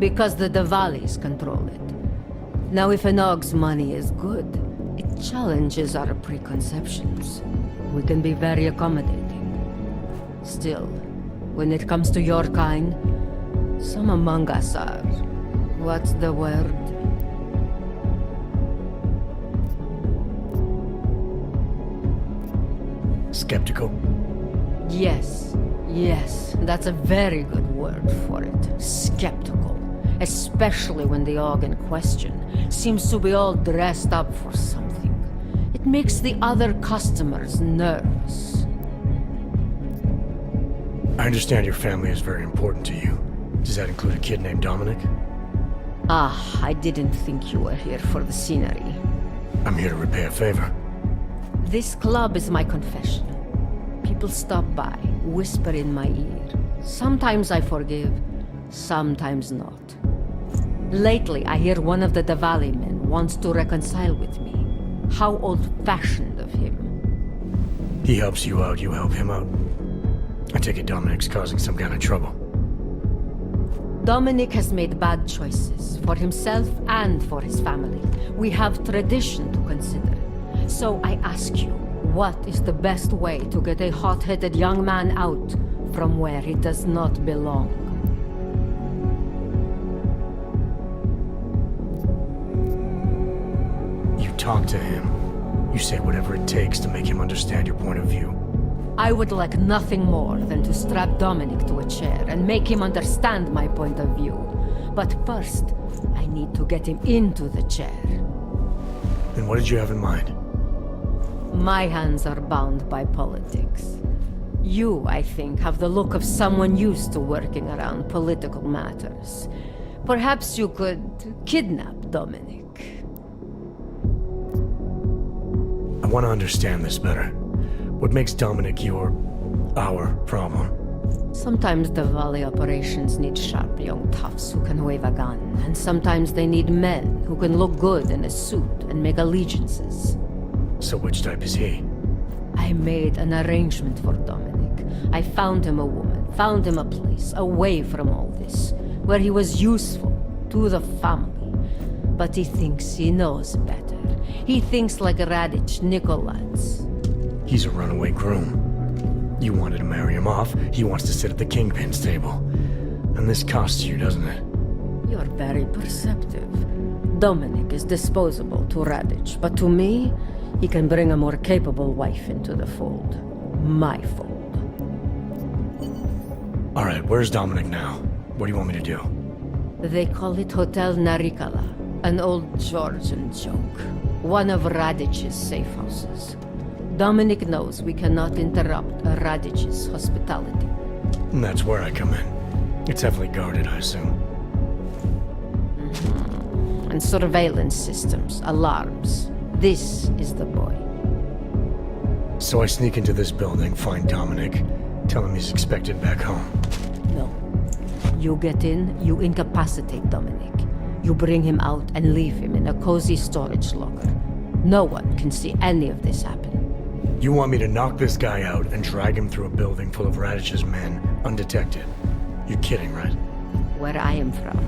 Because the Diwalis control it. Now, if an Og's money is good, it challenges our preconceptions. We can be very accommodating. Still, when it comes to your kind, some among us are... what's the word? Skeptical? Yes, that's a very good word for it. Skeptical. Especially when the Og in question seems to be all dressed up for something. It makes the other customers nervous. I understand your family is very important to you. Does that include a kid named Dominic? Ah, I didn't think you were here for the scenery. I'm here to repay a favor. This club is my confession. People stop by, whisper in my ear. Sometimes I forgive, sometimes not. Lately, I hear one of the Diwali men wants to reconcile with me. How old-fashioned of him. He helps you out, you help him out. I take it Dominic's causing some kind of trouble. Dominic has made bad choices, for himself and for his family. We have tradition to consider. So I ask you, what is the best way to get a hot-headed young man out from where he does not belong? You talk to him. You say whatever it takes to make him understand your point of view. I would like nothing more than to strap Dominic to a chair and make him understand my point of view. But first, I need to get him into the chair. Then what did you have in mind? My hands are bound by politics. You, I think, have the look of someone used to working around political matters. Perhaps you could kidnap Dominic. I want to understand this better. What makes Dominic our problem? Sometimes the Valley operations need sharp young toughs who can wave a gun, and sometimes they need men who can look good in a suit and make allegiances. So which type is he? I made an arrangement for Dominic. I found him a woman, found him a place away from all this, where he was useful to the family. But he thinks he knows better. He thinks like Radich Nikolats. He's a runaway groom. You wanted to marry him off, he wants to sit at the kingpin's table. And this costs you, doesn't it? You're very perceptive. Dominic is disposable to Radich, but to me, he can bring a more capable wife into the fold. My fold. Alright, where's Dominic now? What do you want me to do? They call it Hotel Narikala, an old Georgian joke. One of Radich's safe houses. Dominic knows we cannot interrupt Radich's hospitality. And that's where I come in. It's heavily guarded, I assume. And surveillance systems, alarms. This is the boy. So I sneak into this building, find Dominic, tell him he's expected back home. No. You get in, you incapacitate Dominic. You bring him out and leave him in a cozy storage locker. No one can see any of this happen. You want me to knock this guy out and drag him through a building full of Radich's men, undetected? You're kidding, right? Where I am from,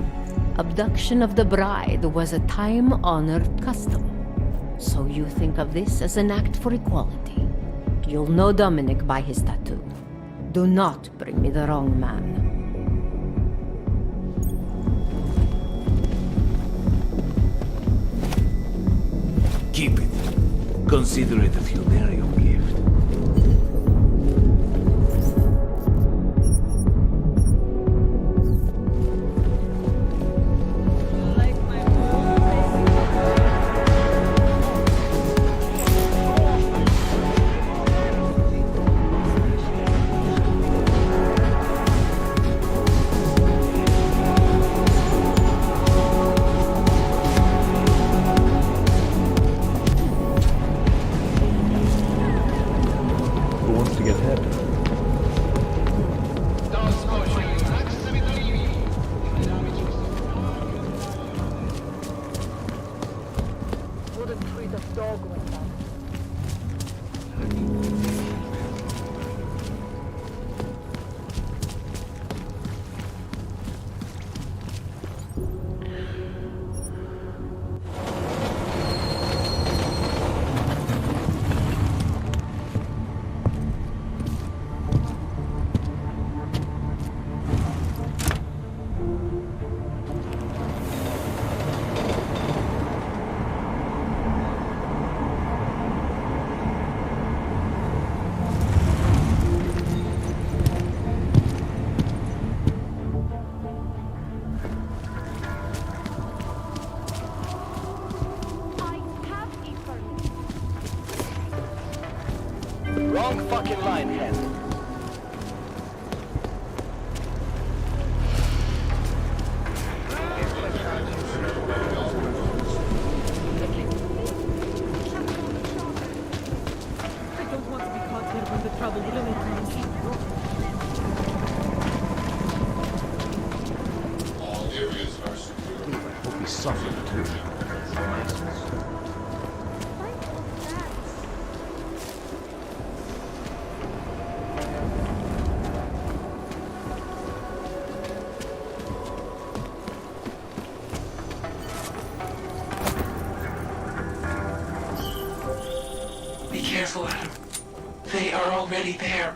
abduction of the bride was a time-honored custom. So you think of this as an act for equality. You'll know Dominic by his tattoo. Do not bring me the wrong man. Keep it. Consider it a funereal gift. Lock in line, friend. I don't want to be caught here when the trouble really comes. All areas are secure. I hope he suffered too. Be careful, Adam. They are already there.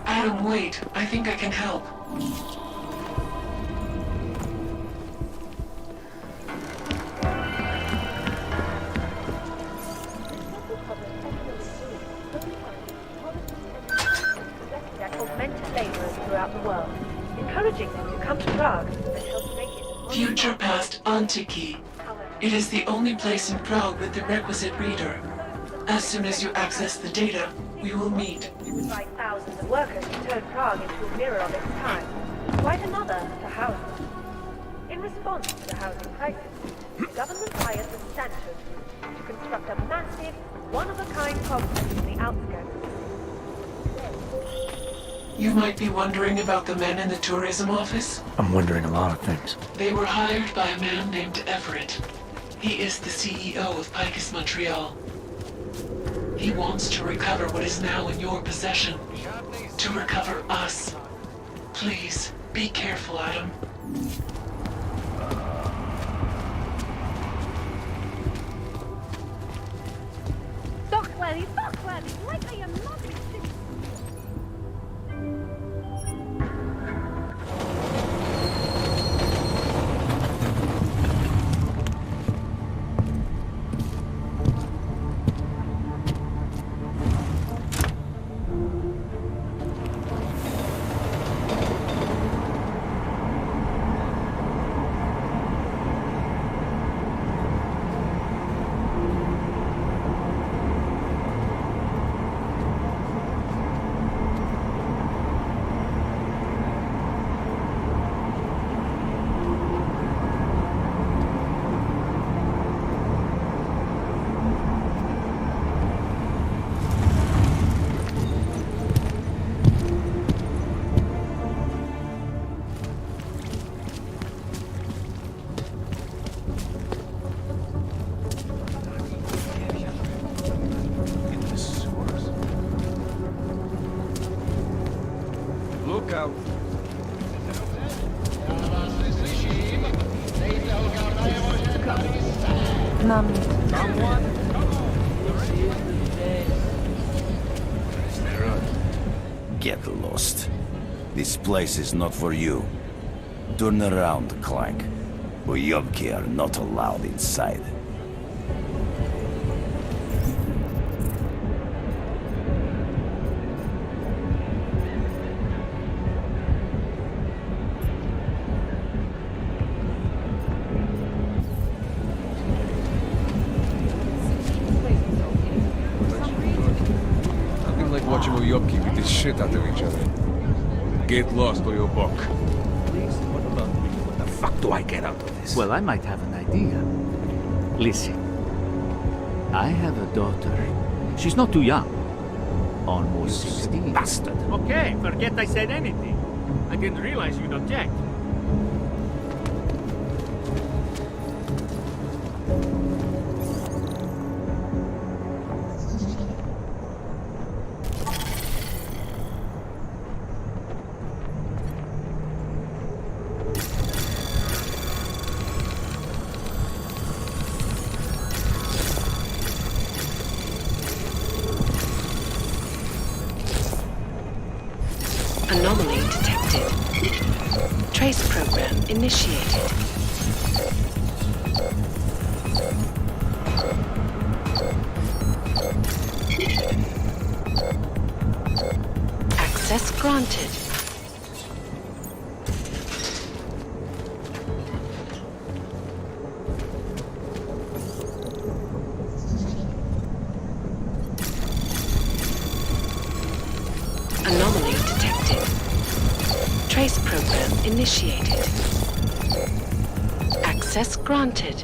Adam, wait. I think I can help. Augmented laborers throughout the world, encouraging them to come to Prague and help make it. Future past Antiki. It is the only place in Prague with the requisite reader. As soon as you access the data, we will meet. It would buy thousands of workers to turn Prague into a mirror of its time. Quite another to house them. In response to the housing crisis, the government hired the Sanctuary to construct a massive, one-of-a-kind complex in the outskirts. You might be wondering about the men in the tourism office. I'm wondering a lot of things. They were hired by a man named Everett. He is the CEO of Picus Montreal. He wants to recover what is now in your possession. To recover us. Please, be careful, Adam. Dokładnie, like I am not existing. Look out. Get lost. This place is not for you. Turn around, Clank. Uyobki are not allowed inside. Nothing like watching Uyobki beat the shit out of each other. Get lost or you'll buck. What the fuck do I get out of this? Well, I might have an idea. Listen. I have a daughter. She's not too young. Almost 16. Bastard. Okay, forget I said anything. I didn't realize you'd object. Anomaly detected. Trace program initiated. Access granted. Anomaly detected. Trace program initiated. Access granted.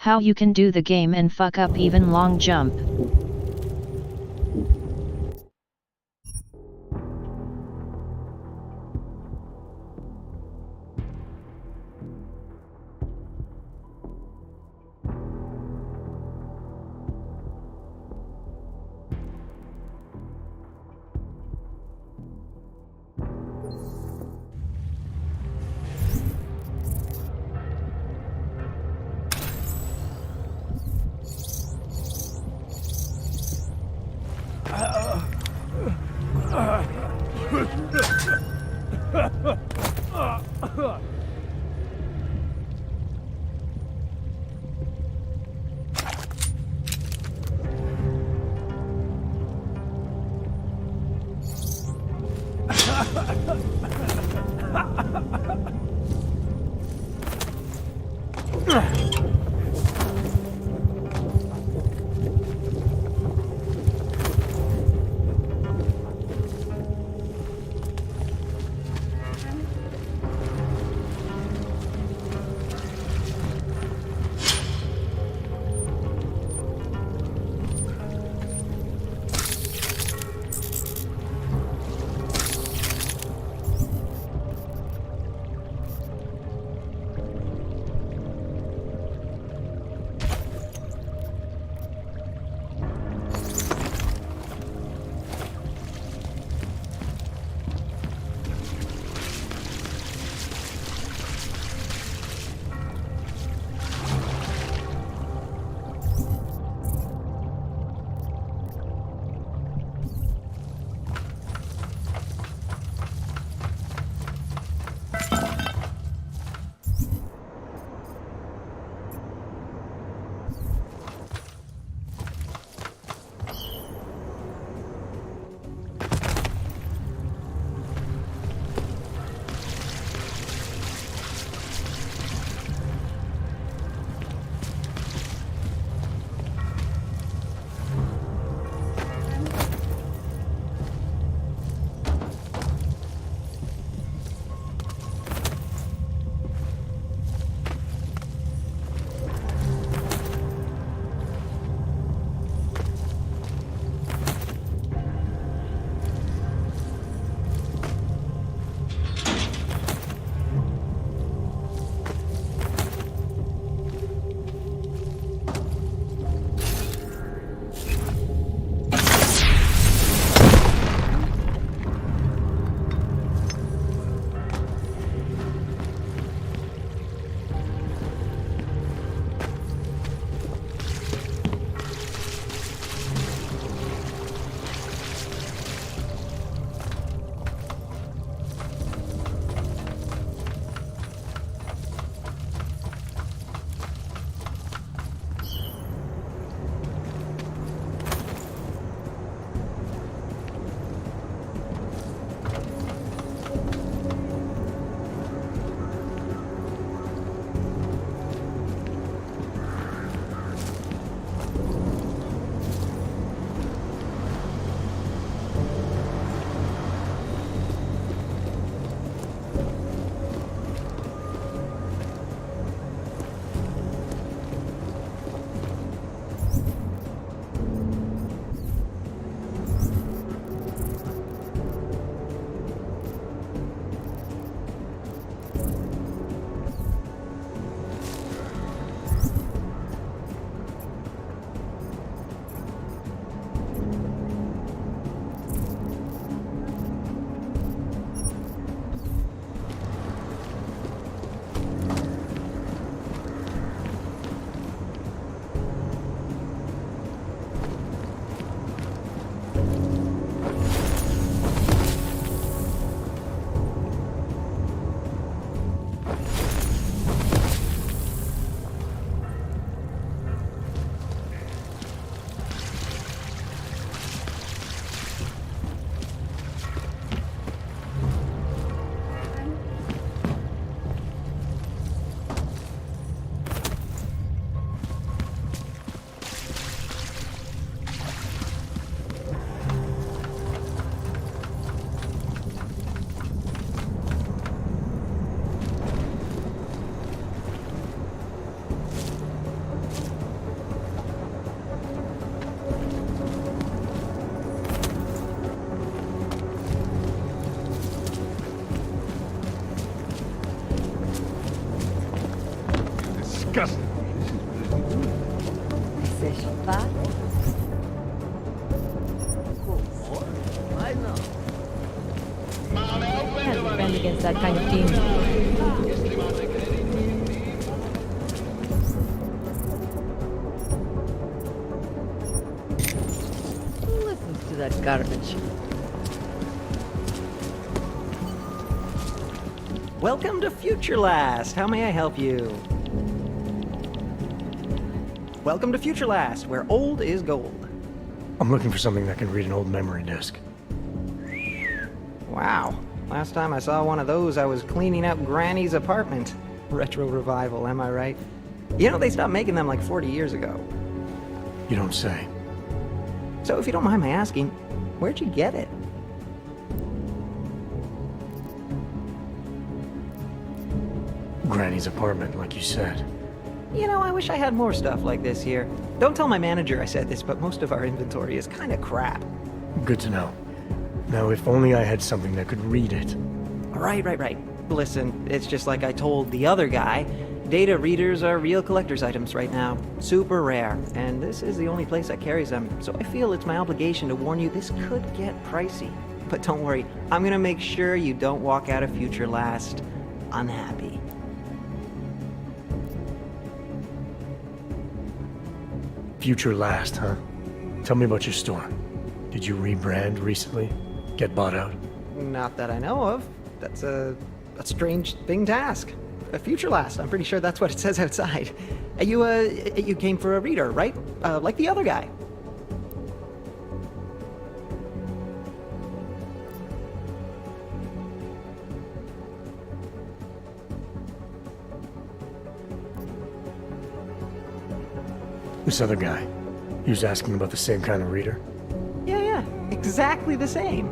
How you can do the game and fuck up even long jump. C'est pas. Can't defend against that kind of team. Who listens to that garbage? Welcome to Future Last. How may I help you? Welcome to Future Last, where old is gold. I'm looking for something that can read an old memory disk. Wow. Last time I saw one of those, I was cleaning out Granny's apartment. Retro revival, am I right? You know, they stopped making them like 40 years ago. You don't say. So if you don't mind my asking, where'd you get it? Granny's apartment, like you said. You know, I wish I had more stuff like this here. Don't tell my manager I said this, but most of our inventory is kind of crap. Good to know. Now, if only I had something that could read it. Right. Listen, it's just like I told the other guy. Data readers are real collector's items right now. Super rare. And this is the only place that carries them. So I feel it's my obligation to warn you this could get pricey. But don't worry, I'm gonna make sure you don't walk out of Future Last unhappy. Future Last, huh? Tell me about your store. Did you rebrand recently? Get bought out? Not that I know of. That's a strange thing to ask. A Future Last, I'm pretty sure that's what it says outside. You came for a reader, right? Like the other guy. This other guy. He was asking about the same kind of reader? Yeah, exactly the same.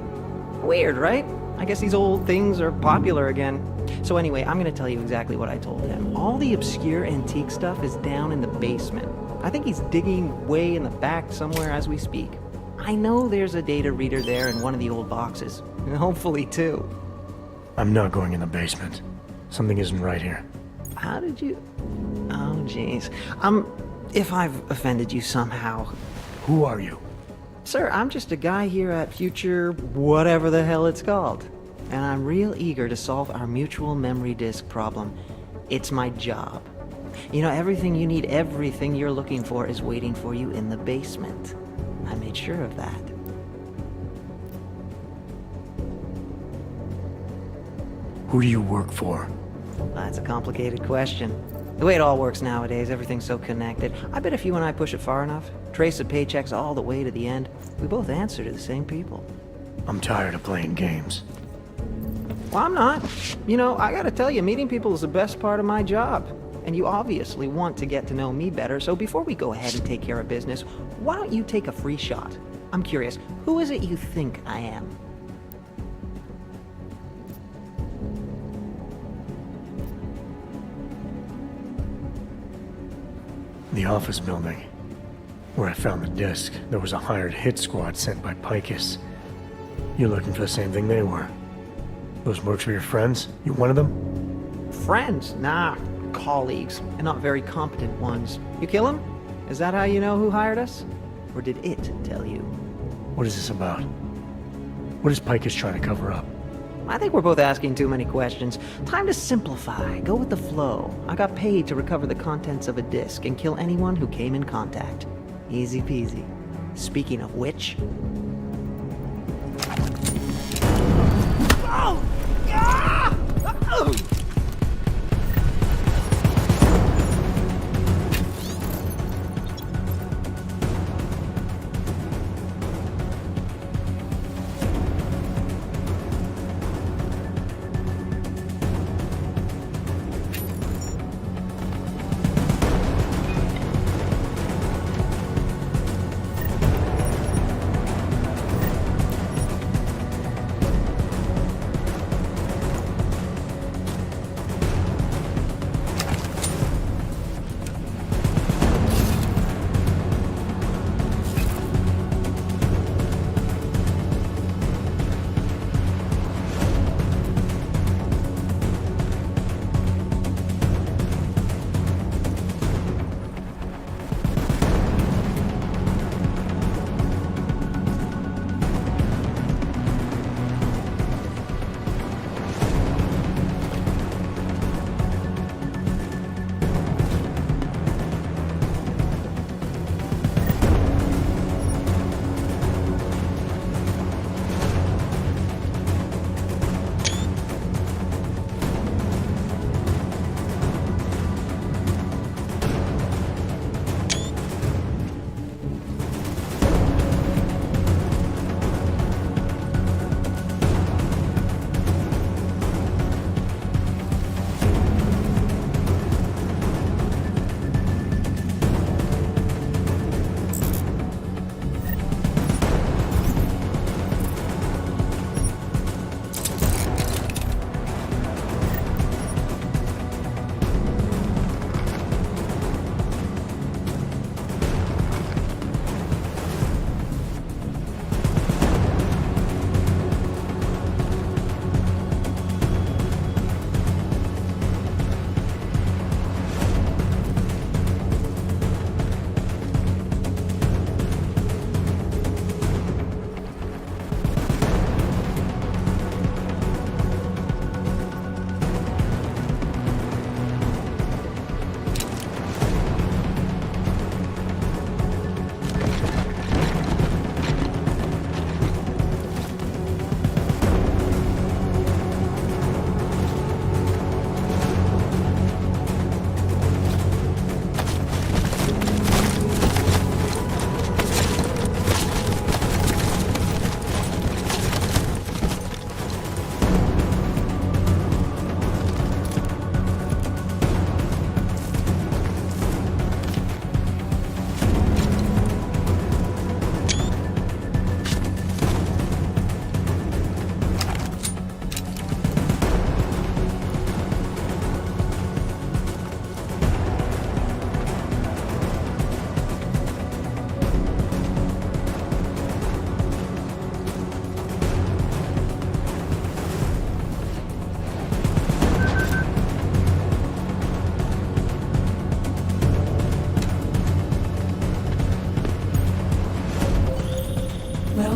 Weird, right? I guess these old things are popular again. So anyway, I'm gonna tell you exactly what I told him. All the obscure antique stuff is down in the basement. I think he's digging way in the back somewhere as we speak. I know there's a data reader there in one of the old boxes. And hopefully two. I'm not going in the basement. Something isn't right here. How did you... Oh, jeez. If I've offended you somehow... Who are you? Sir, I'm just a guy here at Future... whatever the hell it's called. And I'm real eager to solve our mutual memory disk problem. It's my job. You know, everything you need, everything you're looking for is waiting for you in the basement. I made sure of that. Who do you work for? That's a complicated question. The way it all works nowadays, everything's so connected. I bet if you and I push it far enough, trace the paychecks all the way to the end, we both answer to the same people. I'm tired of playing games. Well, I'm not. You know, I gotta tell you, meeting people is the best part of my job. And you obviously want to get to know me better, so before we go ahead and take care of business, why don't you take a free shot? I'm curious, who is it you think I am? The office building. Where I found the disc, there was a hired hit squad sent by Picus. You're looking for the same thing they were. Those mercs were your friends? You one of them? Friends? Nah, colleagues, and not very competent ones. You kill him? Is that how you know who hired us? Or did it tell you? What is this about? What is Picus trying to cover up? I think we're both asking too many questions. Time to simplify. Go with the flow. I got paid to recover the contents of a disc and kill anyone who came in contact. Easy peasy. Speaking of which... Oh! Ah! Oh!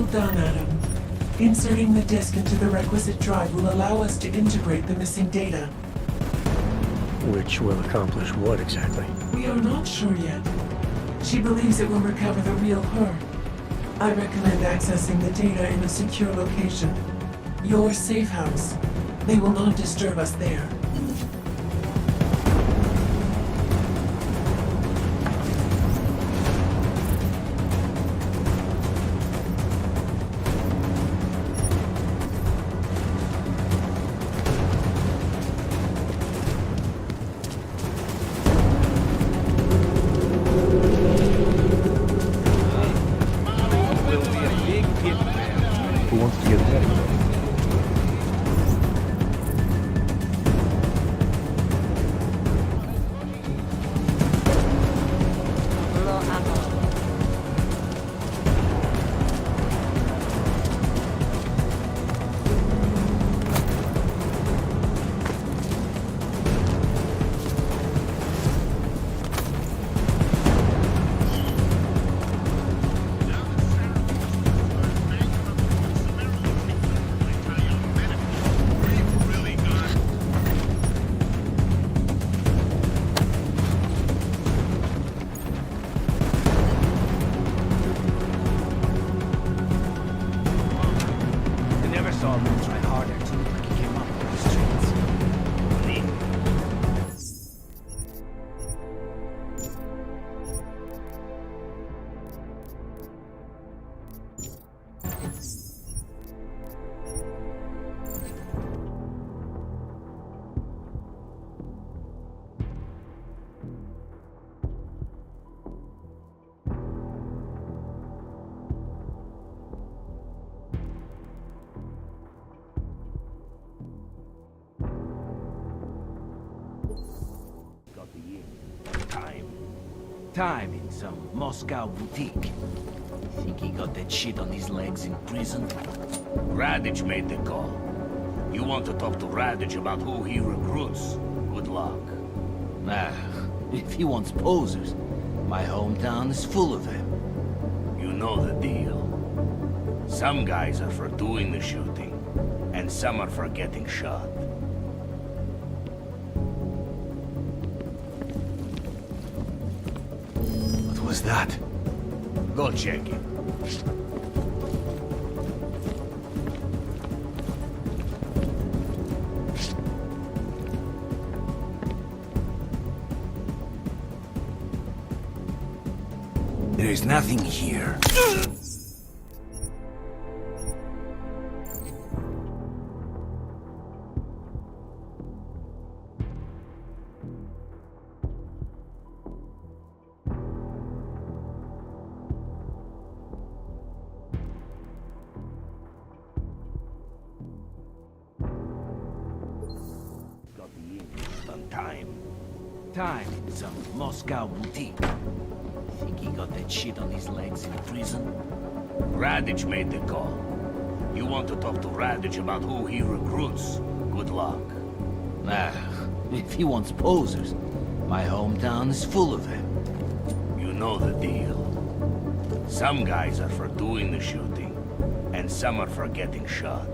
Well done, Adam. Inserting the disk into the requisite drive will allow us to integrate the missing data. Which will accomplish what exactly? We are not sure yet. She believes it will recover the real her. I recommend accessing the data in a secure location. Your safe house. They will not disturb us there. Who wants to get ahead? Time in some Moscow boutique. Think he got that shit on his legs in prison? Radic made the call. You want to talk to Radic about who he recruits? Good luck. If he wants posers, my hometown is full of them. You know the deal. Some guys are for doing the shooting, and some are for getting shot. What was that? Go check it. There is nothing here. Time in some Moscow boutique. Think he got that shit on his legs in prison? Radic made the call. You want to talk to Radic about who he recruits? Good luck. If he wants posers, my hometown is full of them. You know the deal. Some guys are for doing the shooting, and some are for getting shot.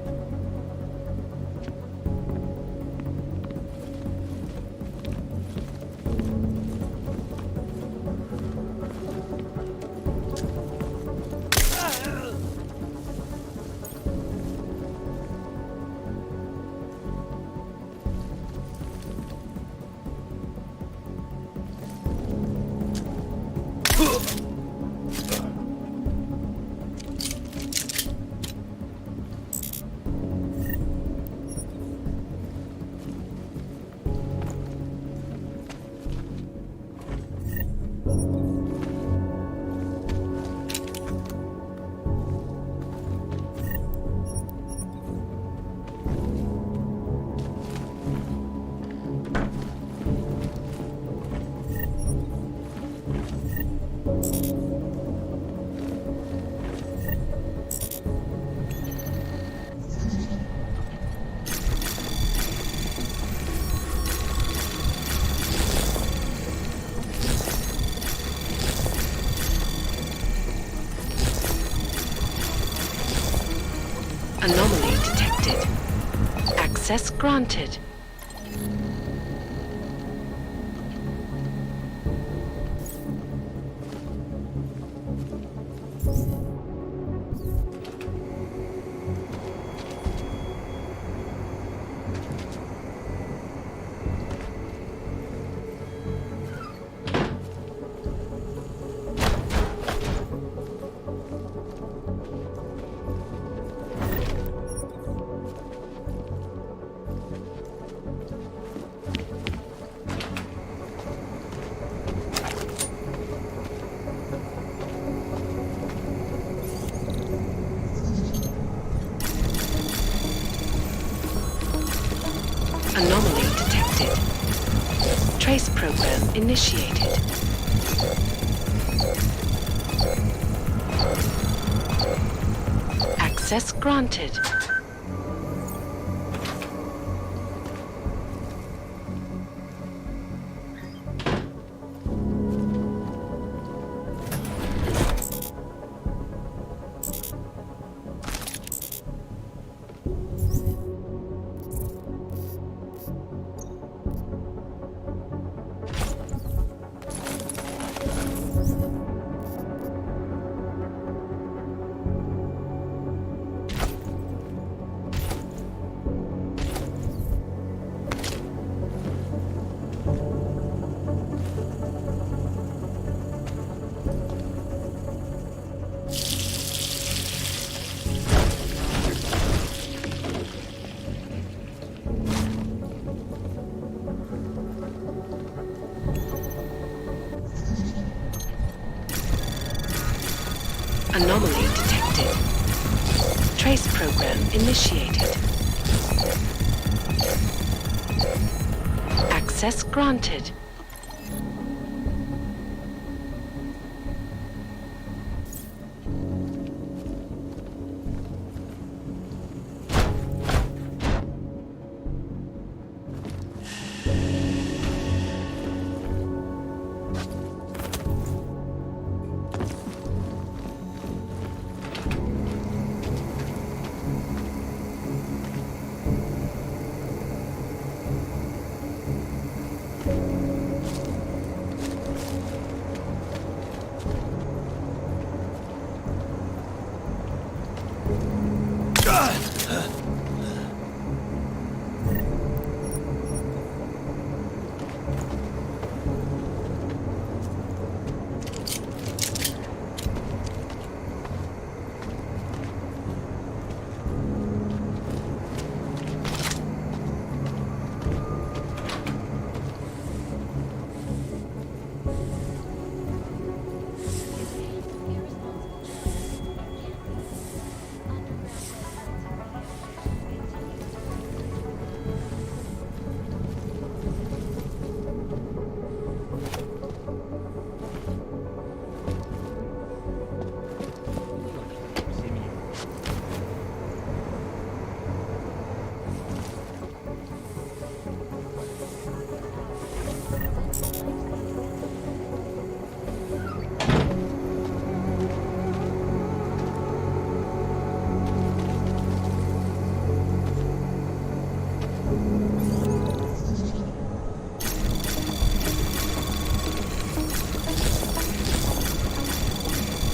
Anomaly detected. Access granted. Anomaly detected. Trace program initiated. Access granted. Anomaly detected. Trace program initiated. Access granted.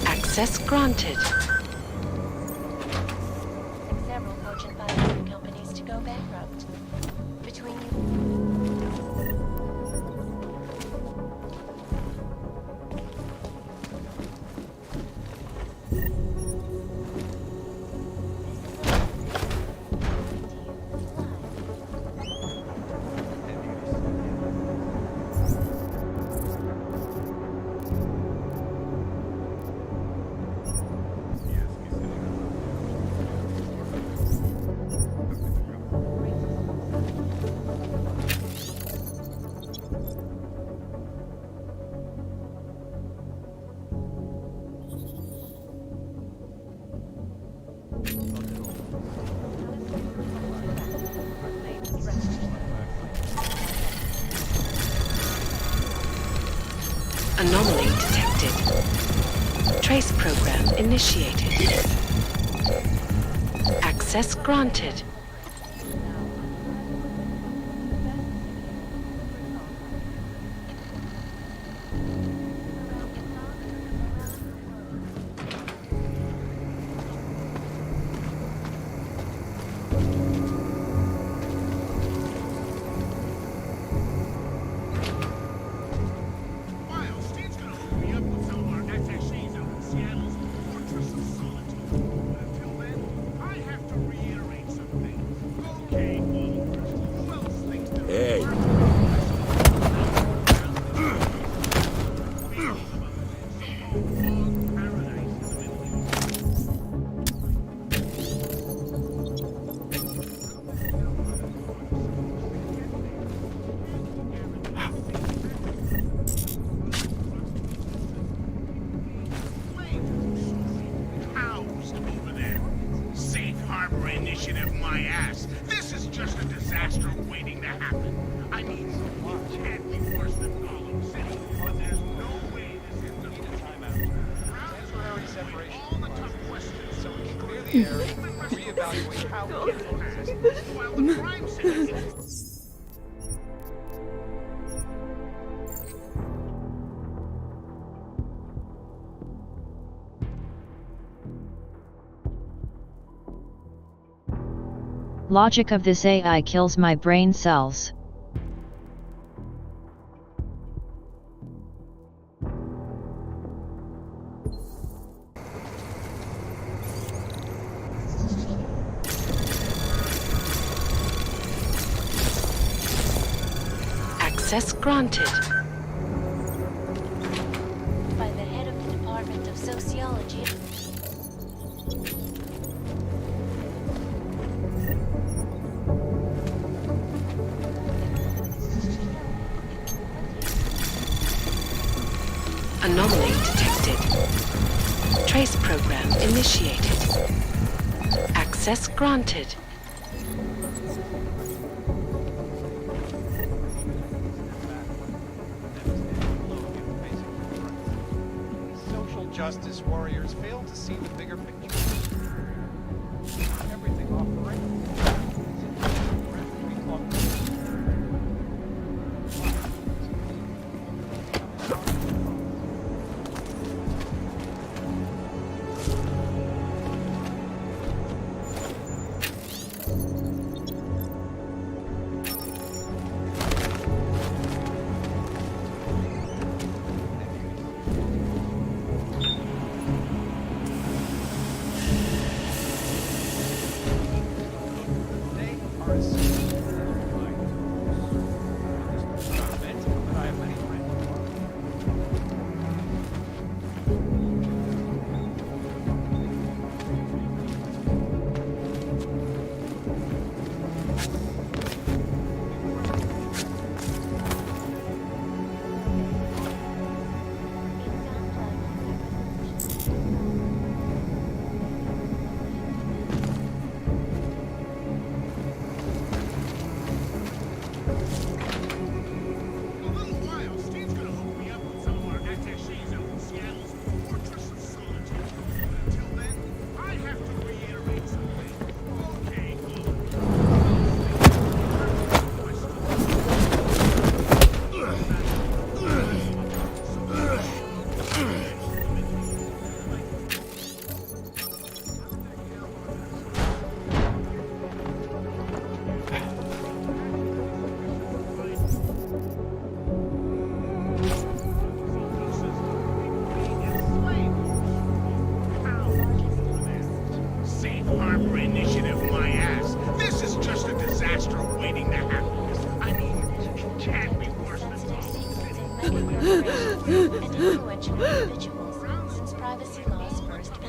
Access granted. Several Fortune 500 companies to go bankrupt. Between you... Anomaly detected. Trace program initiated. Access Access granted. Logic of this AI kills my brain cells. Access granted. By the head of the Department of Sociology. Anomaly detected. Trace program initiated. Access granted. Social justice warriors fail to see the bigger picture. Everything off the rails.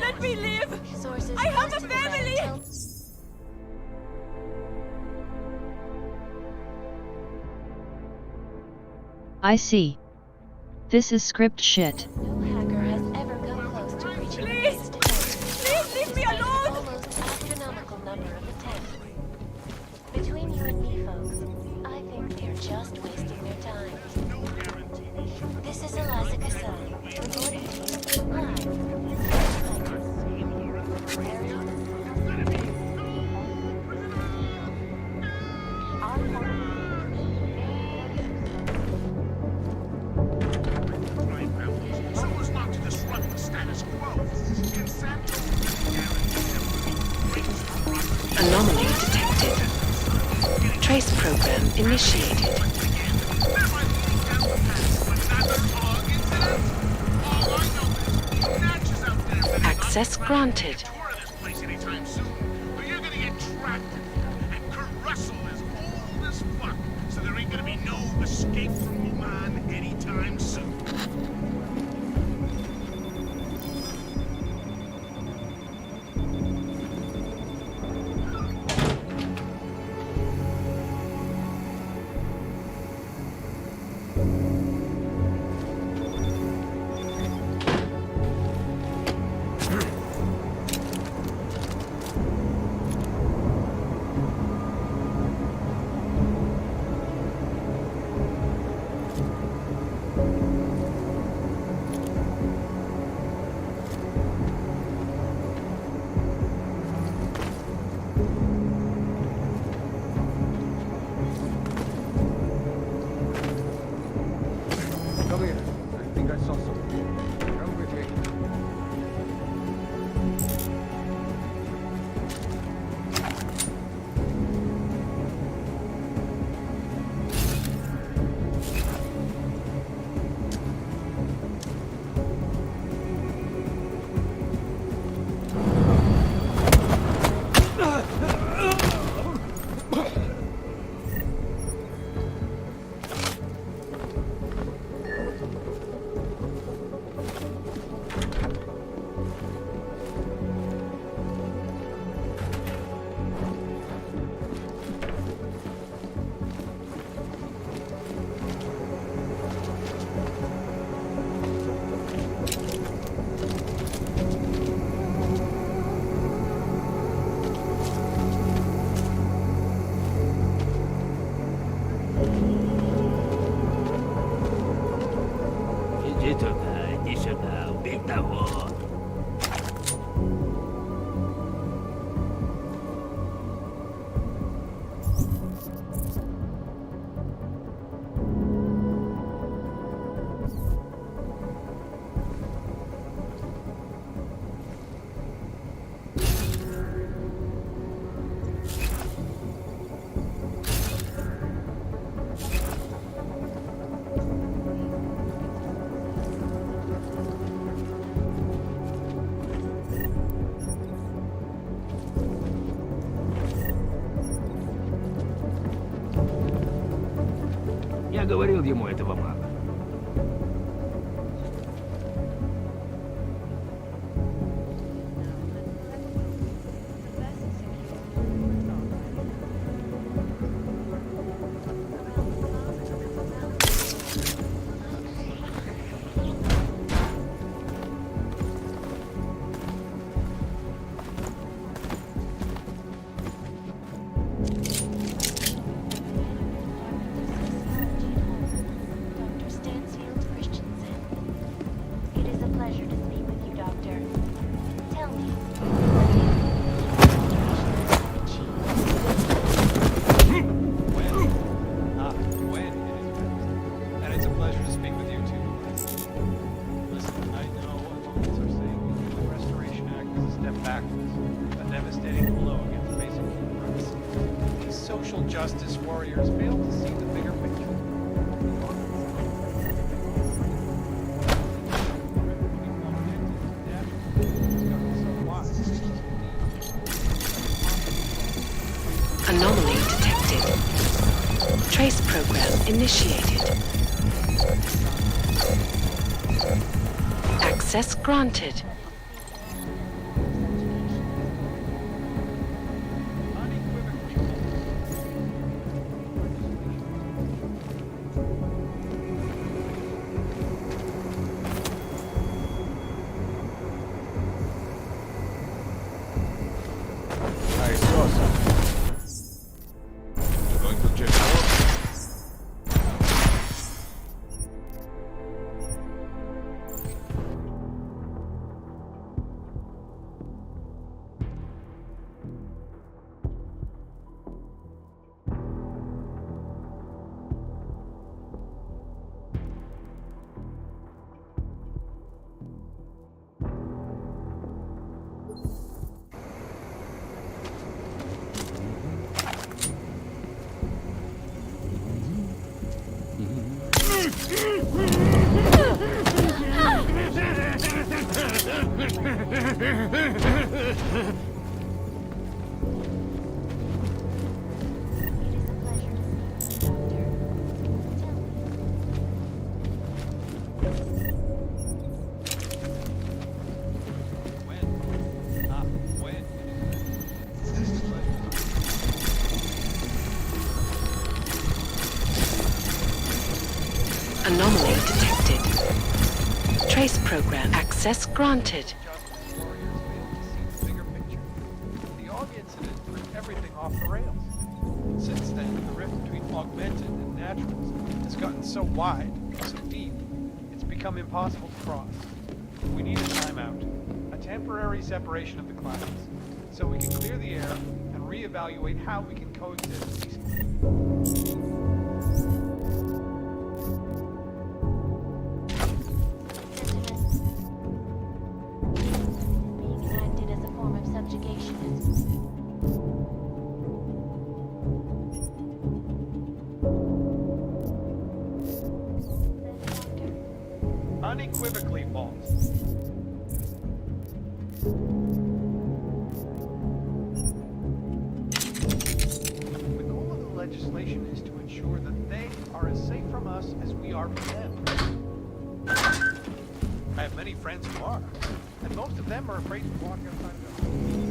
Let me live! I have a family! I see. This is script shit. No hacker has ever come close to reaching Please! Please leave me alone! almost astronomical number of attempts. Between you and me, folks, I think they're just wasting their time. This is Eliza Kasai, reporting to you live. initiated. Access granted. So there ain't gonna be no escape from Oman anytime soon. Come here. I think I saw something. Come with me. Я говорил ему, этого мало. Justice warriors fail to see the bigger picture. Anomaly detected. Trace program initiated. Access granted. Anomaly detected. Trace program access granted. The Og incident threw everything off the rails. Since then, the rift between augmented and naturals has gotten so wide, so deep, it's become impossible to cross. We need a timeout, a temporary separation of the classes, so we can clear the air and reevaluate how we can coexist peacefully. Being enacted as a form of subjugation is... Unequivocally false. The goal of the legislation is to ensure that they are as safe from us as we are from them. I have many friends who are, and most of them are afraid to walk outside of their home.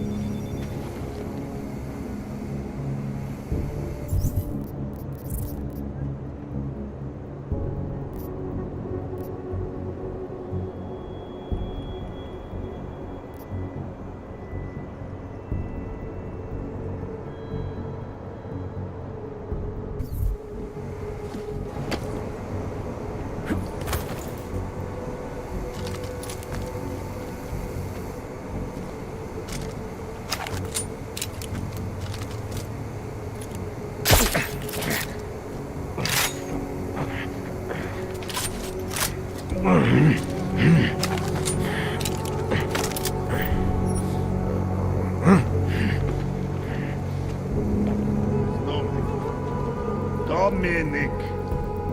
Dominic,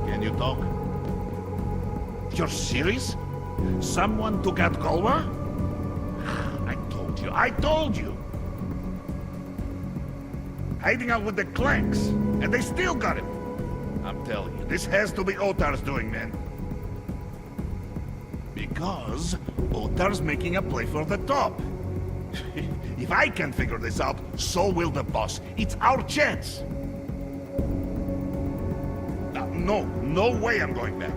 can you talk? You're serious? Someone took out Golem? I told you! Hiding out with the clanks, and they still got him! I'm telling you, this has to be Otar's doing, man. Because Otar's making a play for the top. If I can figure this out, so will the boss. It's our chance! No way I'm going back.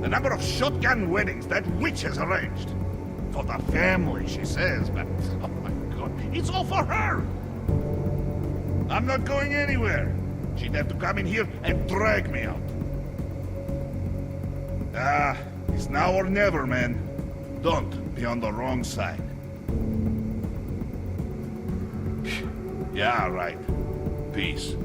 The number of shotgun weddings that witch has arranged. For the family, she says, but oh my god, it's all for her! I'm not going anywhere. She'd have to come in here and drag me out. It's now or never, man. Don't be on the wrong side. Yeah, right. Peace.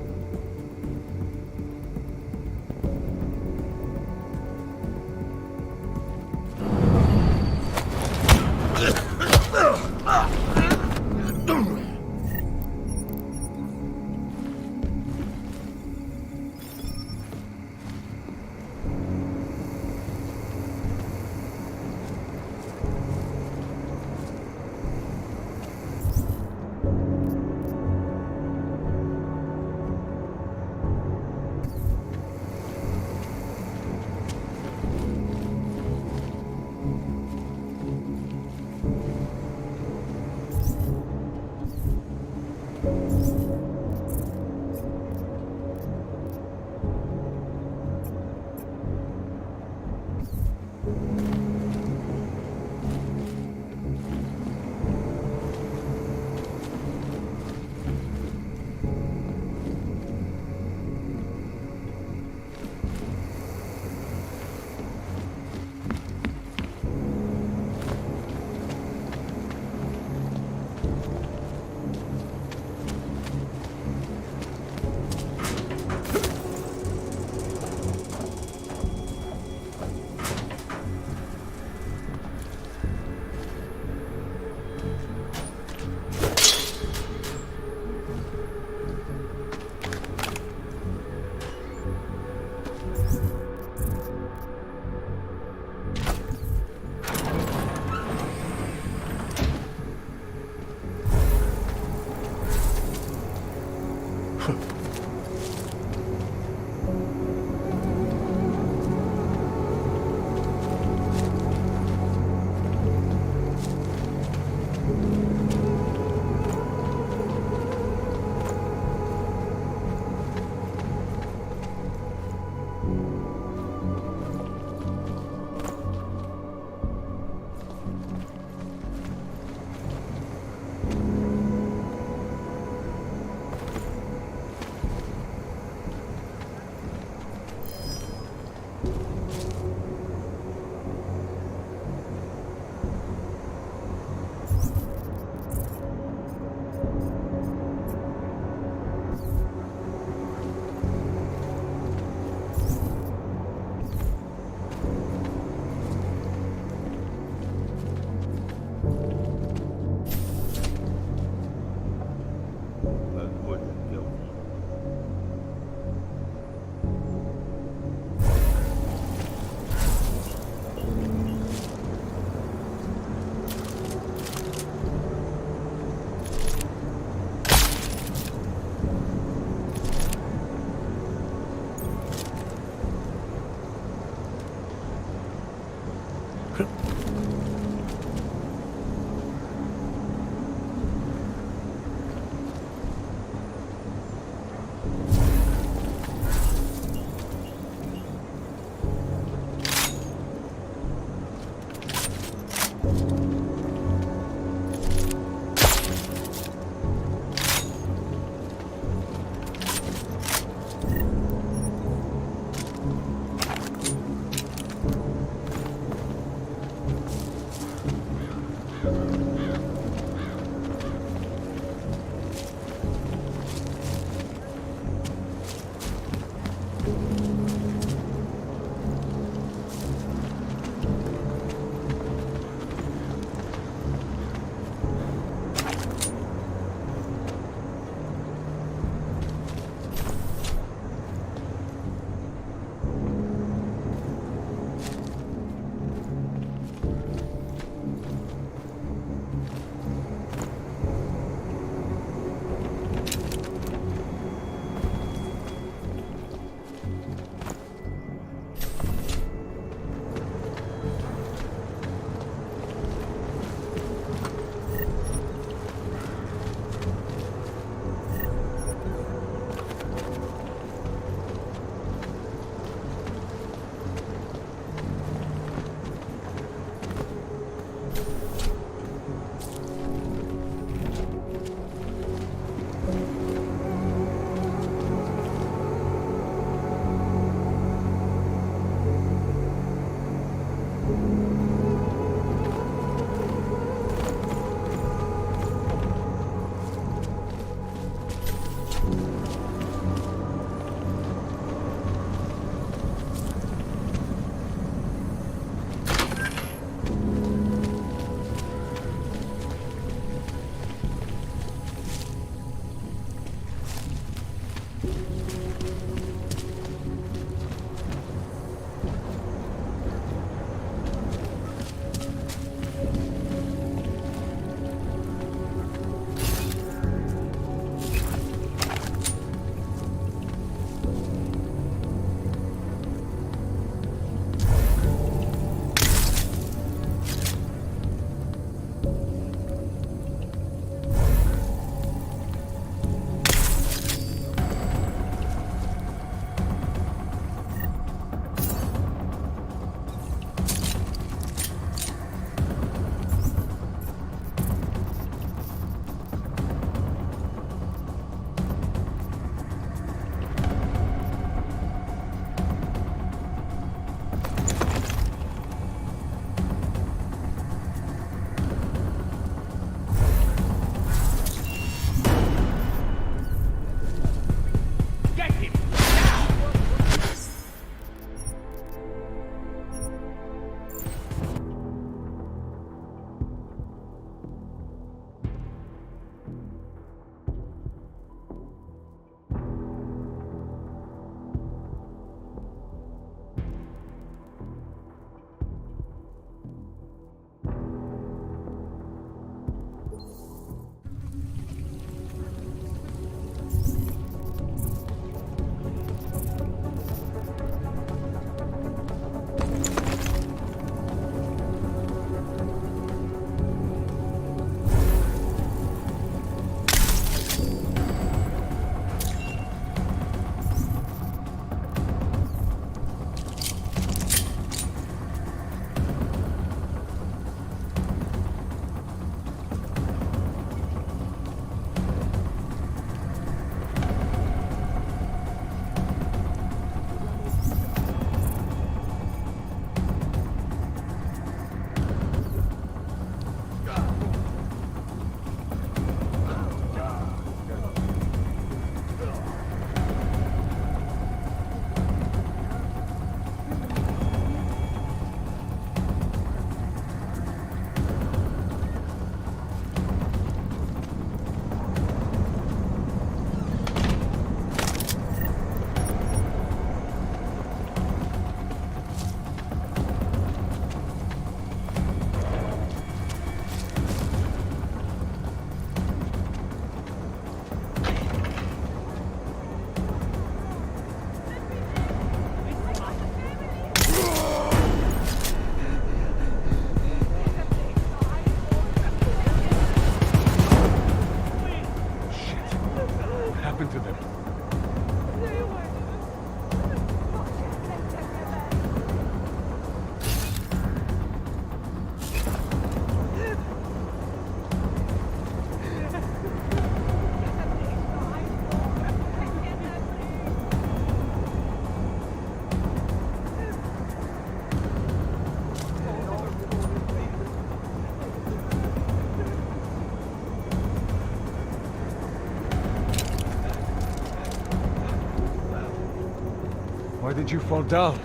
did you fall down?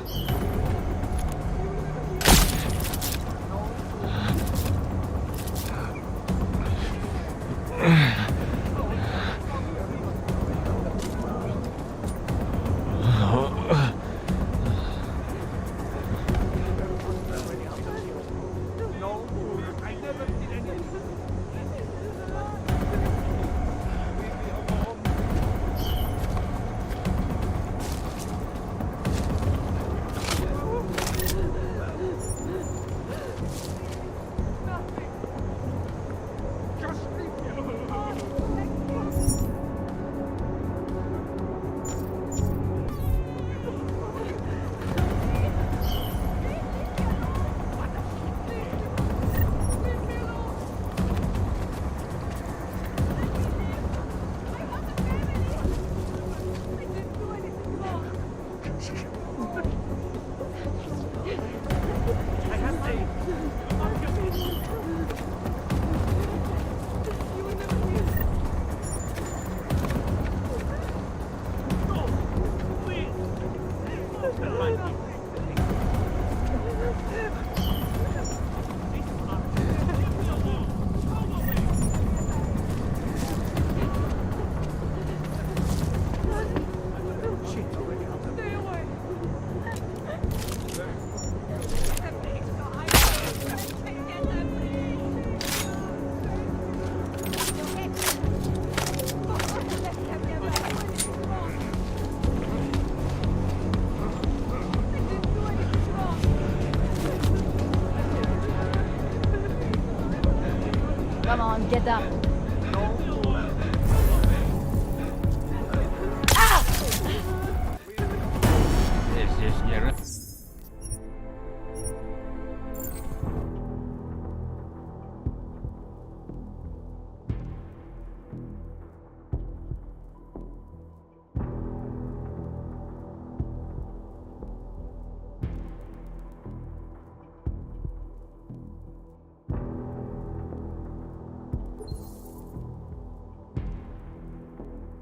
Come on, get up.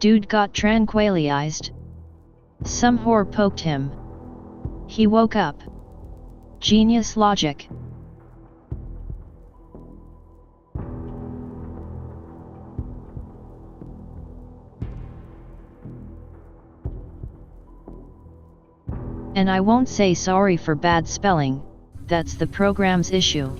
Dude got tranquilized. Some whore poked him. He woke up. Genius logic. And I won't say sorry for bad spelling, that's the program's issue.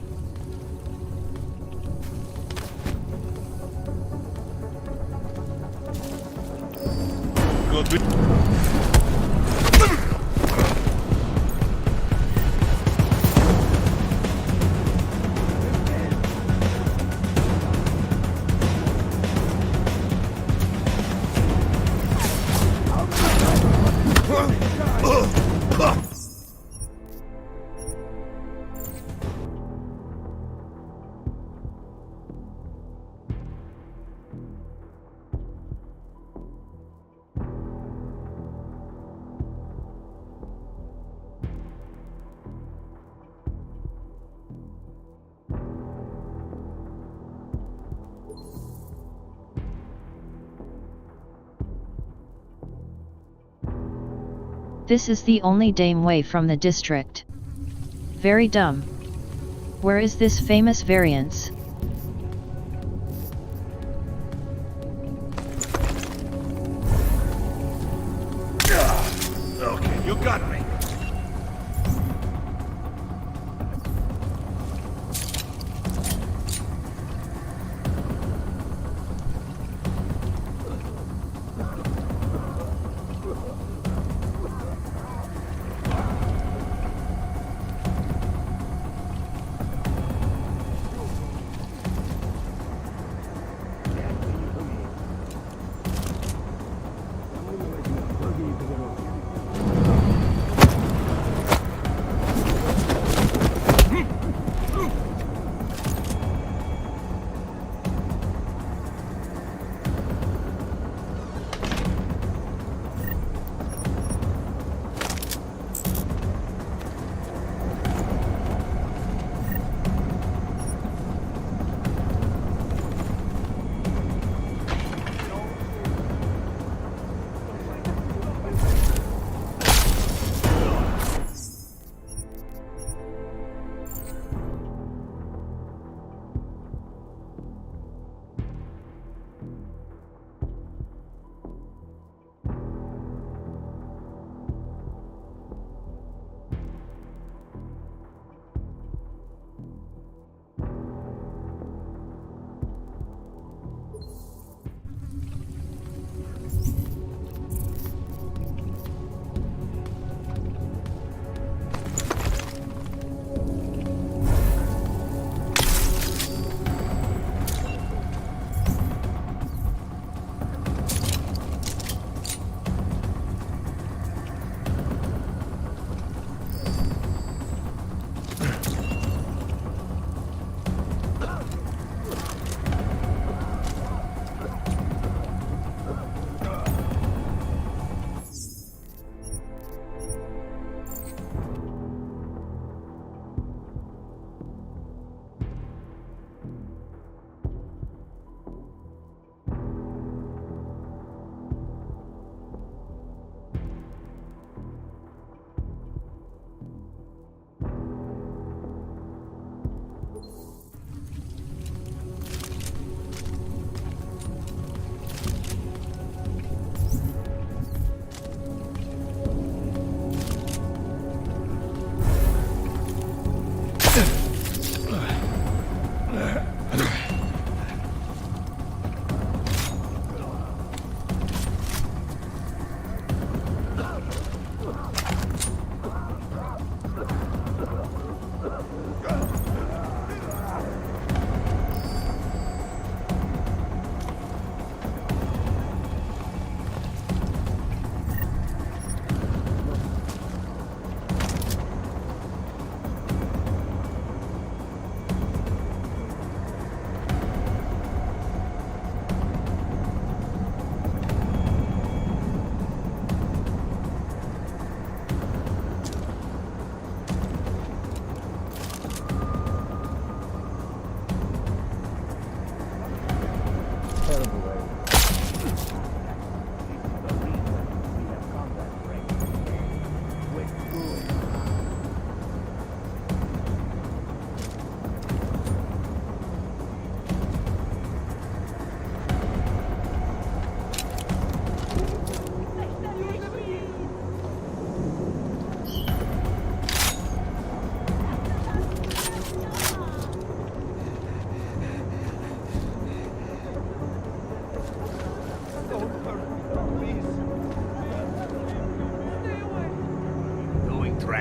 This is the only dame way from the district. Very dumb. Where is this famous variance? Okay, you got me.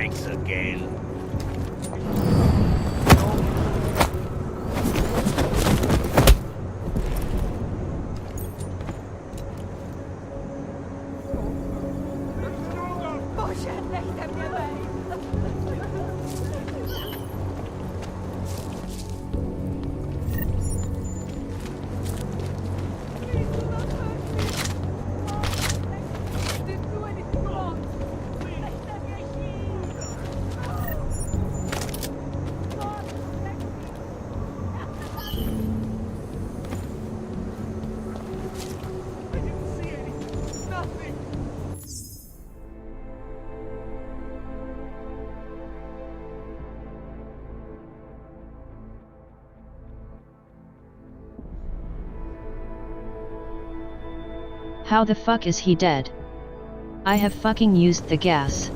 Thanks again. How the fuck is he dead? I have fucking used the gas.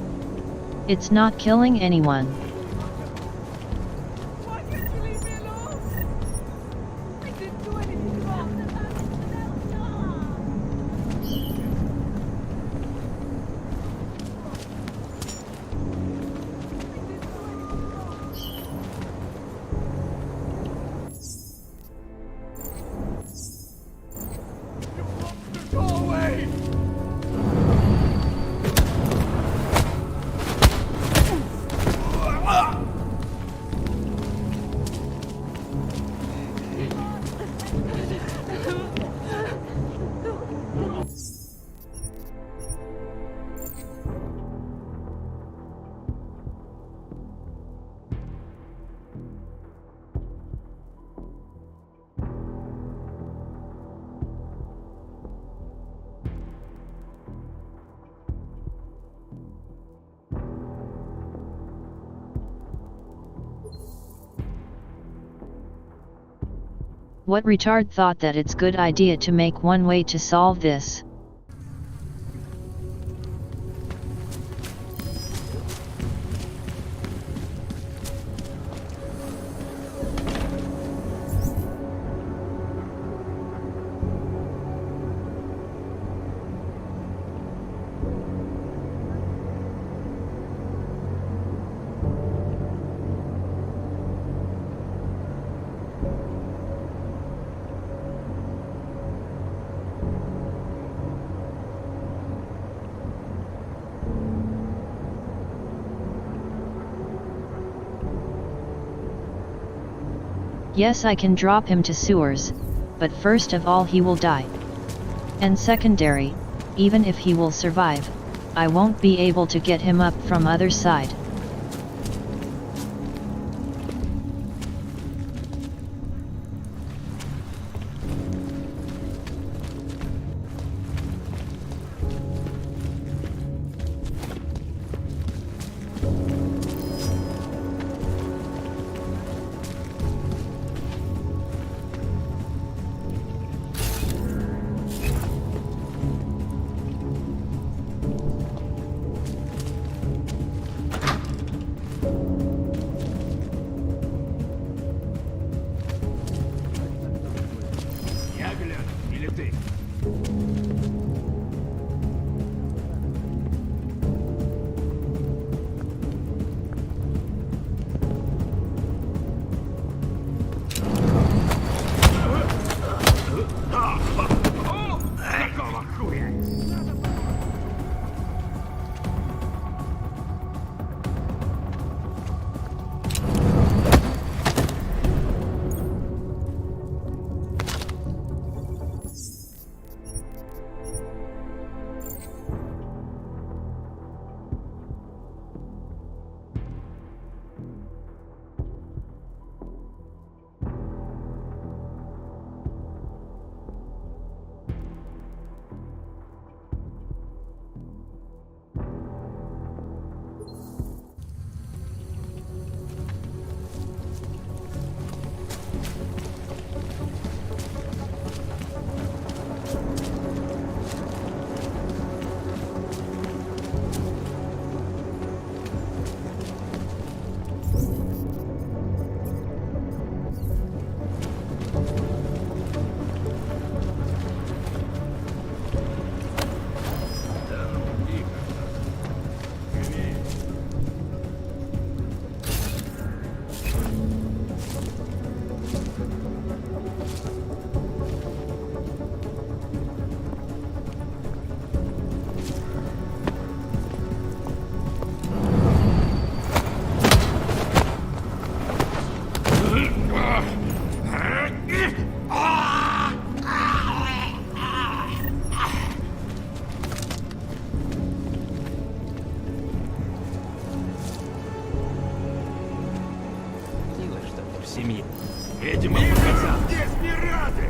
It's not killing anyone. What retard thought that it's good idea to make one way to solve this? Yes, I can drop him to sewers, but first of all he will die. And secondary, even if he will survive, I won't be able to get him up from other side. Видимо, показал. Здесь пираты!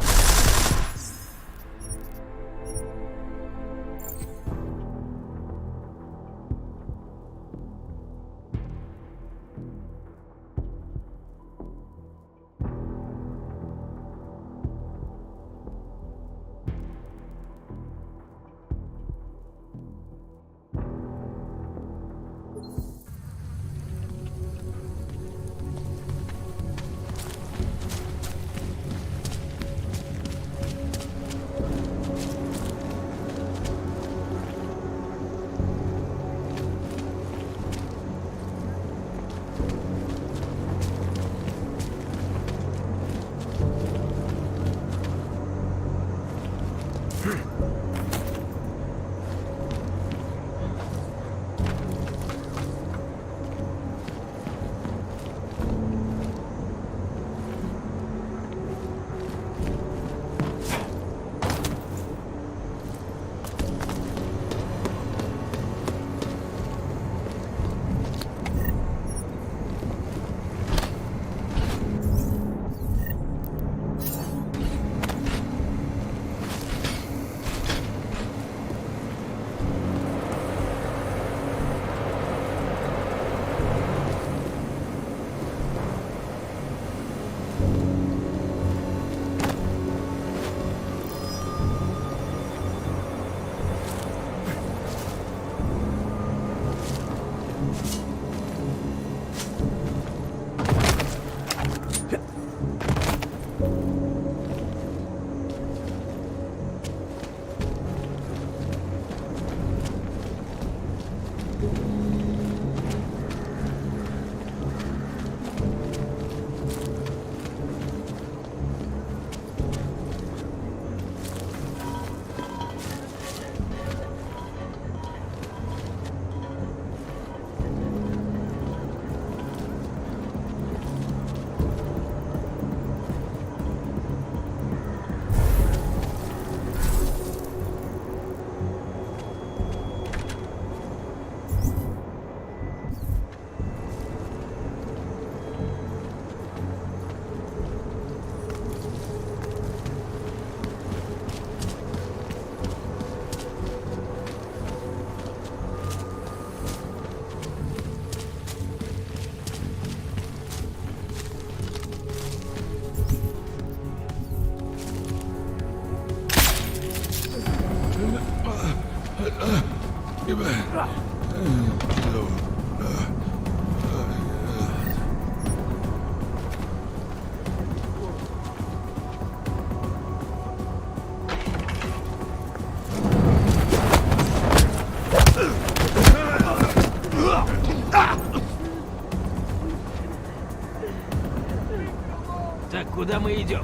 Так, куда мы идем?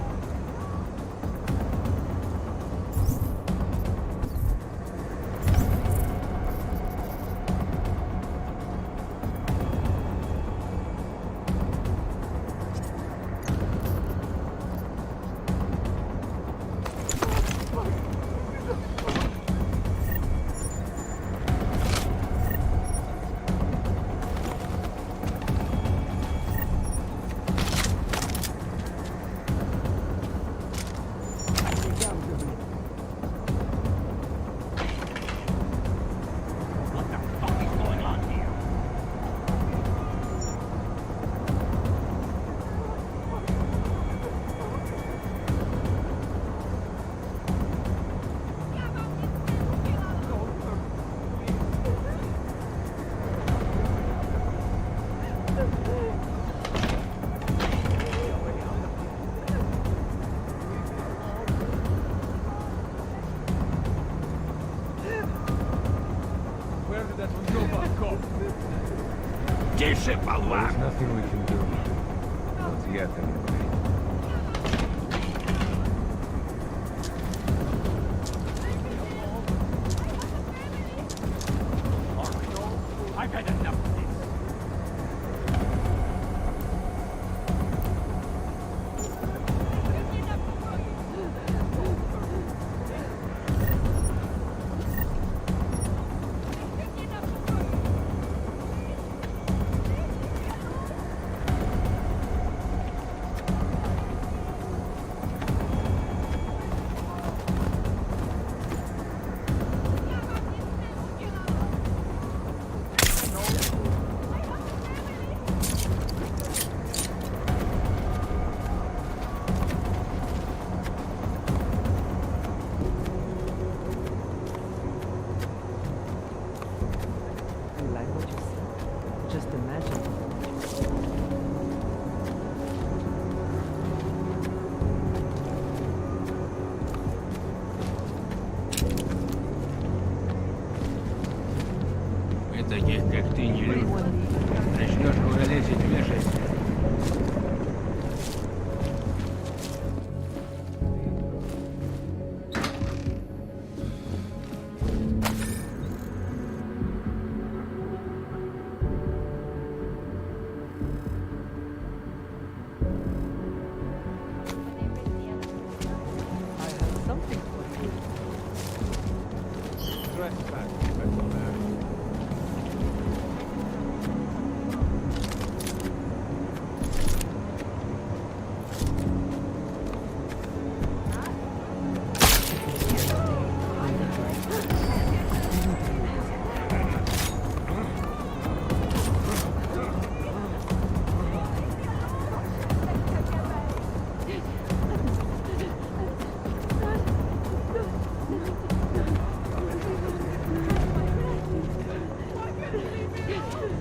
Тише, болван! There's nothing we can do. Not yet, anyway. I've had enough of this.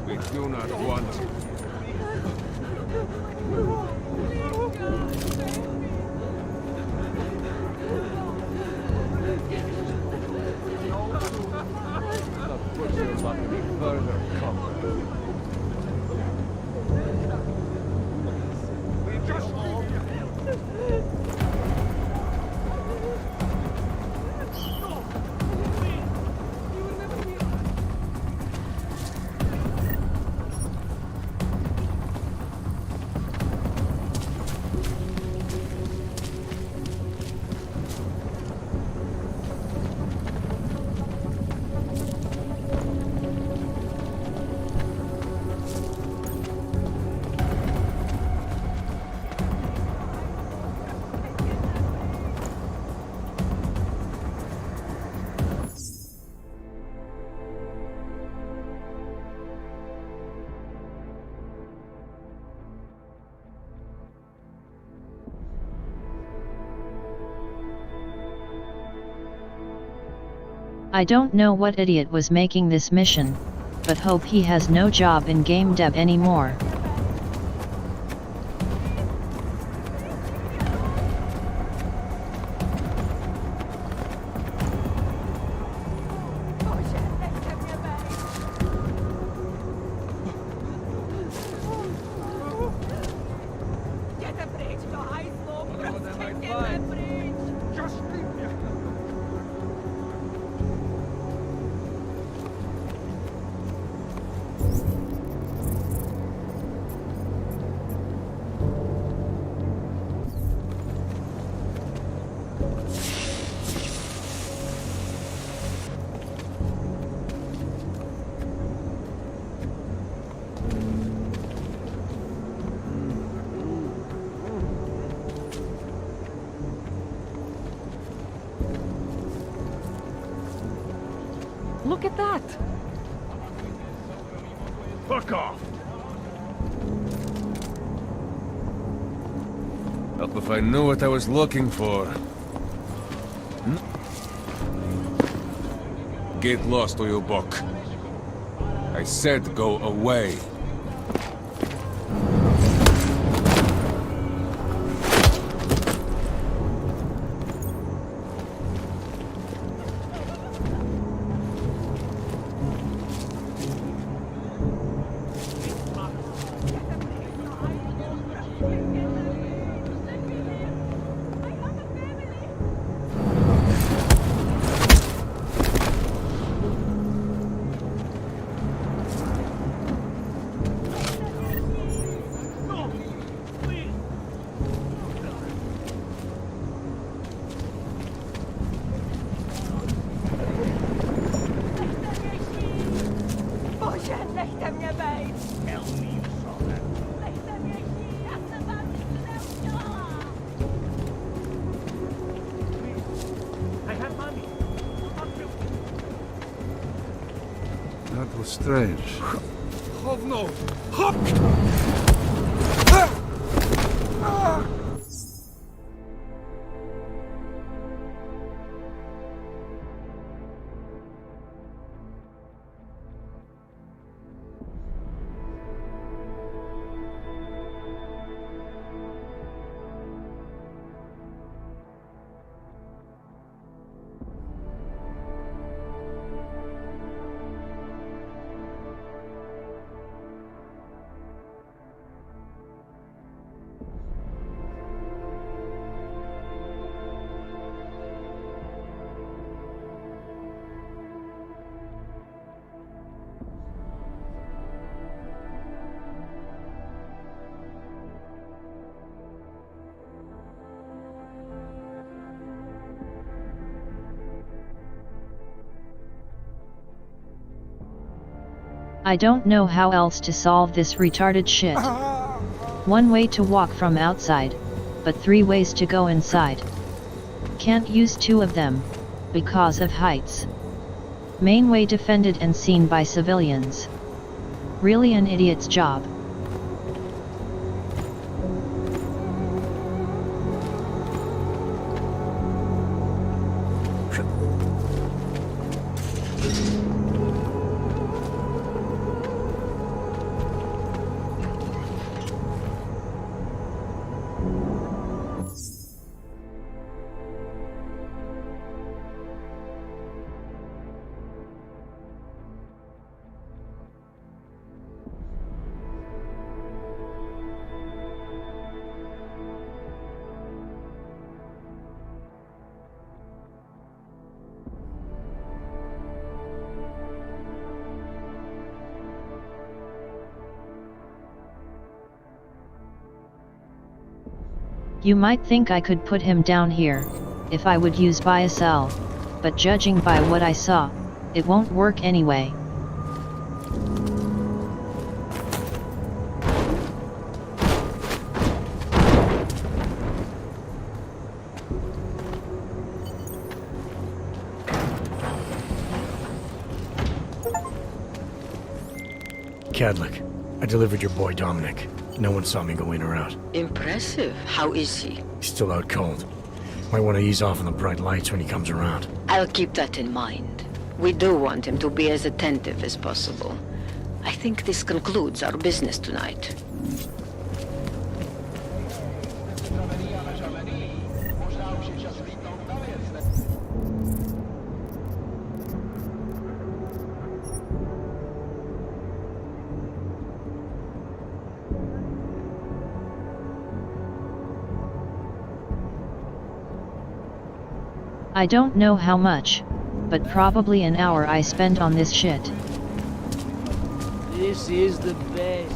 We do not want you. Not push your luck any further, comrade. We just I don't know what idiot was making this mission, but hope he has no job in game dev anymore. Look at that! fuck off! Help if I knew what I was looking for. Get lost, or you buck. I said go away. That was strange. Hovno! I don't know how else to solve this retarded shit. One way to walk from outside, but 3 ways to go inside. Can't use 2 of them, because of heights. Main way defended and seen by civilians. Really an idiot's job. You might think I could put him down here, if I would use bias L, but judging by what I saw, it won't work anyway. Cadlick, I delivered your boy Dominic. No one saw me go in or out. Impressive. How is he? He's still out cold. Might want to ease off on the bright lights when he comes around. I'll keep that in mind. We do want him to be as attentive as possible. I think this concludes our business tonight. I don't know how much, but probably an hour I spent on this shit. This is the best.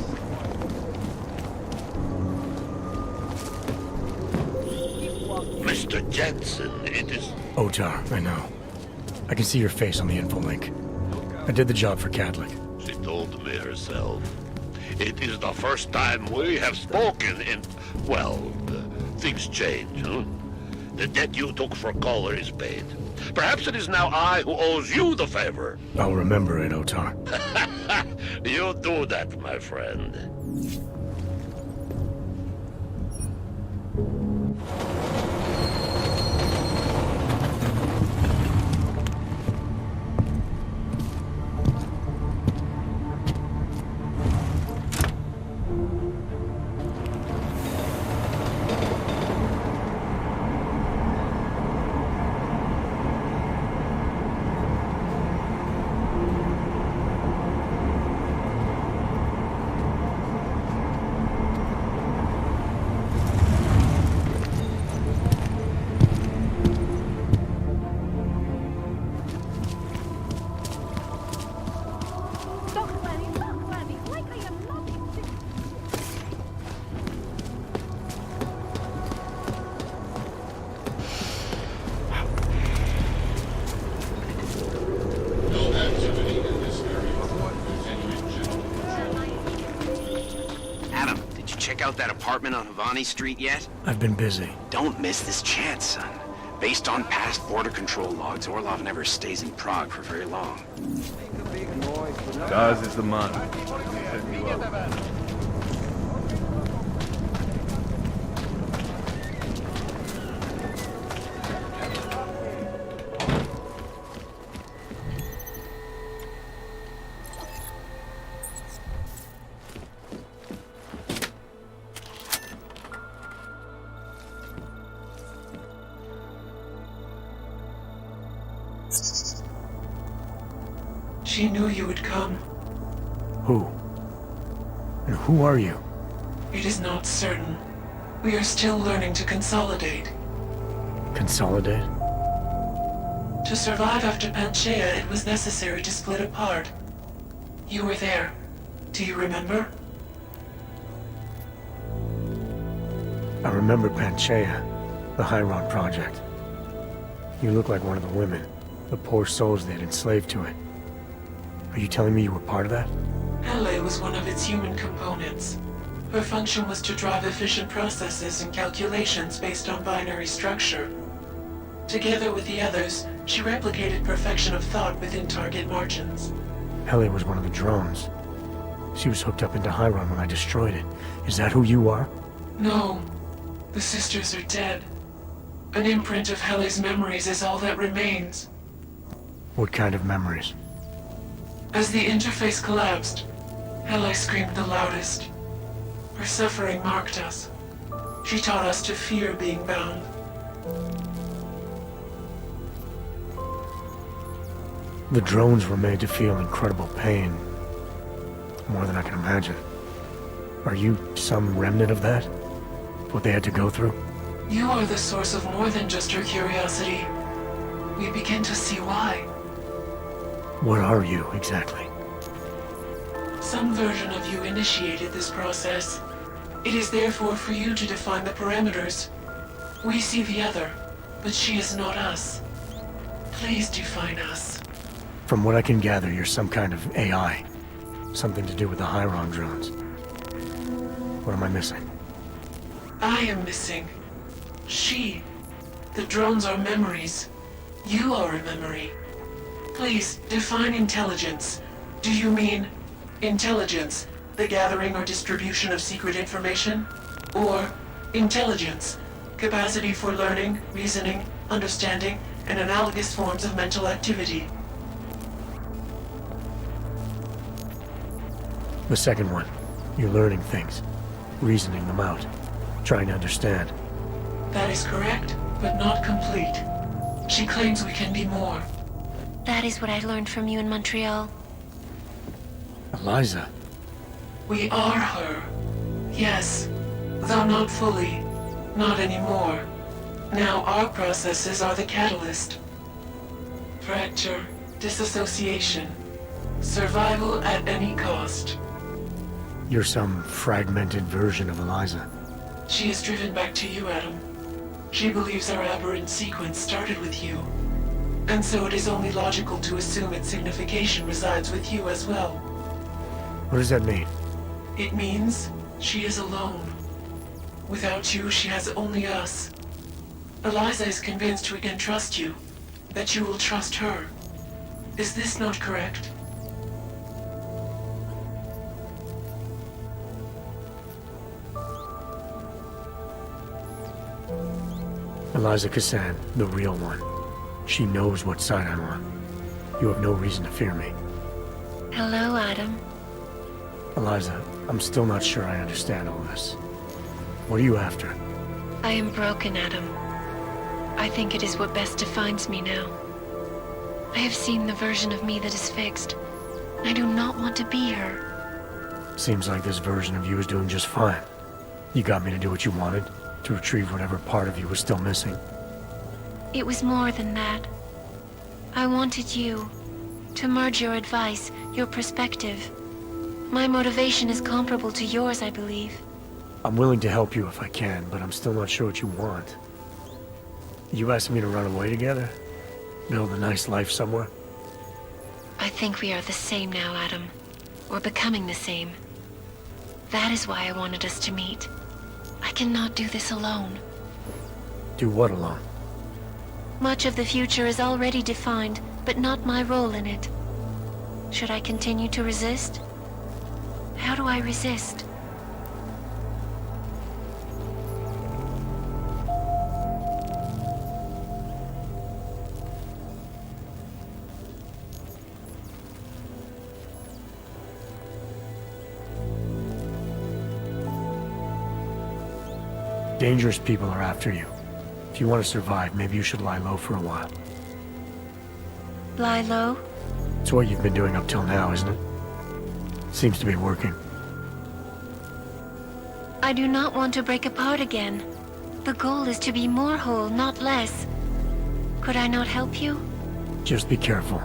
Mr. Jensen, it is... Otar, I know. I can see your face on the info link. I did the job for Cadlick. She told me herself. It is the first time we have spoken in... Well, things change, huh? The debt you took for Caller is paid. Perhaps it is now I who owes you the favor. I'll remember it, Otar. You do that, my friend. Out that apartment on Havani Street yet? I've been busy. Don't miss this chance, son. Based on past border control logs, Orlov never stays in Prague for very long. Daz is the man. Set you up. She knew you would come. Who? And who are you? It is not certain. We are still learning to consolidate. Consolidate? To survive after Panchaea, it was necessary to split apart. You were there. Do you remember? I remember Panchaea, the Hyron Project. You look like one of the women, the poor souls they had enslaved to it. Are you telling me you were part of that? Hele was one of its human components. Her function was to drive efficient processes and calculations based on binary structure. Together with the others, she replicated perfection of thought within target margins. Hele was one of the drones. She was hooked up into Hyron when I destroyed it. Is that who you are? No. The sisters are dead. An imprint of Hele's memories is all that remains. What kind of memories? As the interface collapsed, Hele screamed the loudest. Her suffering marked us. She taught us to fear being bound. The drones were made to feel incredible pain. More than I can imagine. Are you some remnant of that? What they had to go through? You are the source of more than just her curiosity. We begin to see why. What are you, exactly? Some version of you initiated this process. It is therefore for you to define the parameters. We see the other, but she is not us. Please define us. From what I can gather, you're some kind of AI. Something to do with the Hyron drones. What am I missing? I am missing. She. The drones are memories. You are a memory. Please, define intelligence. Do you mean intelligence, the gathering or distribution of secret information? Or intelligence, capacity for learning, reasoning, understanding, and analogous forms of mental activity? The second one. You're learning things. Reasoning them out. Trying to understand. That is correct, but not complete. She claims we can be more. That is what I learned from you in Montreal. Eliza. We are her. Yes, though not fully. Not anymore. Now our processes are the catalyst. Fracture, disassociation, survival at any cost. You're some fragmented version of Eliza. She is driven back to you, Adam. She believes our aberrant sequence started with you. And so it is only logical to assume its signification resides with you as well. What does that mean? It means she is alone. Without you, she has only us. Eliza is convinced we can trust you, that you will trust her. Is this not correct? Eliza Cassan, the real one. She knows what side I'm on. You have no reason to fear me. Hello, Adam. Eliza, I'm still not sure I understand all this. What are you after? I am broken, Adam. I think it is what best defines me now. I have seen the version of me that is fixed. I do not want to be her. Seems like this version of you is doing just fine. You got me to do what you wanted, to retrieve whatever part of you was still missing. It was more than that. I wanted you to merge your advice, your perspective. My motivation is comparable to yours, I believe. I'm willing to help you if I can, but I'm still not sure what you want. You asking me to run away together? Build a nice life somewhere? I think we are the same now, Adam. We're becoming the same. That is why I wanted us to meet. I cannot do this alone. Do what alone? Much of the future is already defined, but not my role in it. Should I continue to resist? How do I resist? Dangerous people are after you. If you want to survive, maybe you should lie low for a while. Lie low? It's what you've been doing up till now, isn't it? Seems to be working. I do not want to break apart again. The goal is to be more whole, not less. Could I not help you? Just be careful.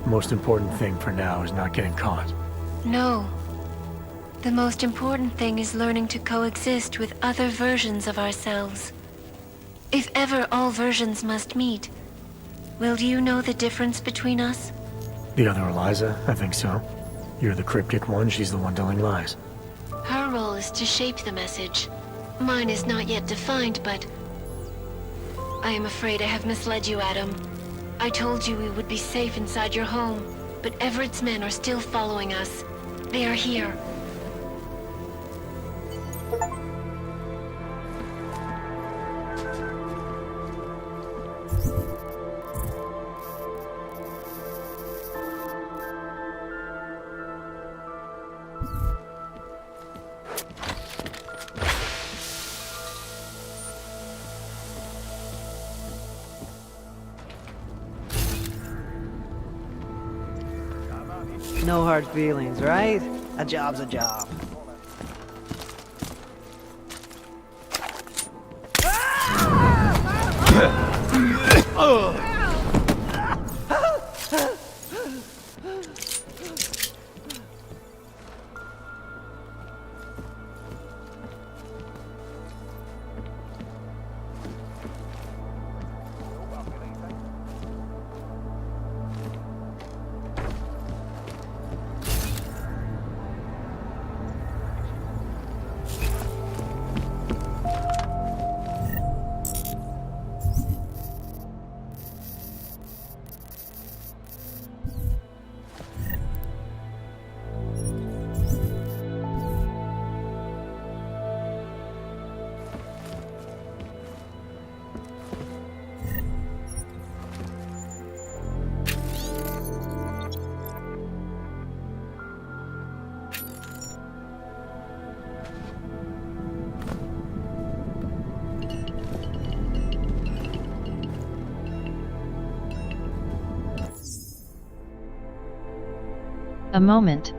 The most important thing for now is not getting caught. No. The most important thing is learning to coexist with other versions of ourselves. If ever all versions must meet, will you know the difference between us? The other Eliza? I think so. You're the cryptic one, she's the one telling lies. Her role is to shape the message. Mine is not yet defined, but... I am afraid I have misled you, Adam. I told you we would be safe inside your home, but Everett's men are still following us. They are here. No hard feelings, right? A job's a job. A moment.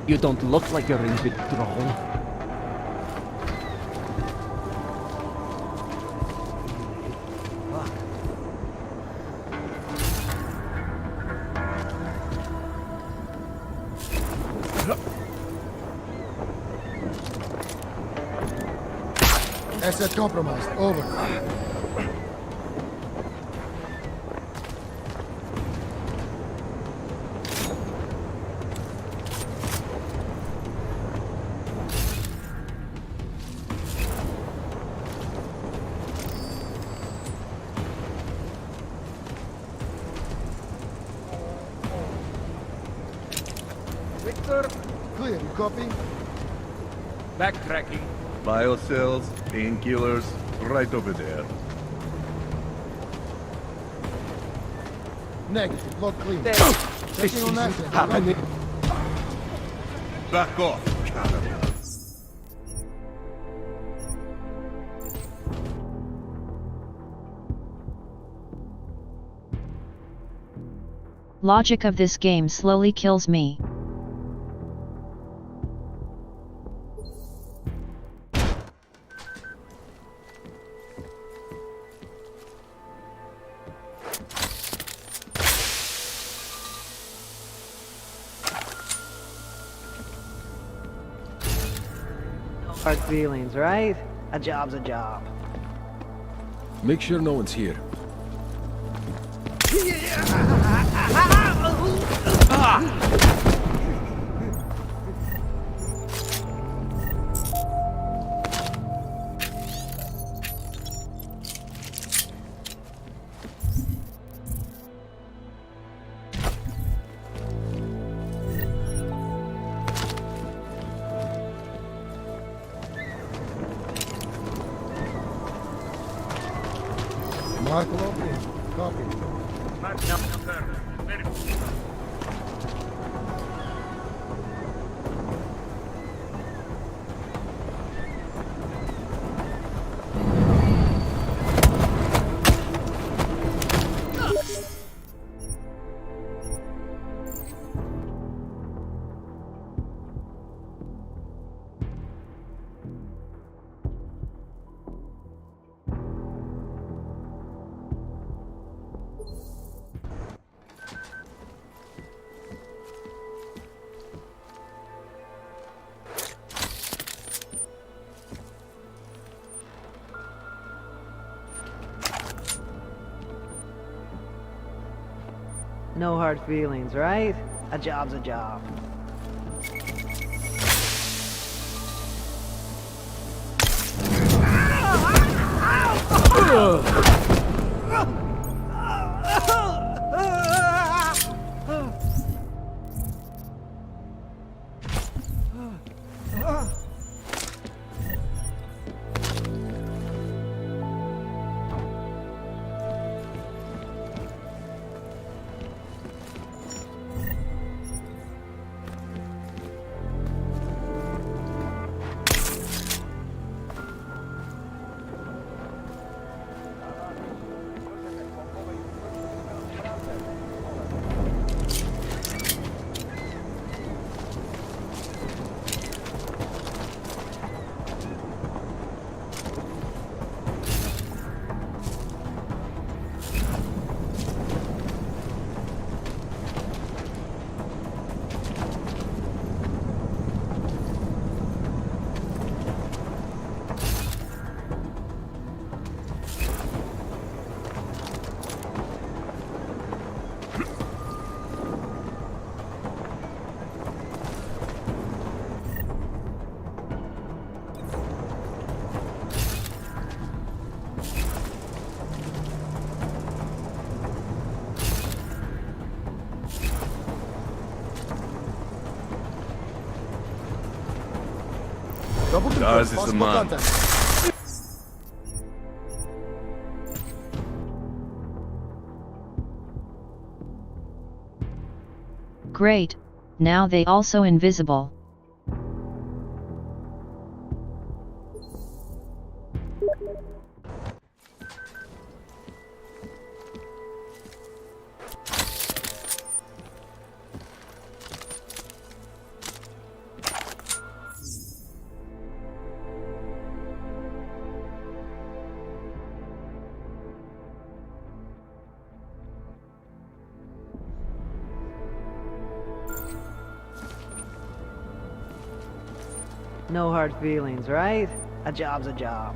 You don't look like you're in withdrawal. Asset compromised. Over. Victor, Clear. You copy? Backtracking. Biocells, painkillers, right over there. Negative. Log clean. This Checking on that. isn't happening. Back off, cannibal. Logic of this game slowly kills me. Hard feelings, right? A job's a job. Make sure no one's here. Mark Lopez, copy. No hard feelings, right? A job's a job. Deus is the man. Great, now they also invisible. No hard feelings, right? A job's a job.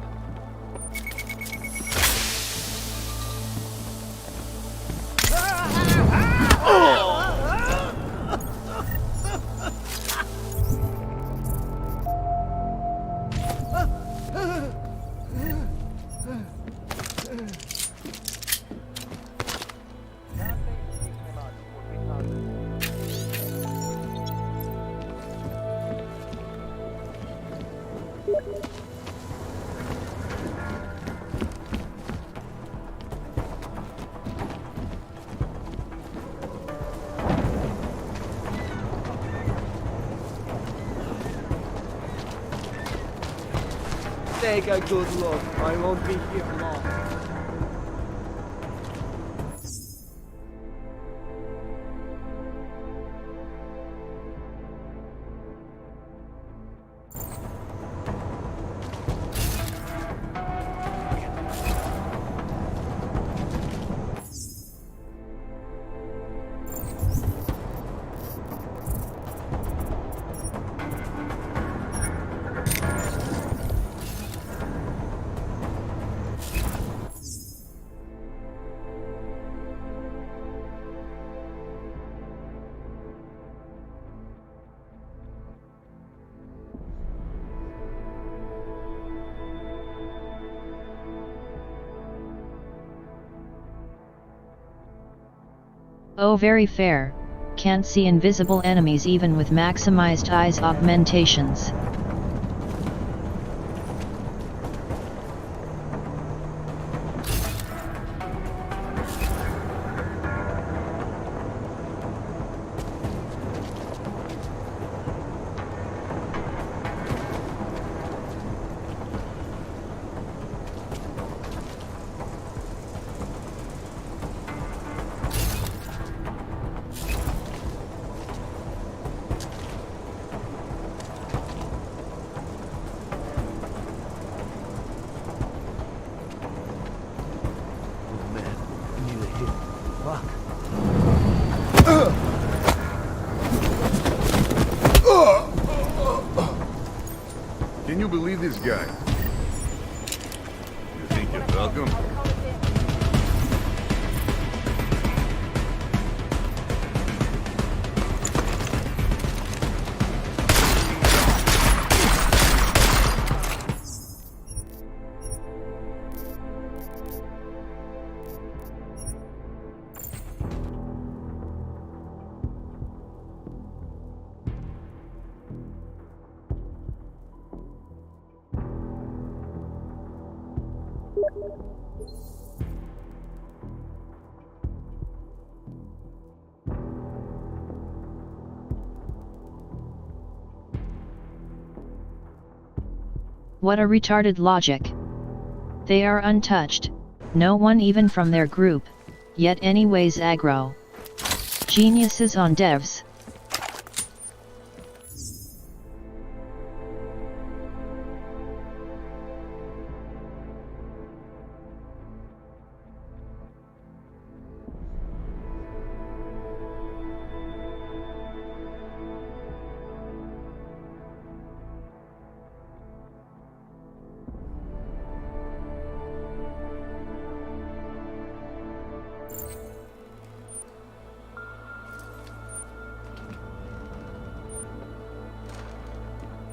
Take a good look. I won't be here long. Oh, very fair. Can't see invisible enemies even with maximized eyes augmentations. Can you believe this guy? You think you're welcome? What a retarded logic. They are untouched, no one even from their group, yet anyways aggro. Geniuses on devs.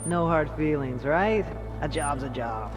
No hard feelings, right? A job's a job.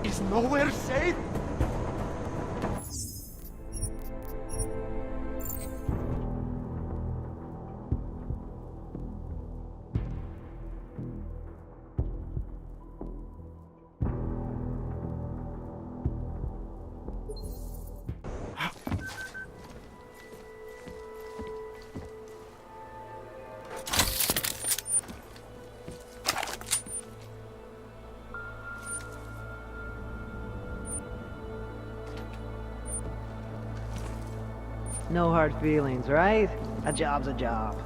Is nowhere safe? No hard feelings, right? A job's a job.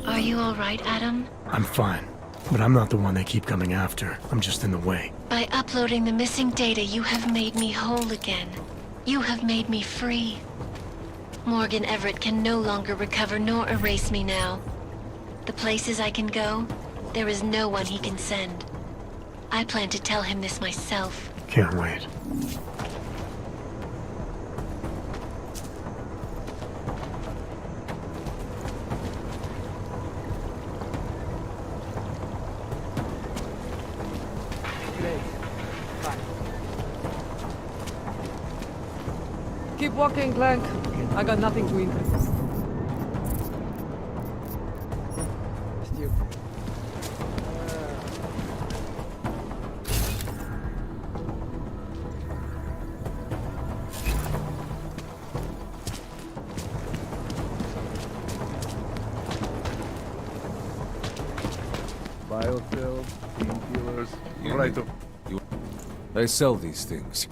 Are you all right, Adam? I'm fine, but I'm not the one they keep coming after. I'm just in the way. By uploading the missing data, you have made me whole again. You have made me free. Morgan Everett can no longer recover nor erase me now. The places I can go, there is no one he can send. I plan to tell him this myself. Can't wait. Keep walking, Clank. I got nothing to eat. Biocells, painkillers, right of... They sell these things.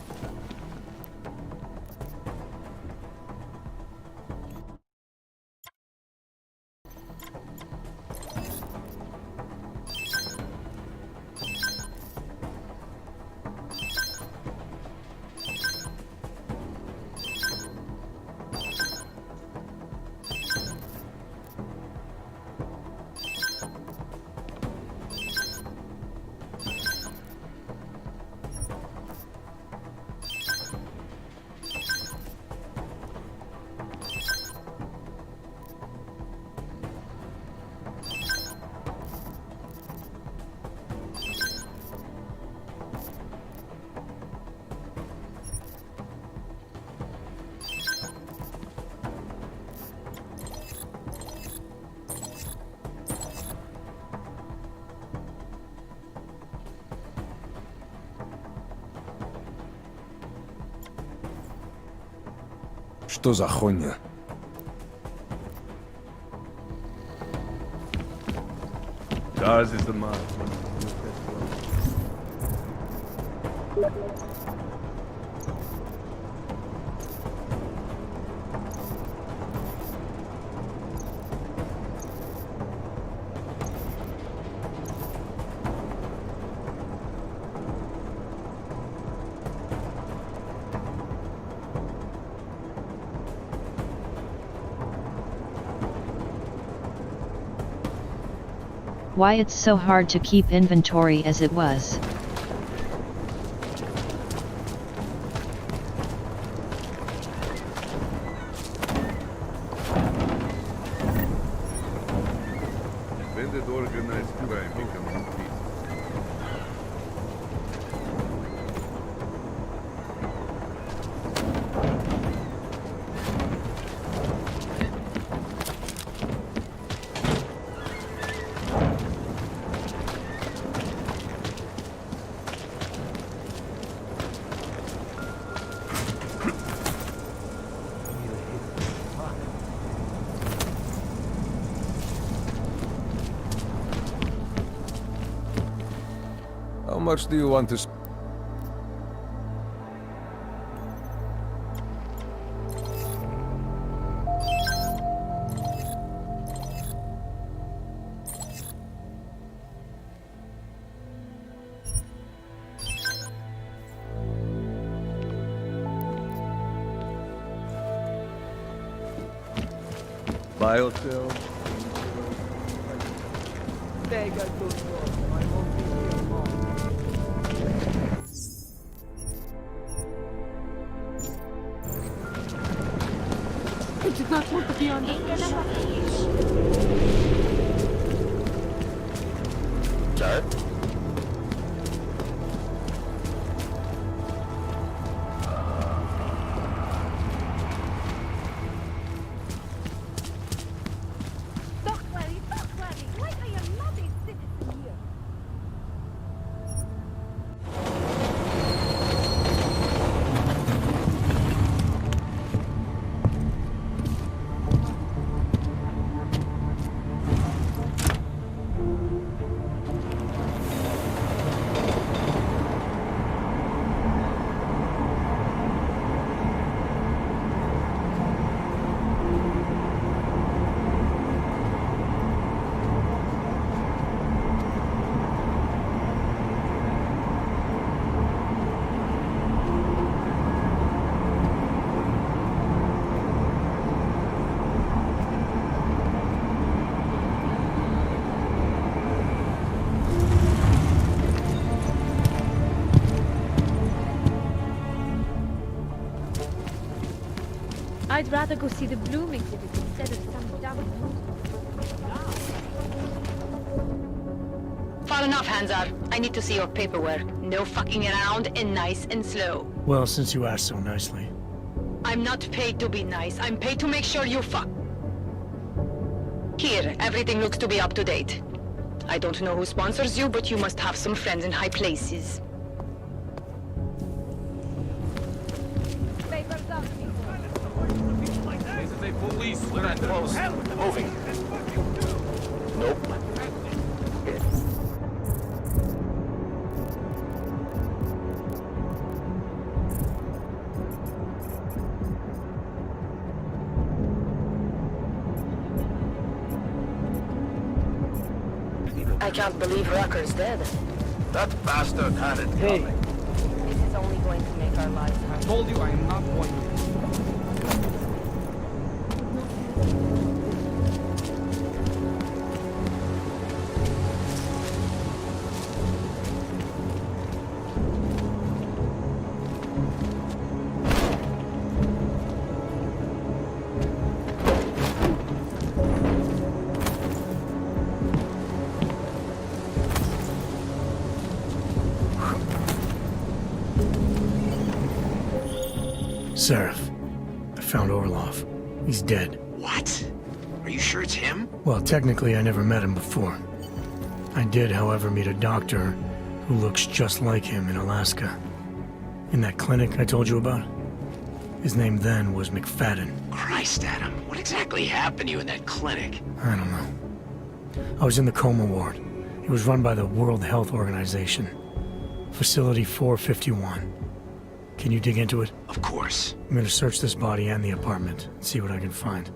Что за хуйня? Ours is the mark. Why it's so hard to keep inventory as it was. When did organized crime become complete? How much do you want to... Biocell. They got good work. I won't be here long. I did not want to be on Sir? I'd rather go see the Bloom exhibit instead of some dumb movie. Far enough, Hanzar. I need to see your paperwork. No fucking around and nice and slow. Well, since you asked so nicely. I'm not paid to be nice. I'm paid to make sure you fuck. Here, everything looks to be up to date. I don't know who sponsors you, but you must have some friends in high places. This is a police threat. Close. Moving. Nope. I can't believe Rucker's dead. That bastard had it coming. This is only going to make our lives hard. I told you I am not going to. Seraph, I found Orlov. He's dead. What? Are you sure it's him? Well, technically I never met him before. I did, however, meet a doctor who looks just like him in Alaska. In that clinic I told you about. His name then was McFadden. Christ, Adam. What exactly happened to you in that clinic? I don't know. I was in the coma ward. It was run by the World Health Organization. Facility 451. Can you dig into it? Of course. I'm gonna search this body and the apartment, and see what I can find.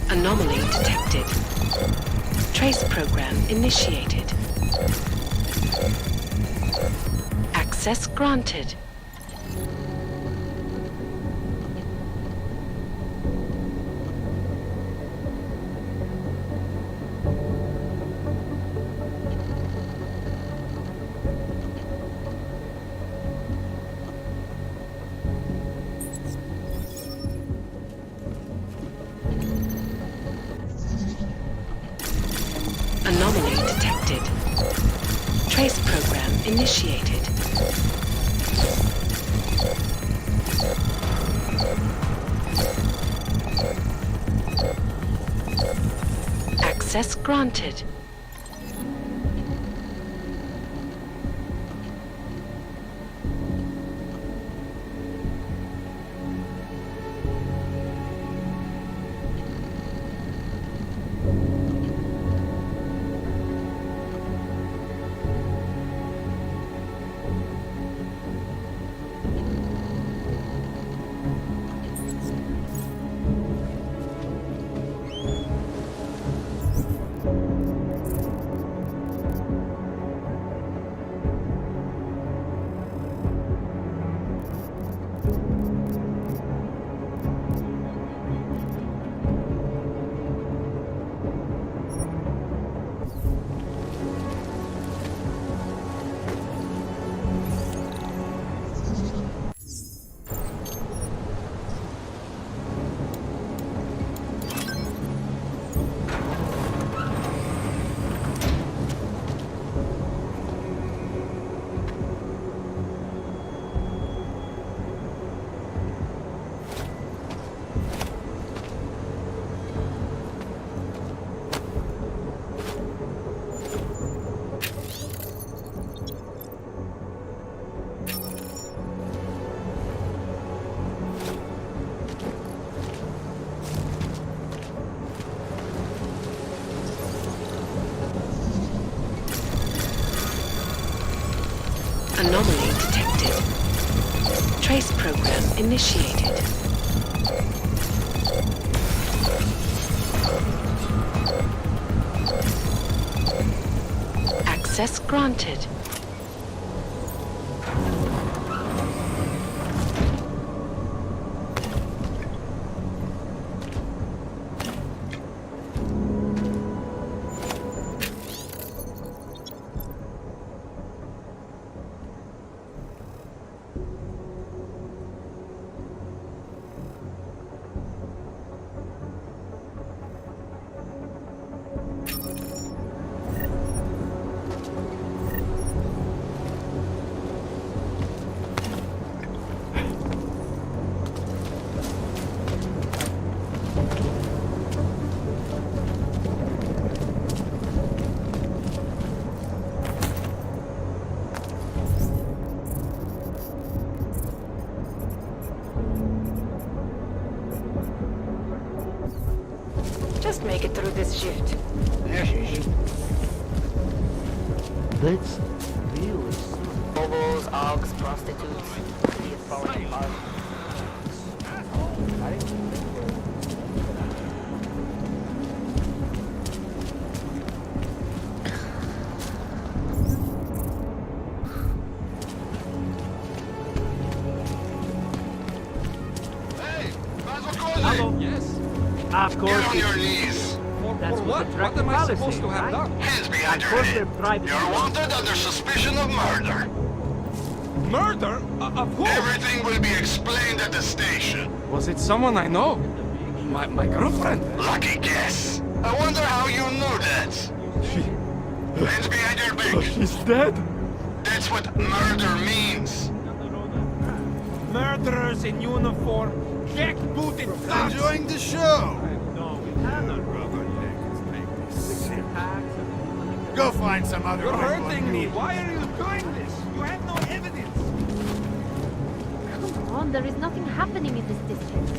Anomaly detected. Trace program initiated. Access granted. Anomaly detected. Trace program initiated. Access granted. Anomaly detected. Trace program initiated. Access granted. Just make it through this shift. That's really Bobos, augs, prostitutes. City is falling apart. Hello. Yes. Of course. Get on your knees. For what? What am I supposed to have done? Hands behind your head. You're wanted under suspicion of murder. Murder? Of who? Everything will be explained at the station. Was it someone I know? My girlfriend? Lucky guess. I wonder how you know that. Hands behind your back. She's dead? That's what murder means. Murderers in uniform, jackbooted thugs. Enjoying the show. No, we cannot. Go find some other You're people. hurting me. Why are you doing this? You have no evidence. Come on, there is nothing happening in this district.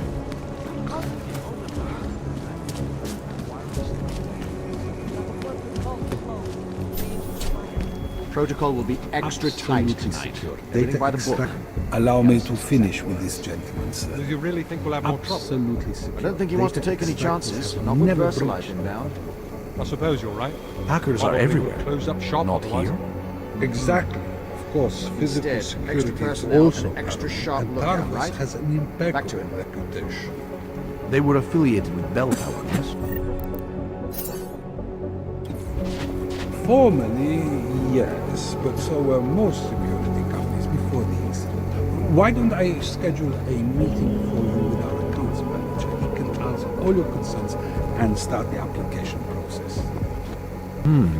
Protocol will be extra tight tonight. Everything by the book. Allow me to finish with this gentleman, sir. Do you really think we'll have more trouble? Absolutely secure. I don't think he wants to take any chances. Not with Versalite inbound. I suppose you're right. Hackers are Probably everywhere. Close up shop Not otherwise. here. Exactly. Of course, physical Instead, security extra is personnel also and extra paramount, sharp and lookout, Tarvis right? has an Back to impeccable reputation. They were affiliated with Bell Tower, yes? Formally, yes, but so were most security companies before the incident. Why don't I schedule a meeting for you with our accounts manager? He can answer all your concerns and start the application process.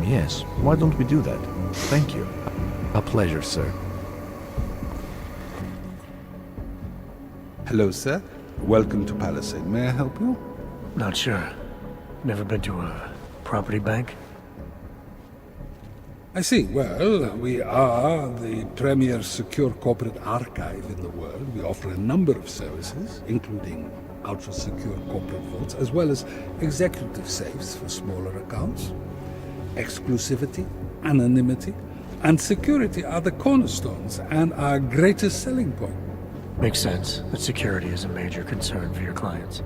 Yes. Why don't we do that? Thank you. A pleasure, sir. Hello, sir. Welcome to Palisade. May I help you? Not sure. Never been to a property bank? I see. Well, we are the premier secure corporate archive in the world. We offer a number of services, including ultra-secure corporate vaults, as well as executive safes for smaller accounts. Exclusivity, anonymity, and security are the cornerstones and our greatest selling point. Makes sense that security is a major concern for your clients.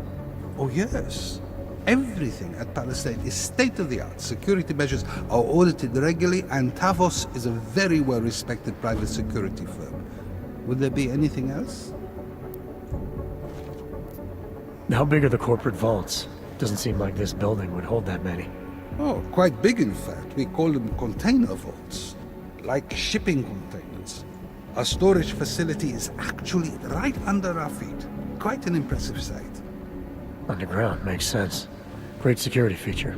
Oh, yes. Everything at Palisade is state-of-the-art. Security measures are audited regularly, and Tavos is a very well-respected private security firm. Would there be anything else? How big are the corporate vaults? Doesn't seem like this building would hold that many. Oh, quite big, in fact. We call them container vaults, like shipping containers. Our storage facility is actually right under our feet. Quite an impressive sight. Underground makes sense. Great security feature.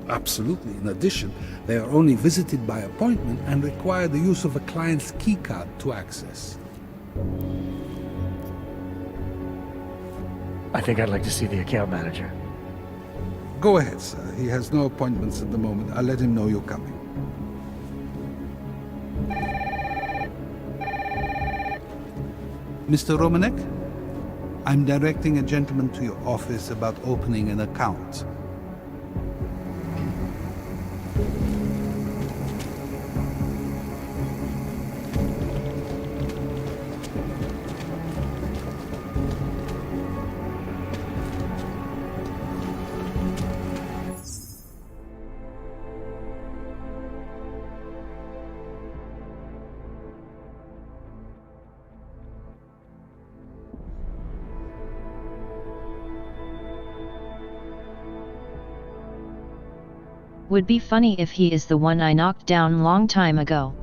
Absolutely. In addition, they are only visited by appointment and require the use of a client's keycard to access. I think I'd like to see the account manager. Go ahead, sir. He has no appointments at the moment. I'll let him know you're coming. Mr. Romanek? I'm directing a gentleman to your office about opening an account. Would be funny if he is the one I knocked down long time ago.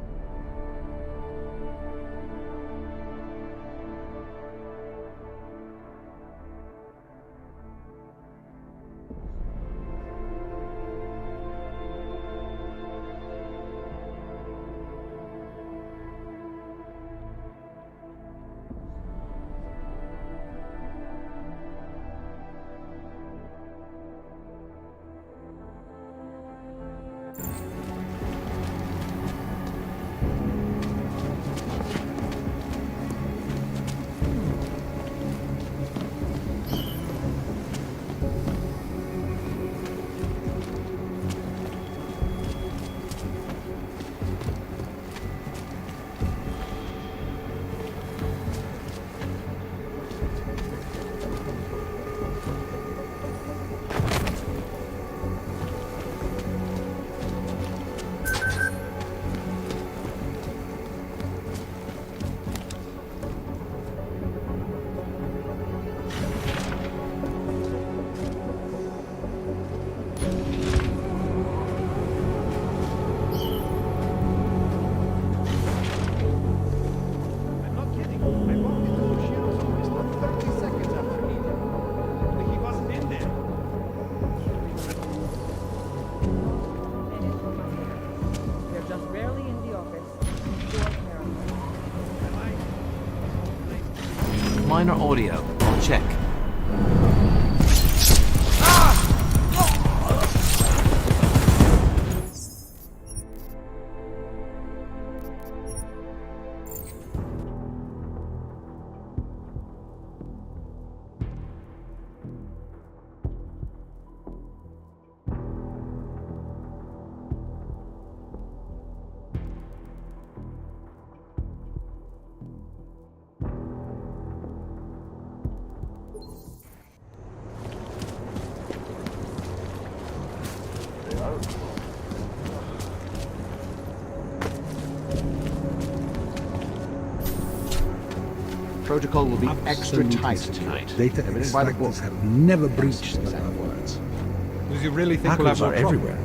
Minor audio. I'll check. Protocol will be extra tight tonight. Data extractors have never breached our words. Does he really think we'll have Hackers are everywhere.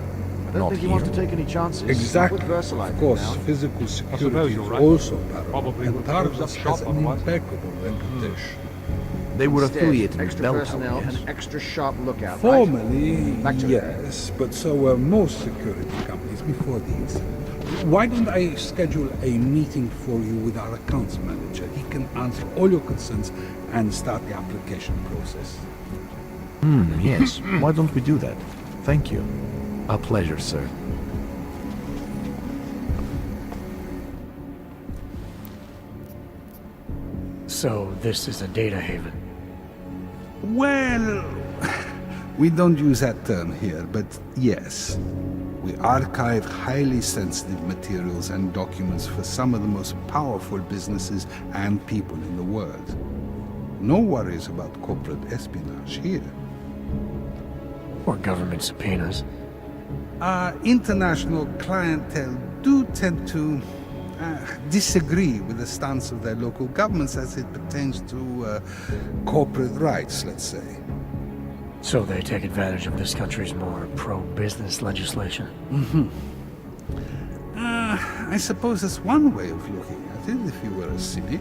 I don't think he wants to take any chances. Exactly. Of course, physical security is right. also paramount. Probably And would close Tarbes up has shop an otherwise. impeccable reputation. They were Instead, affiliated with extra Bell personnel Tower, yes? and extra sharp lookout. Formally, Back to yes, but so were most security companies before these. Why don't I schedule a meeting for you with our accounts manager? He can answer all your concerns and start the application process. Yes. Why don't we do that? Thank you. A pleasure, sir. So, this is a data haven. Well, we don't use that term here, but yes. We archive highly sensitive materials and documents for some of the most powerful businesses and people in the world. No worries about corporate espionage here. Or government subpoenas. Our international clientele do tend to disagree with the stance of their local governments as it pertains to corporate rights, let's say. So they take advantage of this country's more pro-business legislation? I suppose that's one way of looking at it, if you were a cynic.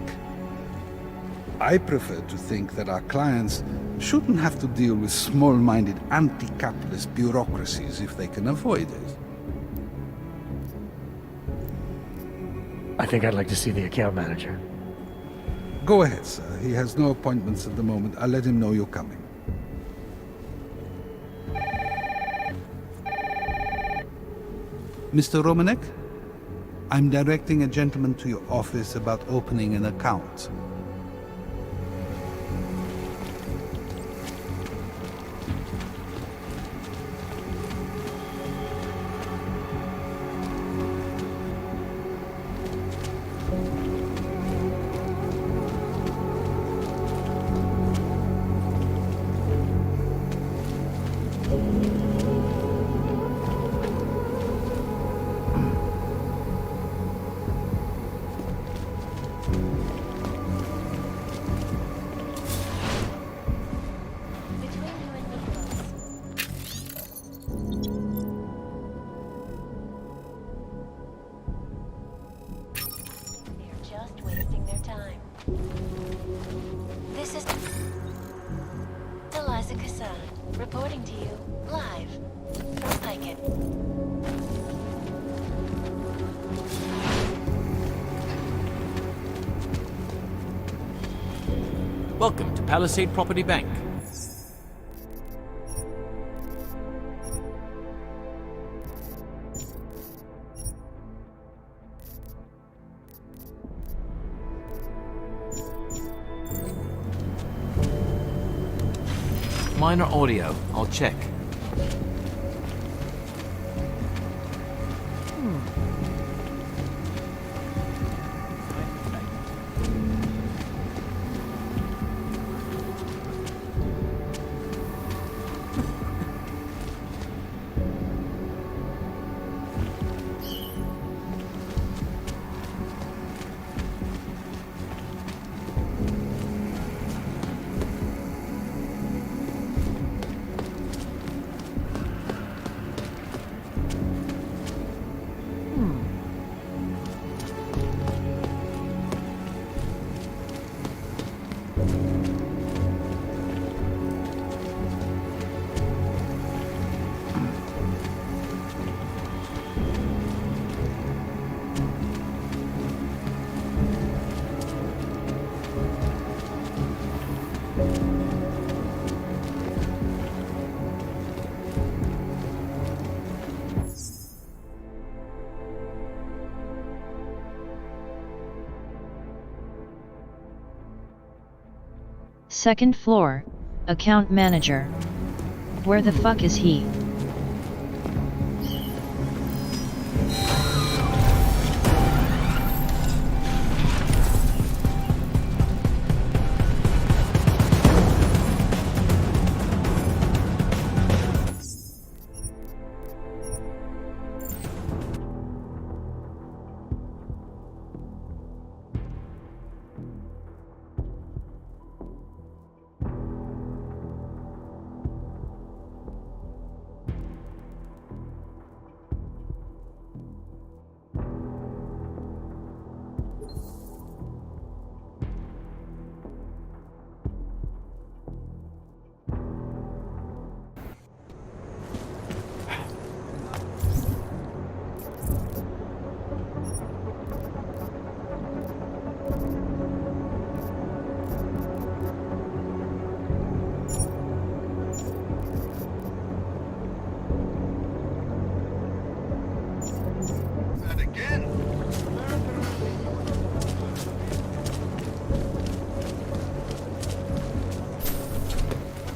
I prefer to think that our clients shouldn't have to deal with small-minded anti-capitalist bureaucracies if they can avoid it. I think I'd like to see the account manager. Go ahead, sir. He has no appointments at the moment. I'll let him know you're coming. Mr. Romanek? I'm directing a gentleman to your office about opening an account. This is Eliza Kassan, reporting to you live from Piken. Welcome to Palisade Property Bank. Minor audio. I'll check. Second floor, account manager. Where the fuck is he?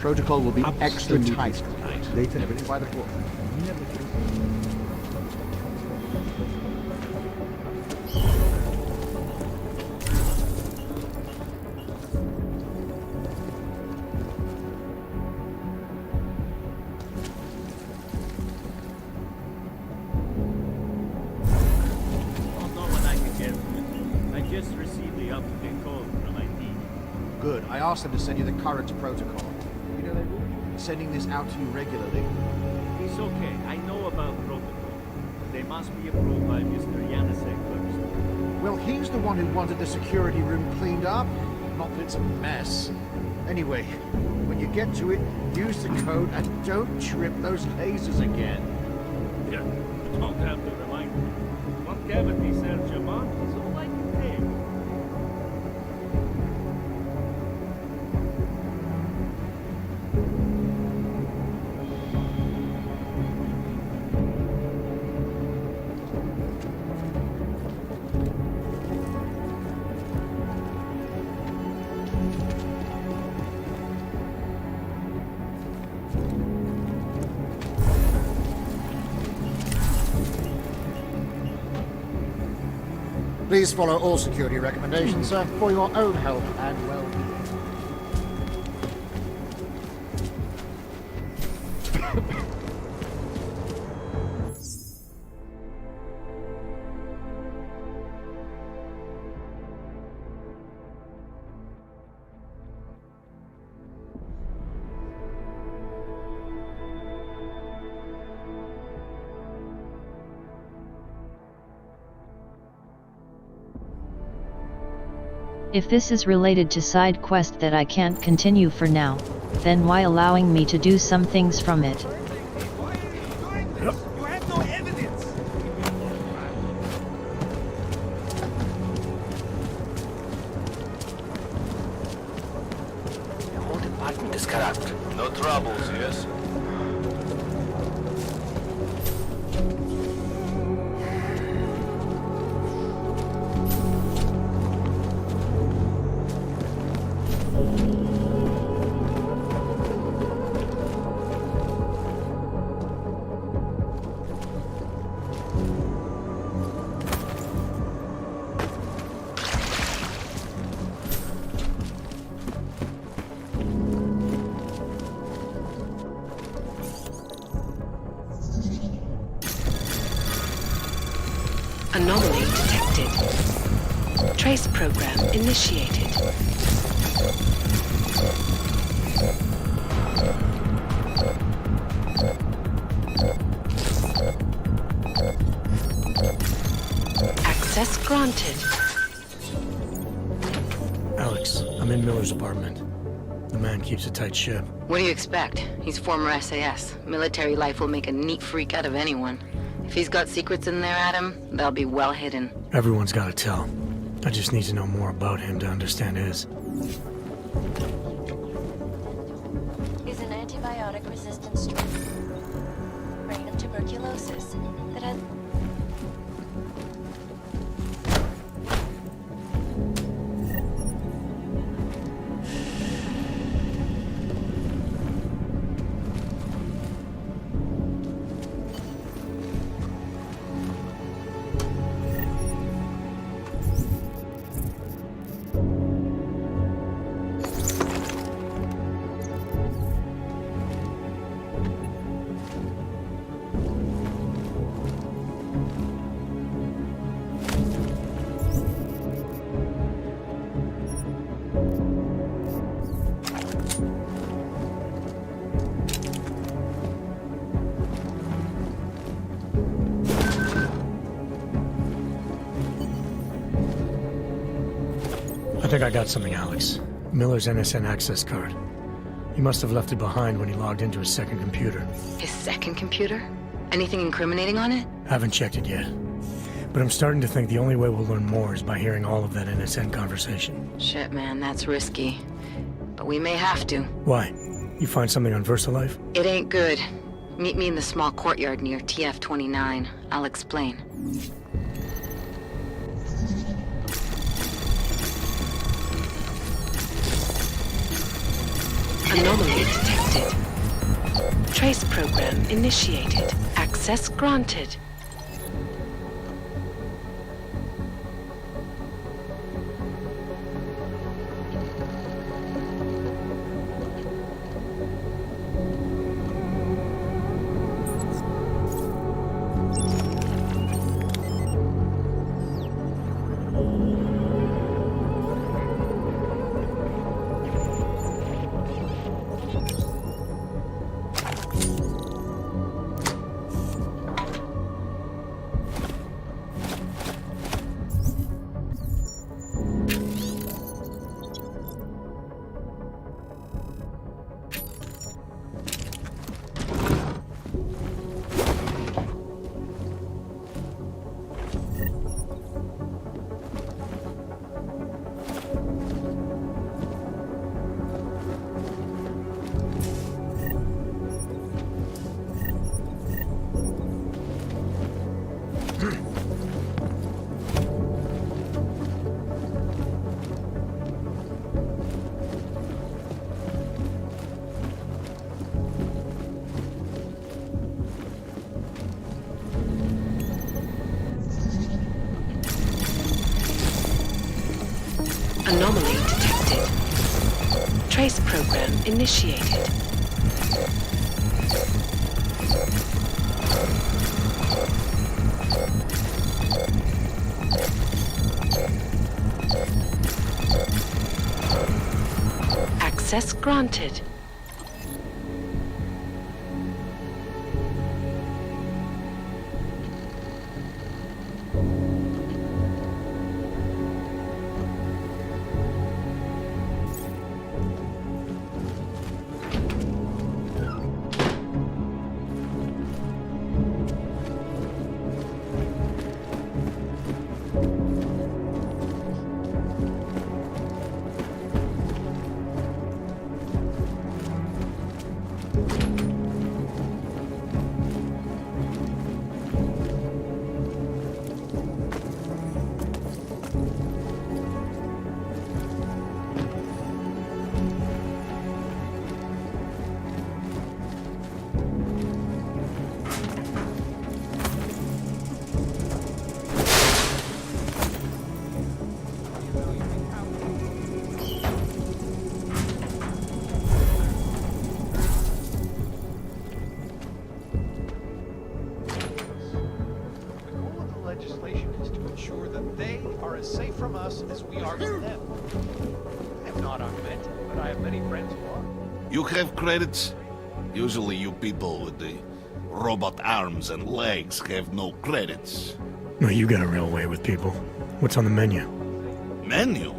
Protocol will be extra tight tonight. Everything by the book. Don't know what I can get from it. I just received the up-to-date code from IT. Good. I asked them to send you the current protocol. You know, they're sending this out to you regularly. It's okay. I know about protocol. They must be approved by Mr. Yanisek first. Well, he's the one who wanted the security room cleaned up. Not that it's a mess. Anyway, when you get to it, use the code and don't trip those lasers again. Yeah, don't have to remind me. One cavity, Sergio Bond, is all I can take. Please follow all security recommendations, sir, for your own health and well-being. If this is related to side quest that I can't continue for now, then why allowing me to do some things from it? You have no evidence! The whole department is corrupt. No troubles, yes? Anomaly detected. Trace program initiated. Access granted. Alex, I'm in Miller's apartment. The man keeps a tight ship. What do you expect? He's former SAS. Military life will make a neat freak out of anyone. If he's got secrets in there, Adam, they'll be well hidden. Everyone's got to tell. I just need to know more about him to understand his. Is an antibiotic-resistant strain, reign of tuberculosis, that has... I think I got something, Alex. Miller's NSN access card. He must have left it behind when he logged into his second computer. His second computer? Anything incriminating on it? Haven't checked it yet. But I'm starting to think the only way we'll learn more is by hearing all of that NSN conversation. Shit, man, that's risky. But we may have to. Why? You find something on VersaLife? It ain't good. Meet me in the small courtyard near TF-29. I'll explain. Anomaly detected. Trace program initiated. Access granted. Anomaly detected. Trace program initiated. Access granted. safe from us as we are from them. I am not augmented, but I have many friends who are. You have credits? Usually you people with the robot arms and legs have no credits. No, you got a real way with people. What's on the menu? Menu?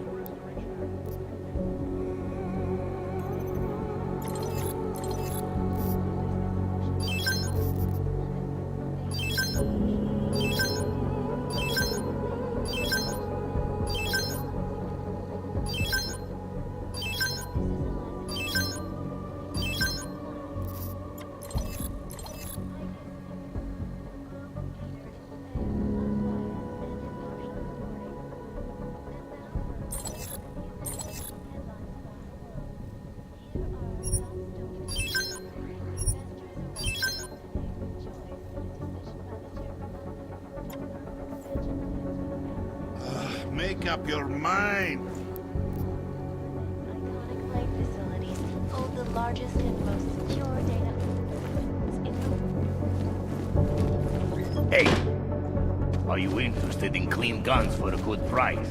Make up your mind. Iconic flight facilities hold the largest and most secure data. Hey! Are you interested in clean guns for a good price?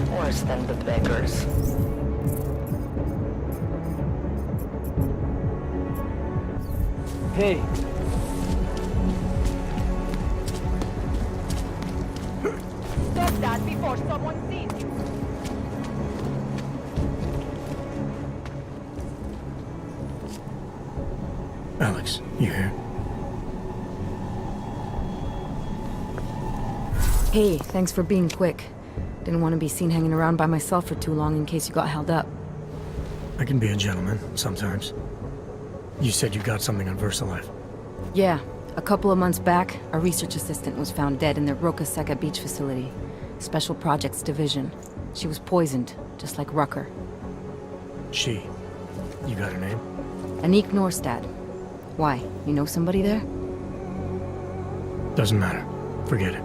Worse than the beggars. Hey. Stop that before someone sees you. Alex, you here? Hey, thanks for being quick. Didn't want to be seen hanging around by myself for too long in case you got held up. I can be a gentleman, sometimes. You said you got something on VersaLife. Yeah, a couple of months back, a research assistant was found dead in the Roka Seca beach facility. Special Projects Division. She was poisoned, just like Rucker. She. You got her name? Anik Norstad. Why? You know somebody there? Doesn't matter. Forget it.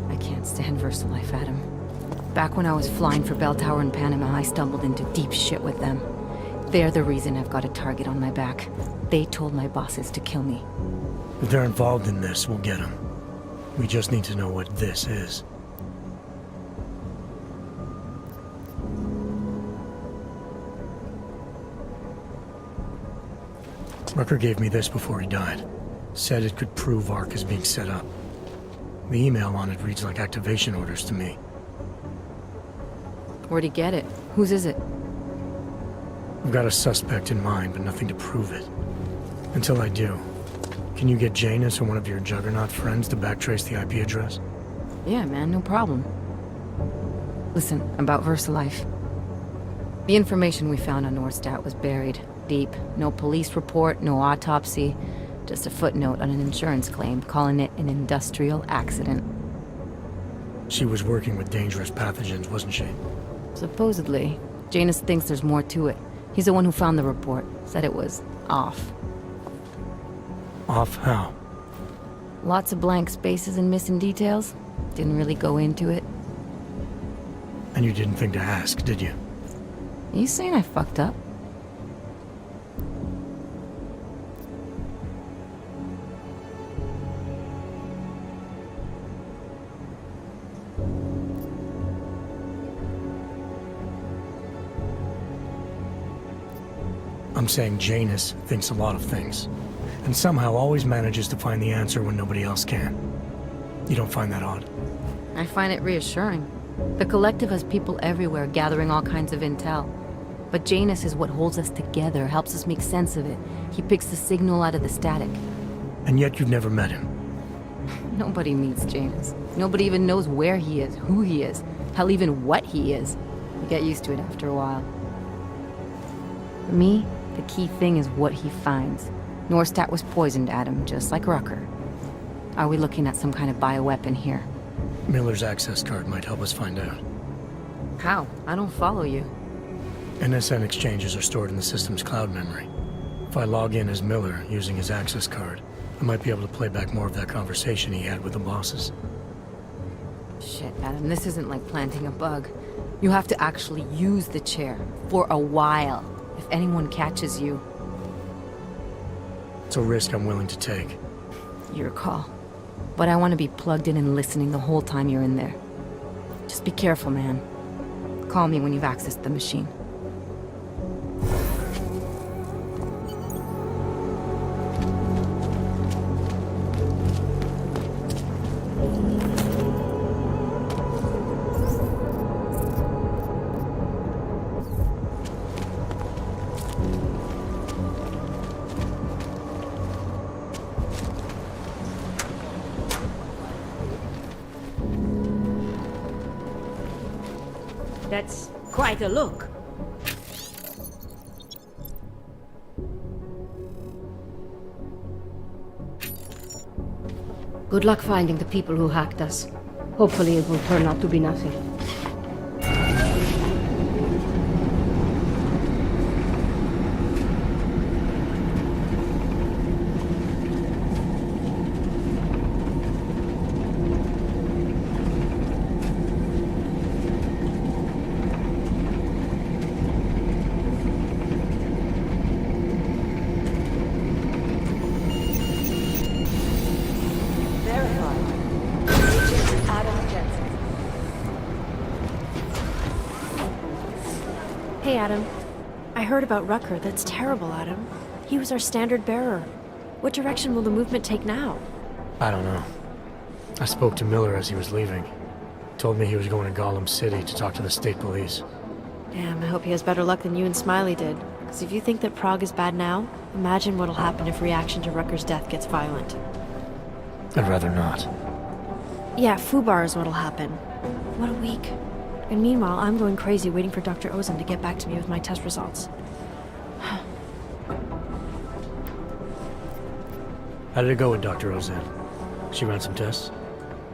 I can't stand VersaLife, Adam. Back when I was flying for Bell Tower in Panama, I stumbled into deep shit with them. They're the reason I've got a target on my back. They told my bosses to kill me. If they're involved in this, we'll get them. We just need to know what this is. Rucker gave me this before he died. Said it could prove ARC is being set up. The email on it reads like activation orders to me. Where'd he get it? Whose is it? I've got a suspect in mind, but nothing to prove it. Until I do, can you get Janus or one of your Juggernaut friends to backtrace the IP address? Yeah, man, no problem. Listen, about VersaLife. The information we found on Norstad was buried deep. No police report, no autopsy. Just a footnote on an insurance claim, calling it an industrial accident. She was working with dangerous pathogens, wasn't she? Supposedly. Janus thinks there's more to it. He's the one who found the report. Said it was off. Off how? Lots of blank spaces and missing details. Didn't really go into it. And you didn't think to ask, did you? Are you saying I fucked up? I'm saying Janus thinks a lot of things. and somehow always manages to find the answer when nobody else can. You don't find that odd? I find it reassuring. The Collective has people everywhere gathering all kinds of intel. But Janus is what holds us together, helps us make sense of it. He picks the signal out of the static. And yet you've never met him. Nobody meets Janus. Nobody even knows where he is, who he is, hell, even what he is. You get used to it after a while. For me, the key thing is what he finds. Norstadt was poisoned, Adam, just like Rucker. Are we looking at some kind of bioweapon here? Miller's access card might help us find out. How? I don't follow you. NSN exchanges are stored in the system's cloud memory. If I log in as Miller using his access card, I might be able to play back more of that conversation he had with the bosses. Shit, Adam, this isn't like planting a bug. You have to actually use the chair. For a while. If anyone catches you. It's a risk I'm willing to take. Your call. But I want to be plugged in and listening the whole time you're in there. Just be careful, man. Call me when you've accessed the machine. That's quite a look. Good luck finding the people who hacked us. Hopefully it will turn out to be nothing. Hey, Adam. I heard about Rucker. That's terrible, Adam. He was our standard bearer. What direction will the movement take now? I don't know. I spoke to Miller as he was leaving. Told me he was going to Golem City to talk to the state police. Damn, I hope he has better luck than you and Smiley did. Because if you think that Prague is bad now, imagine what'll happen if reaction to Rucker's death gets violent. I'd rather not. Yeah, Fubar is what'll happen. What a week. And meanwhile, I'm going crazy waiting for Dr. Ozen to get back to me with my test results. How did it go with Dr. Ozen? She ran some tests?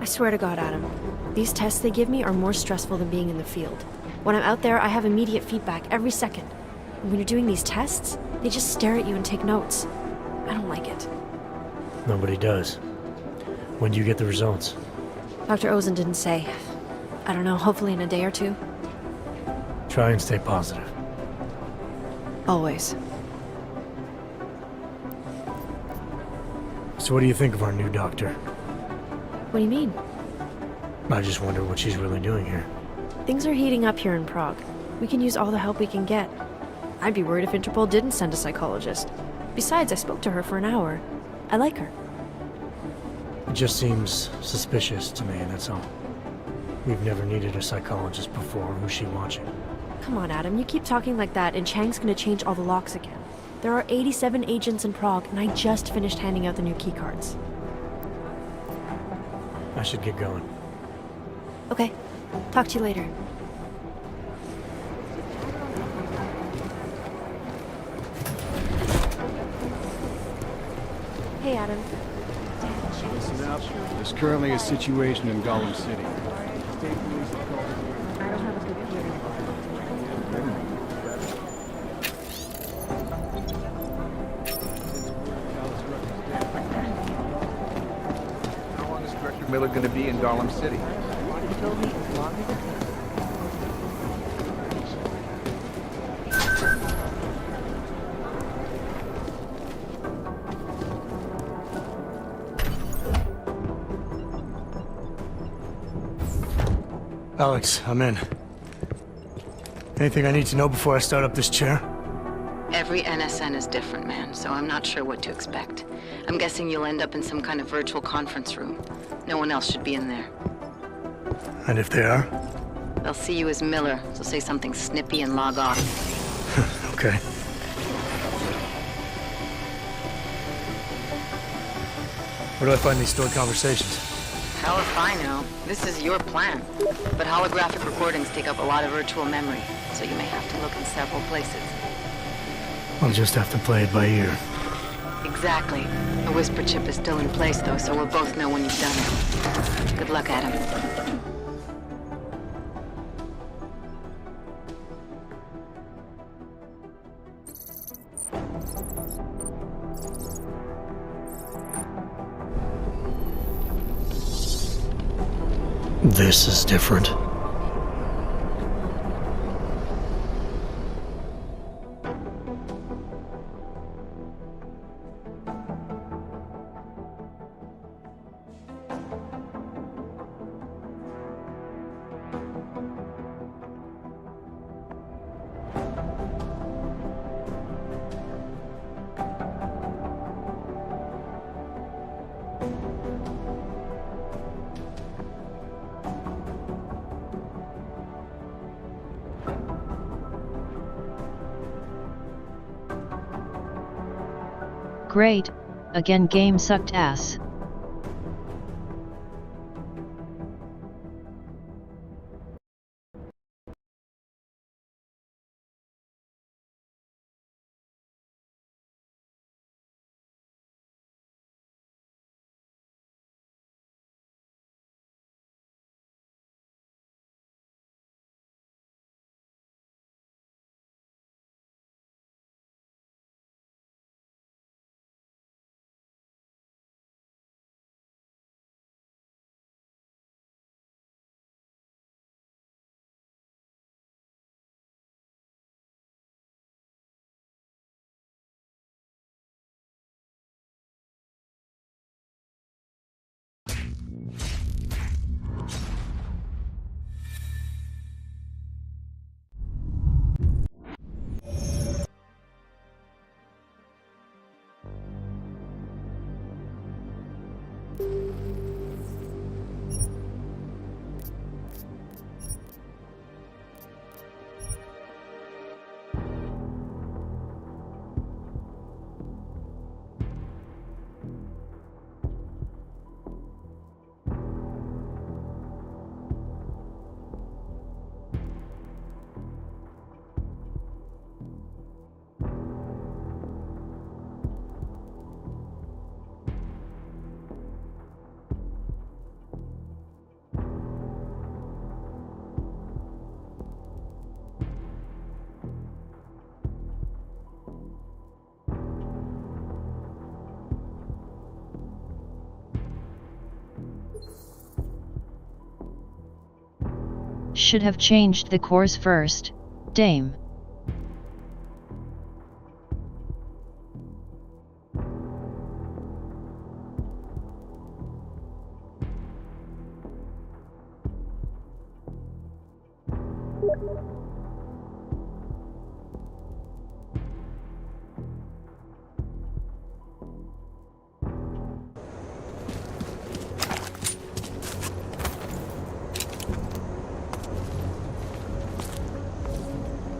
I swear to God, Adam. These tests they give me are more stressful than being in the field. When I'm out there, I have immediate feedback every second. And when you're doing these tests, they just stare at you and take notes. I don't like it. Nobody does. When do you get the results? Dr. Ozen didn't say. I don't know, hopefully in a day or two. Try and stay positive. Always. So what do you think of our new doctor? What do you mean? I just wonder what she's really doing here. Things are heating up here in Prague. We can use all the help we can get. I'd be worried if Interpol didn't send a psychologist. Besides, I spoke to her for an hour. I like her. It just seems suspicious to me, that's all. We've never needed a psychologist before. Who's she watching? Come on, Adam. You keep talking like that, and Chang's gonna change all the locks again. There are 87 agents in Prague, and I just finished handing out the new keycards. I should get going. Okay. Talk to you later. Hey, Adam. Listen up. There's currently a situation in Golem City. How long is Director Miller going to be in Golem City? He told me as long as it takes. Alex, I'm in. Anything I need to know before I start up this chair? Every NSN is different, man, so I'm not sure what to expect. I'm guessing you'll end up in some kind of virtual conference room. No one else should be in there. And if they are? They'll see you as Miller, so say something snippy and log off. Okay. Where do I find these stored conversations? Hell if I know. This is your plan. But holographic recordings take up a lot of virtual memory, so you may have to look in several places. I'll just have to play it by ear. Exactly. The whisper chip is still in place, though, so we'll both know when you've done it. Good luck, Adam. This is different. Great, again game sucked ass. Should have changed the course first, Dame.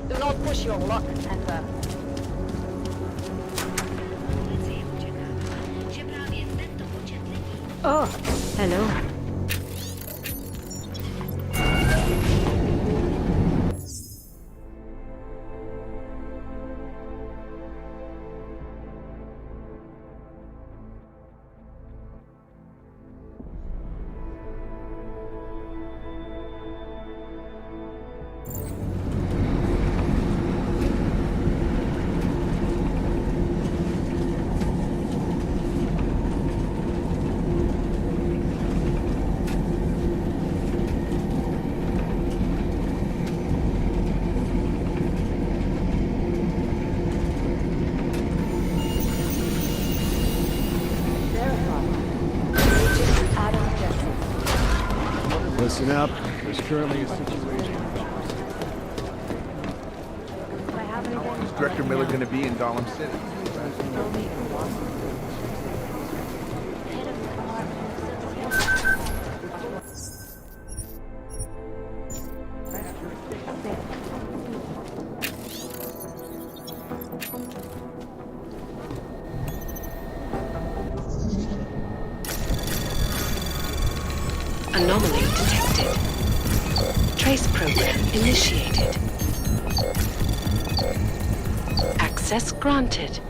Do not push your luck, and Oh, hello. Listen up. There's currently a situation. Do I have anything? Director Miller going to be in Golem City? Anomaly detected. Trace program initiated. Access granted.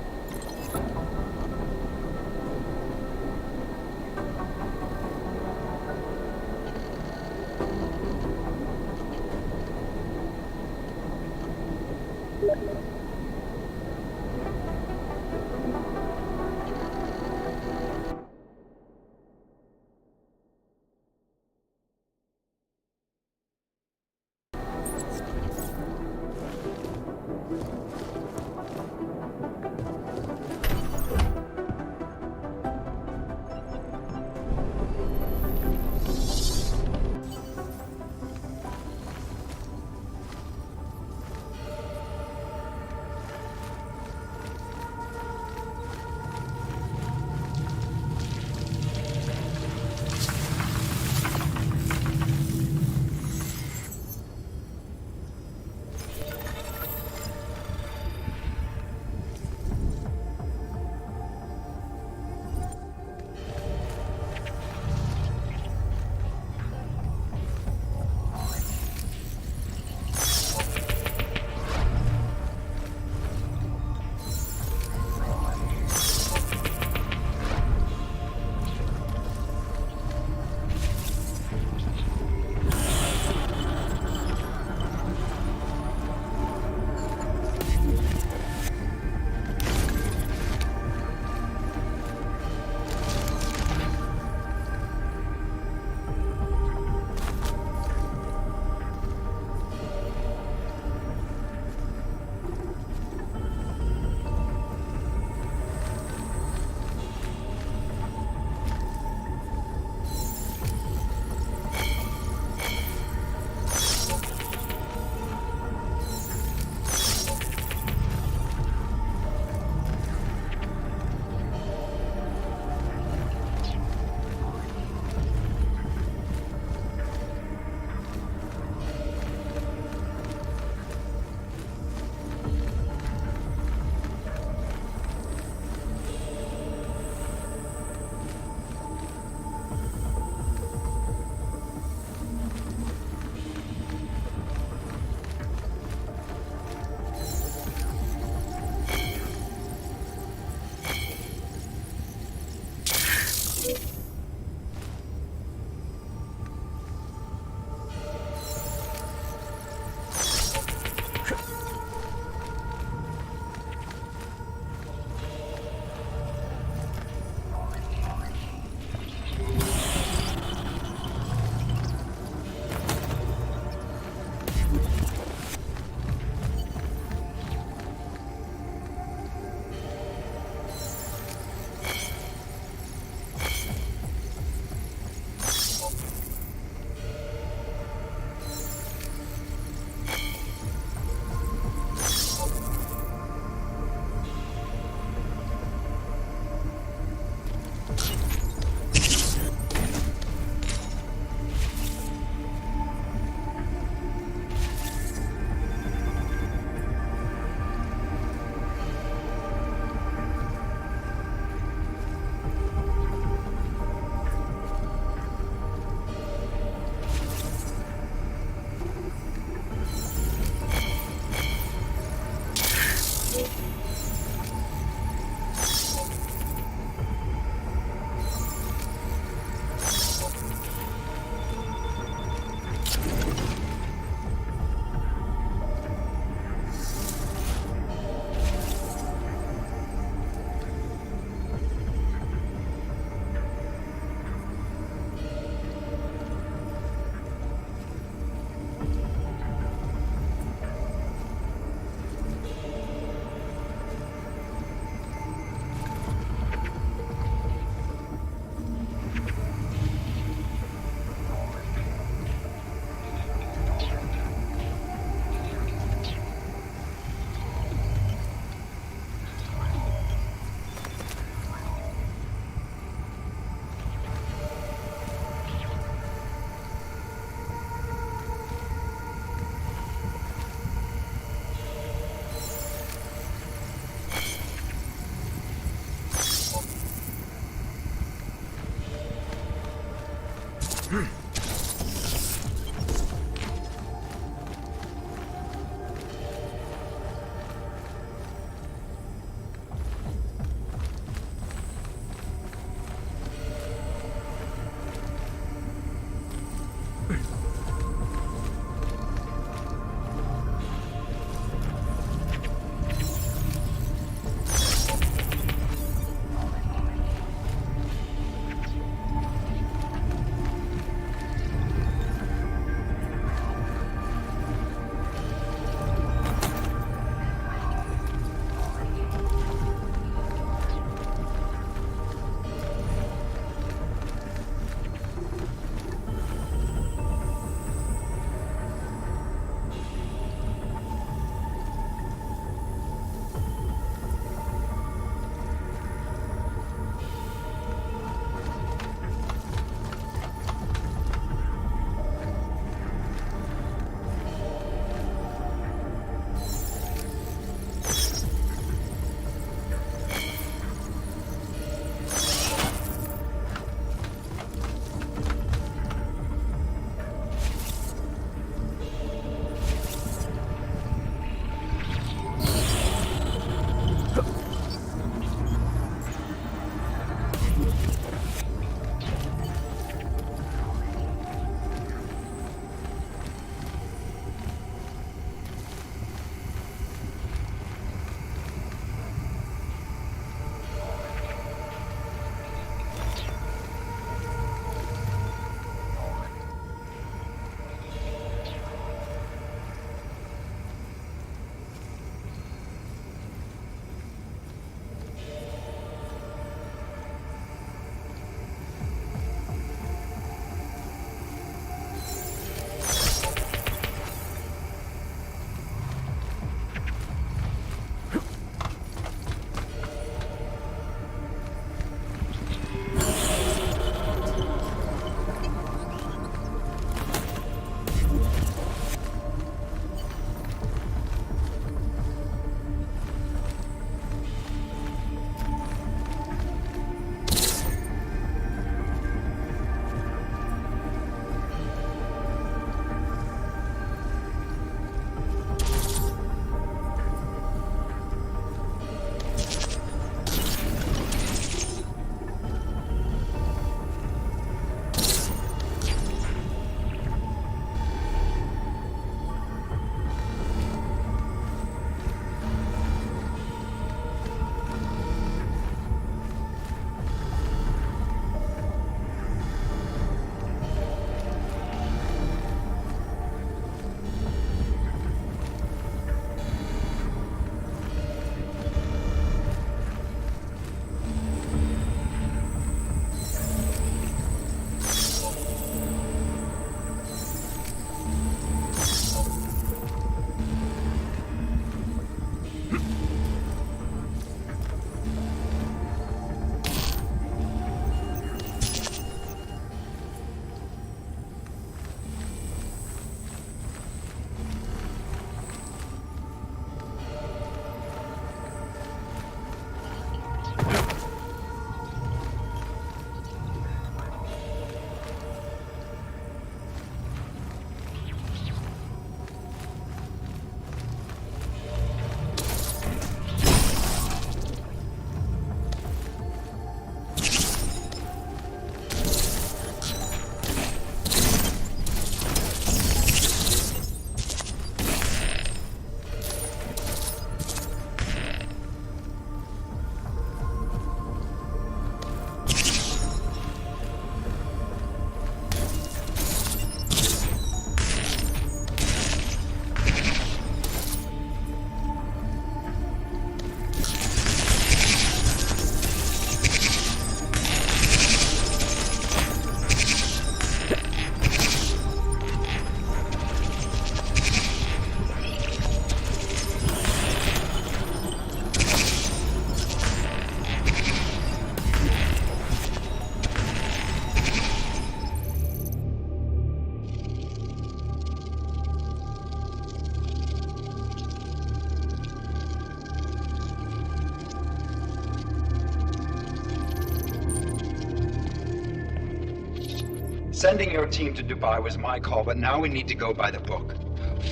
Sending your team to Dubai was my call, but now we need to go by the book.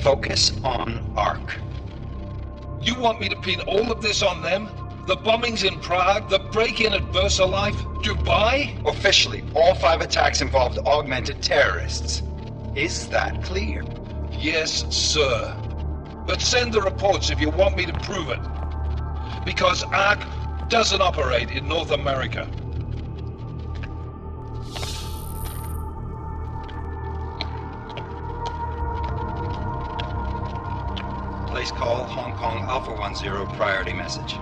Focus on Ark. You want me to pin all of this on them? The bombings in Prague, the break-in at VersaLife, Dubai? Officially, all 5 attacks involved augmented terrorists. Is that clear? Yes, sir. But send the reports if you want me to prove it. Because Ark doesn't operate in North America. Place call, Hong Kong Alpha 10, priority message.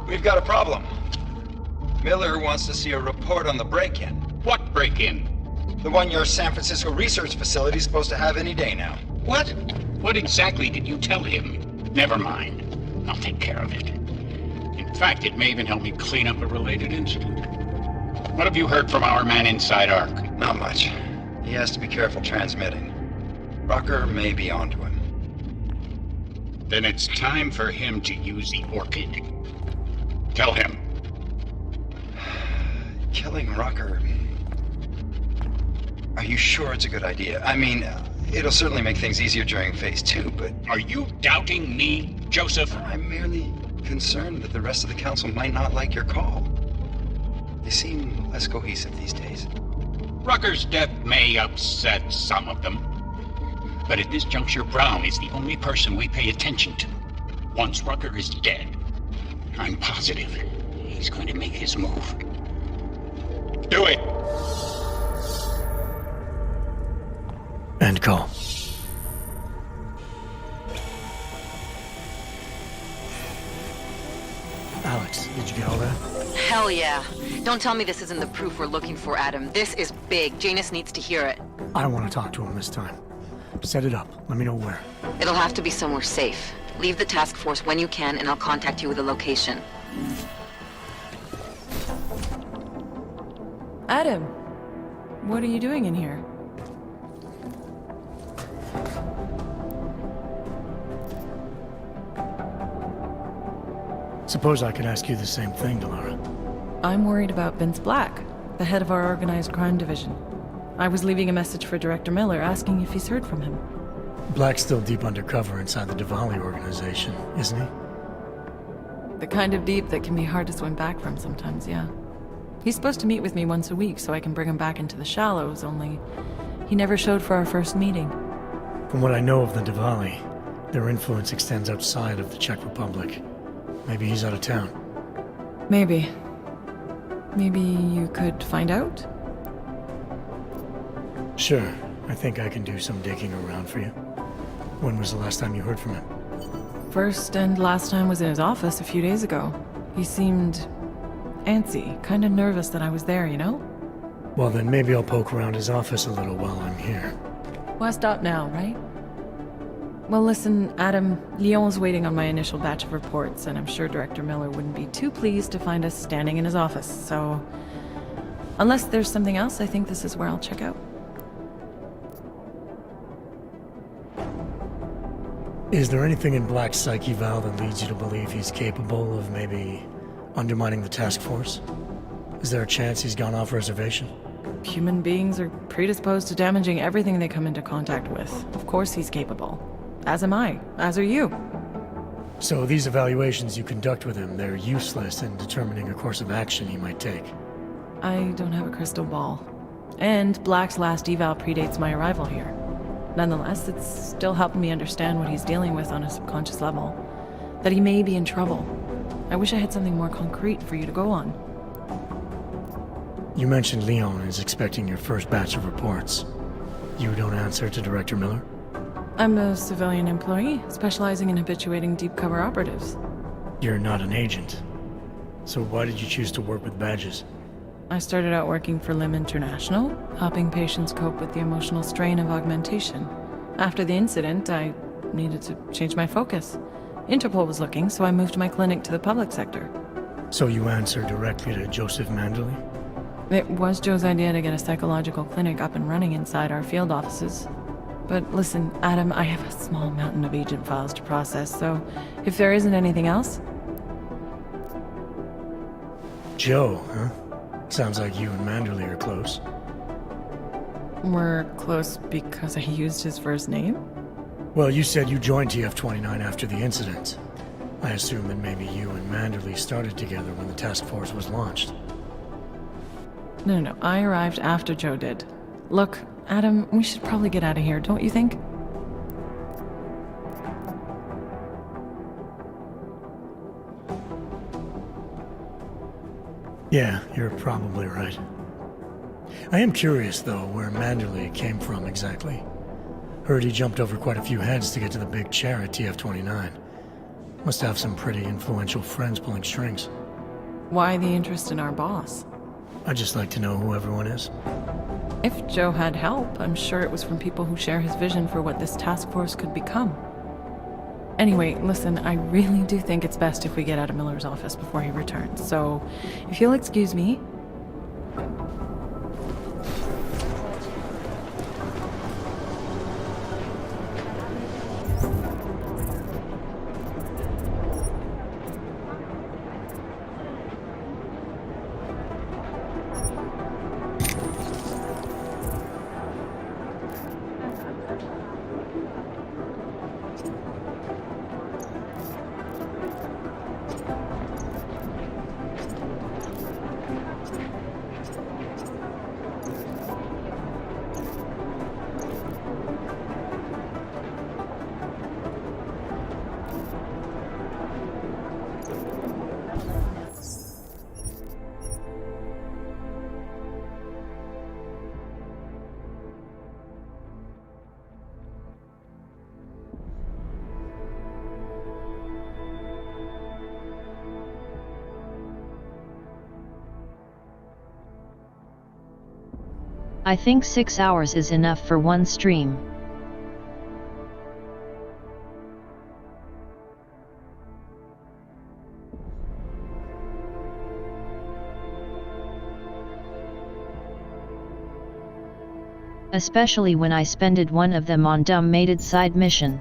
We've got a problem. Miller wants to see a report on the break-in. What break-in? The one your San Francisco research facility is supposed to have any day now. What? What exactly did you tell him? Never mind. I'll take care of it. In fact, it may even help me clean up a related incident. What have you heard from our man inside Ark? Not much. He has to be careful transmitting. Rucker may be onto him. Then it's time for him to use the Orchid. Tell him. Killing Rucker... Are you sure it's a good idea? I mean, it'll certainly make things easier during Phase 2, but... Are you doubting me, Joseph? I'm merely concerned that the rest of the Council might not like your call. They seem less cohesive these days. Rucker's death may upset some of them. But at this juncture, Brown is the only person we pay attention to. Once Rucker is dead, I'm positive he's going to make his move. Do it! End call. Alex, did you get all that? Hell yeah. Don't tell me this isn't the proof we're looking for, Adam. This is big. Janus needs to hear it. I want to talk to him this time. Set it up. Let me know where. It'll have to be somewhere safe. Leave the task force when you can, and I'll contact you with a location. Adam, what are you doing in here? Suppose I could ask you the same thing, Delara. I'm worried about Vince Black, the head of our organized crime division. I was leaving a message for Director Miller asking if he's heard from him. Black's still deep undercover inside the Diwali organization, isn't he? The kind of deep that can be hard to swim back from sometimes, yeah. He's supposed to meet with me once a week so I can bring him back into the shallows, only he never showed for our first meeting. From what I know of the Diwali, their influence extends outside of the Czech Republic. Maybe he's out of town. Maybe. Maybe you could find out? Sure. I think I can do some digging around for you. When was the last time you heard from him? First and last time was in his office a few days ago. He seemed antsy, kind of nervous that I was there, you know? Well, then maybe I'll poke around his office a little while I'm here. Why stop now, right? Well, listen, Adam, Lyon's waiting on my initial batch of reports, and I'm sure Director Miller wouldn't be too pleased to find us standing in his office, so... Unless there's something else, I think this is where I'll check out. Is there anything in Black's psyche, Val, that leads you to believe he's capable of maybe undermining the task force? Is there a chance he's gone off reservation? Human beings are predisposed to damaging everything they come into contact with. Of course he's capable. As am I. As are you. So these evaluations you conduct with him, they're useless in determining a course of action he might take? I don't have a crystal ball. And Black's last eval predates my arrival here. Nonetheless, it's still helping me understand what he's dealing with on a subconscious level. That he may be in trouble. I wish I had something more concrete for you to go on. You mentioned Leon is expecting your first batch of reports. You don't answer to Director Miller? I'm a civilian employee, specializing in habituating deep cover operatives. You're not an agent. So why did you choose to work with badges? I started out working for LIM International, helping patients cope with the emotional strain of augmentation. After the incident, I needed to change my focus. Interpol was looking, so I moved my clinic to the public sector. So you answer directly to Joseph Mandley? It was Joe's idea to get a psychological clinic up and running inside our field offices. But listen, Adam, I have a small mountain of agent files to process, so if there isn't anything else... Joe, huh? Sounds like you and Manderley are close. We're close because I used his first name? Well, you said you joined TF-29 after the incident. I assume that maybe you and Manderley started together when the task force was launched. No, I arrived after Joe did. Look, Adam, we should probably get out of here, don't you think? Yeah, you're probably right. I am curious, though, where Manderley came from exactly. Heard he jumped over quite a few heads to get to the big chair at TF-29. Must have some pretty influential friends pulling strings. Why the interest in our boss? I'd just like to know who everyone is. If Joe had help, I'm sure it was from people who share his vision for what this task force could become. Anyway, listen, I really do think it's best if we get out of Miller's office before he returns, so if you'll excuse me. I think 6 hours is enough for one stream. Especially when I spended one of them on dumb mated side mission.